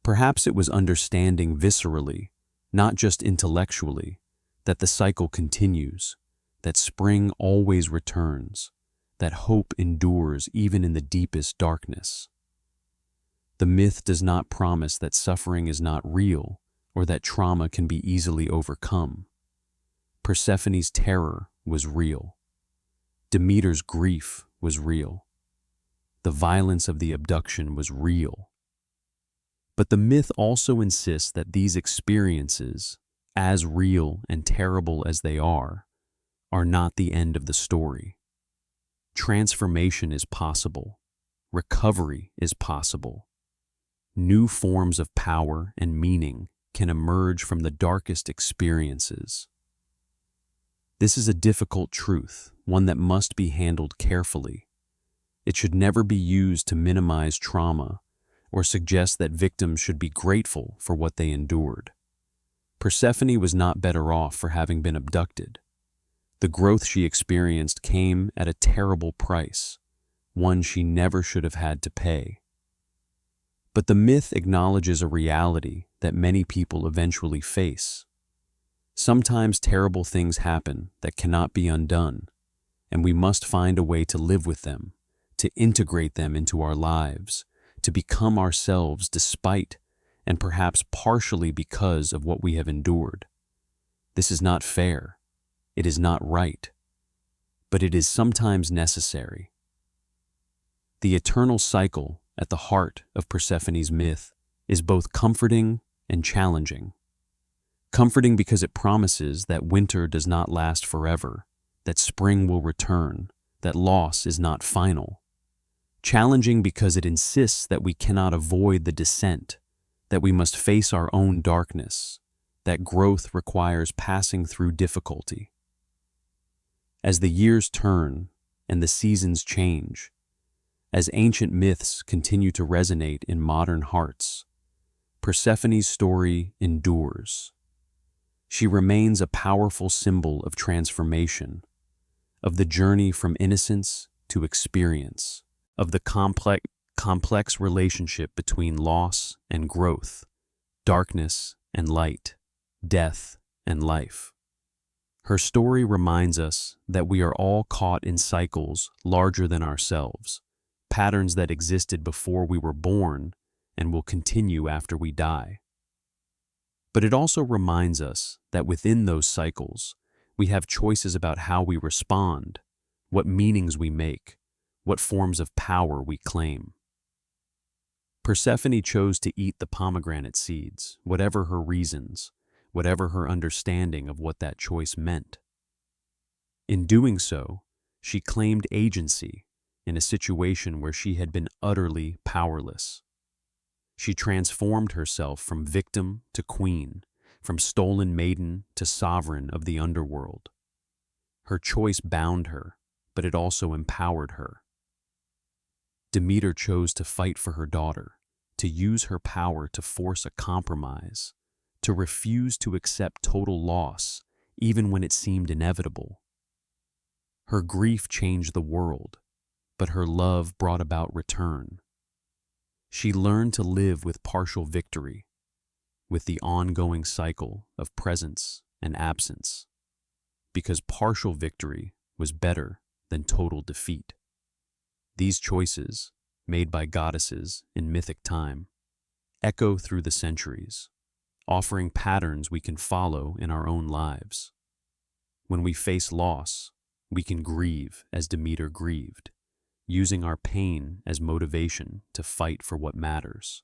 S1: Perhaps it was understanding viscerally, not just intellectually, that the cycle continues, that spring always returns, that hope endures even in the deepest darkness. The myth does not promise that suffering is not real or that trauma can be easily overcome. Persephone's terror was real. Demeter's grief was real. The violence of the abduction was real. But the myth also insists that these experiences, as real and terrible as they are not the end of the story. Transformation is possible. Recovery is possible. New forms of power and meaning can emerge from the darkest experiences. This is a difficult truth, one that must be handled carefully. It should never be used to minimize trauma or suggest that victims should be grateful for what they endured. Persephone was not better off for having been abducted. The growth she experienced came at a terrible price, one she never should have had to pay. But the myth acknowledges a reality that many people eventually face. Sometimes terrible things happen that cannot be undone, and we must find a way to live with them, to integrate them into our lives, to become ourselves despite and perhaps partially because of what we have endured. This is not fair. It is not right. But it is sometimes necessary. The eternal cycle at the heart of Persephone's myth is both comforting and challenging. Comforting because it promises that winter does not last forever, that spring will return, that loss is not final. Challenging because it insists that we cannot avoid the descent, that we must face our own darkness, that growth requires passing through difficulty. As the years turn and the seasons change, as ancient myths continue to resonate in modern hearts, Persephone's story endures. She remains a powerful symbol of transformation, of the journey from innocence to experience, of the complex relationship between loss and growth, darkness and light, death and life. Her story reminds us that we are all caught in cycles larger than ourselves, patterns that existed before we were born and will continue after we die. But it also reminds us that within those cycles, we have choices about how we respond, what meanings we make, what forms of power we claim. Persephone chose to eat the pomegranate seeds, whatever her reasons, whatever her understanding of what that choice meant. In doing so, she claimed agency in a situation where she had been utterly powerless. She transformed herself from victim to queen, from stolen maiden to sovereign of the underworld. Her choice bound her, but it also empowered her. Demeter chose to fight for her daughter, to use her power to force a compromise, to refuse to accept total loss, even when it seemed inevitable. Her grief changed the world, but her love brought about return. She learned to live with partial victory, with the ongoing cycle of presence and absence, because partial victory was better than total defeat. These choices, made by goddesses in mythic time, echo through the centuries, offering patterns we can follow in our own lives. When we face loss, we can grieve as Demeter grieved, using our pain as motivation to fight for what matters.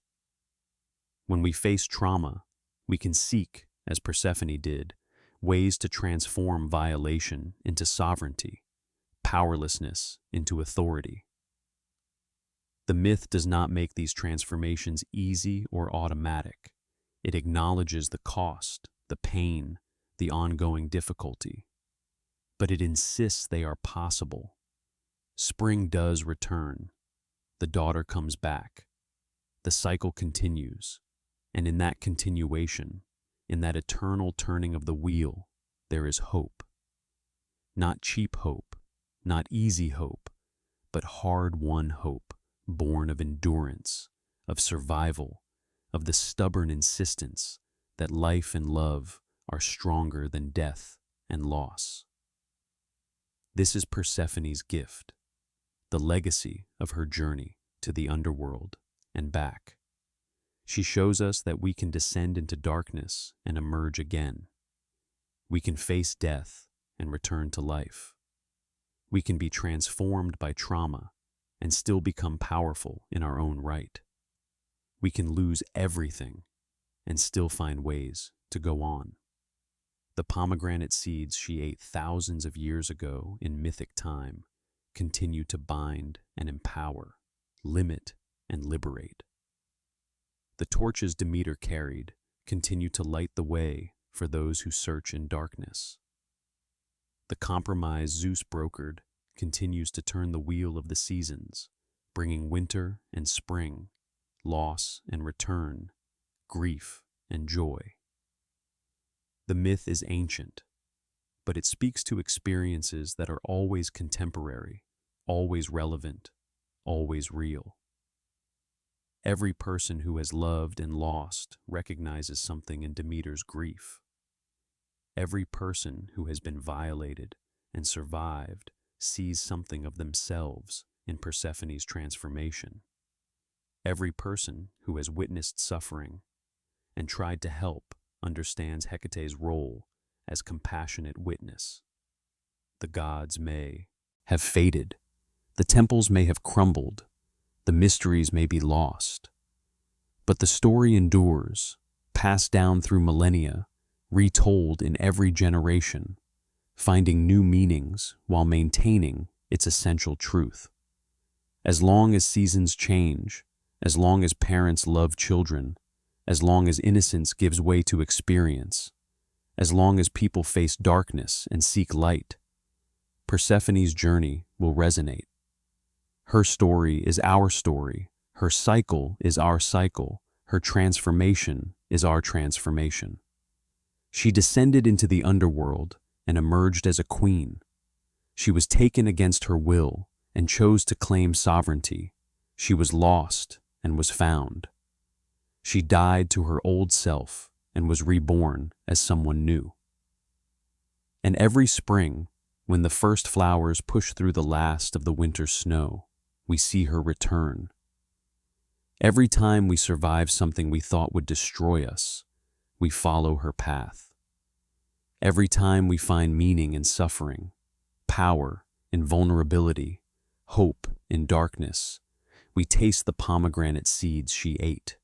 S1: When we face trauma, we can seek, as Persephone did, ways to transform violation into sovereignty, powerlessness into authority. The myth does not make these transformations easy or automatic. It acknowledges the cost, the pain, the ongoing difficulty. But it insists they are possible. Spring does return. The daughter comes back. The cycle continues. And in that continuation, in that eternal turning of the wheel, there is hope. Not cheap hope, not easy hope, but hard-won hope, born of endurance, of survival, of the stubborn insistence that life and love are stronger than death and loss. This is Persephone's gift, the legacy of her journey to the underworld and back. She shows us that we can descend into darkness and emerge again. We can face death and return to life. We can be transformed by trauma and still become powerful in our own right. We can lose everything and still find ways to go on. The pomegranate seeds she ate thousands of years ago in mythic time continue to bind and empower, limit and liberate. The torches Demeter carried continue to light the way for those who search in darkness. The compromise Zeus brokered continues to turn the wheel of the seasons, bringing winter and spring, loss and return, grief and joy. The myth is ancient, but it speaks to experiences that are always contemporary, always relevant, always real. Every person who has loved and lost recognizes something in Demeter's grief. Every person who has been violated and survived sees something of themselves in Persephone's transformation. Every person who has witnessed suffering and tried to help understands Hecate's role as compassionate witness. The gods may have faded, the temples may have crumbled, the mysteries may be lost, but the story endures, passed down through millennia, retold in every generation, finding new meanings while maintaining its essential truth. As long as seasons change, as long as parents love children, as long as innocence gives way to experience, as long as people face darkness and seek light, Persephone's journey will resonate. Her story is our story, her cycle is our cycle, her transformation is our transformation. She descended into the underworld and emerged as a queen. She was taken against her will and chose to claim sovereignty. She was lost and was found. She died to her old self and was reborn as someone new. And every spring, when the first flowers push through the last of the winter's snow, we see her return. Every time we survive something we thought would destroy us, we follow her path. Every time we find meaning in suffering, power in vulnerability, hope in darkness, we taste the pomegranate seeds she ate.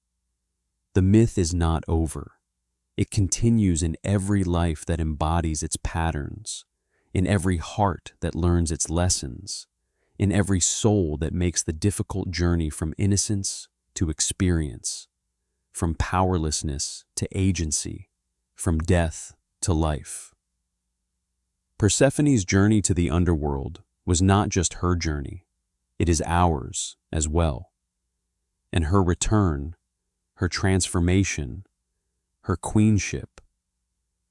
S1: The myth is not over. It continues in every life that embodies its patterns, in every heart that learns its lessons, in every soul that makes the difficult journey from innocence to experience, from powerlessness to agency, from death to life. Persephone's journey to the underworld was not just her journey, it is ours as well. And her return, her transformation, her queenship,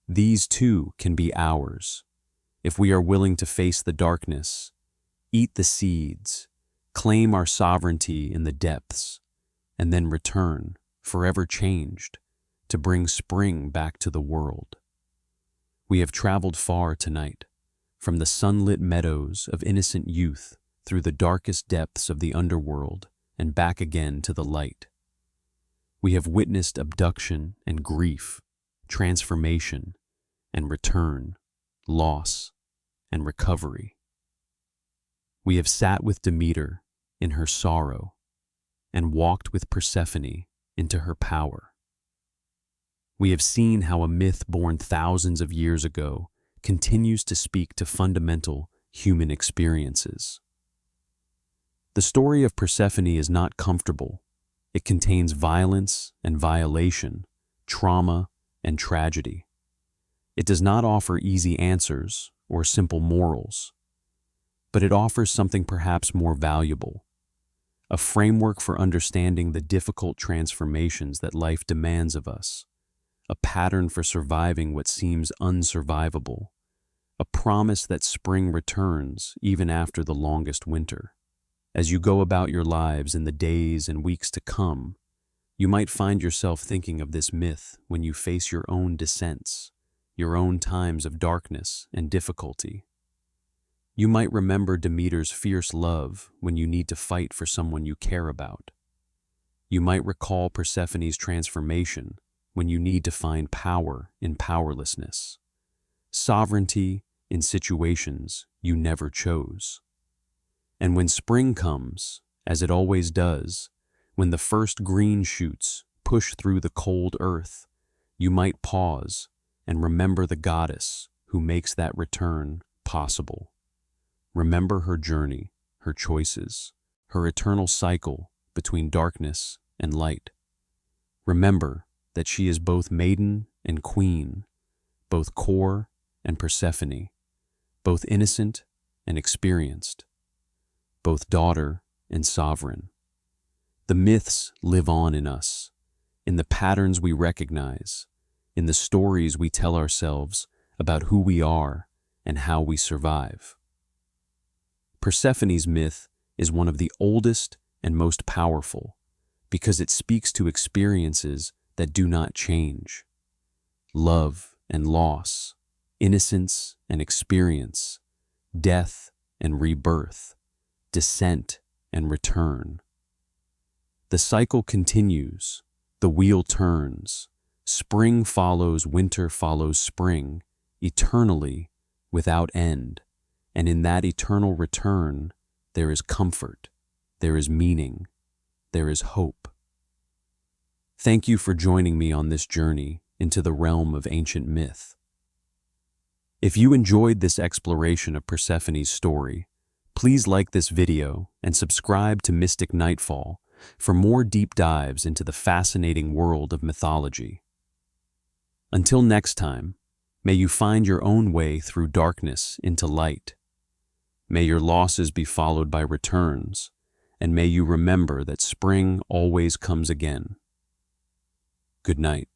S1: these too can be ours if we are willing to face the darkness, eat the seeds, claim our sovereignty in the depths, and then return, forever changed, to bring spring back to the world. We have traveled far tonight, from the sunlit meadows of innocent youth through the darkest depths of the underworld and back again to the light. We have witnessed abduction and grief, transformation and return, loss and recovery. We have sat with Demeter in her sorrow and walked with Persephone into her power. We have seen how a myth born thousands of years ago continues to speak to fundamental human experiences. The story of Persephone is not comfortable. It contains violence and violation, trauma and tragedy. It does not offer easy answers or simple morals, but it offers something perhaps more valuable, a framework for understanding the difficult transformations that life demands of us, a pattern for surviving what seems unsurvivable, a promise that spring returns even after the longest winter. As you go about your lives in the days and weeks to come, you might find yourself thinking of this myth when you face your own descents, your own times of darkness and difficulty. You might remember Demeter's fierce love when you need to fight for someone you care about. You might recall Persephone's transformation when you need to find power in powerlessness, sovereignty in situations you never chose. And when spring comes, as it always does, when the first green shoots push through the cold earth, you might pause and remember the goddess who makes that return possible. Remember her journey, her choices, her eternal cycle between darkness and light. Remember that she is both maiden and queen, both core and Persephone, both innocent and experienced, both daughter and sovereign. The myths live on in us, in the patterns we recognize, in the stories we tell ourselves about who we are and how we survive. Persephone's myth is one of the oldest and most powerful because it speaks to experiences that do not change. Love and loss, innocence and experience, death and rebirth, descent and return. The cycle continues, the wheel turns, spring follows winter follows spring, eternally, without end, and in that eternal return, there is comfort, there is meaning, there is hope. Thank you for joining me on this journey into the realm of ancient myth. If you enjoyed this exploration of Persephone's story, please like this video and subscribe to Mystic Nightfall for more deep dives into the fascinating world of mythology. Until next time, may you find your own way through darkness into light. May your losses be followed by returns, and may you remember that spring always comes again. Good night.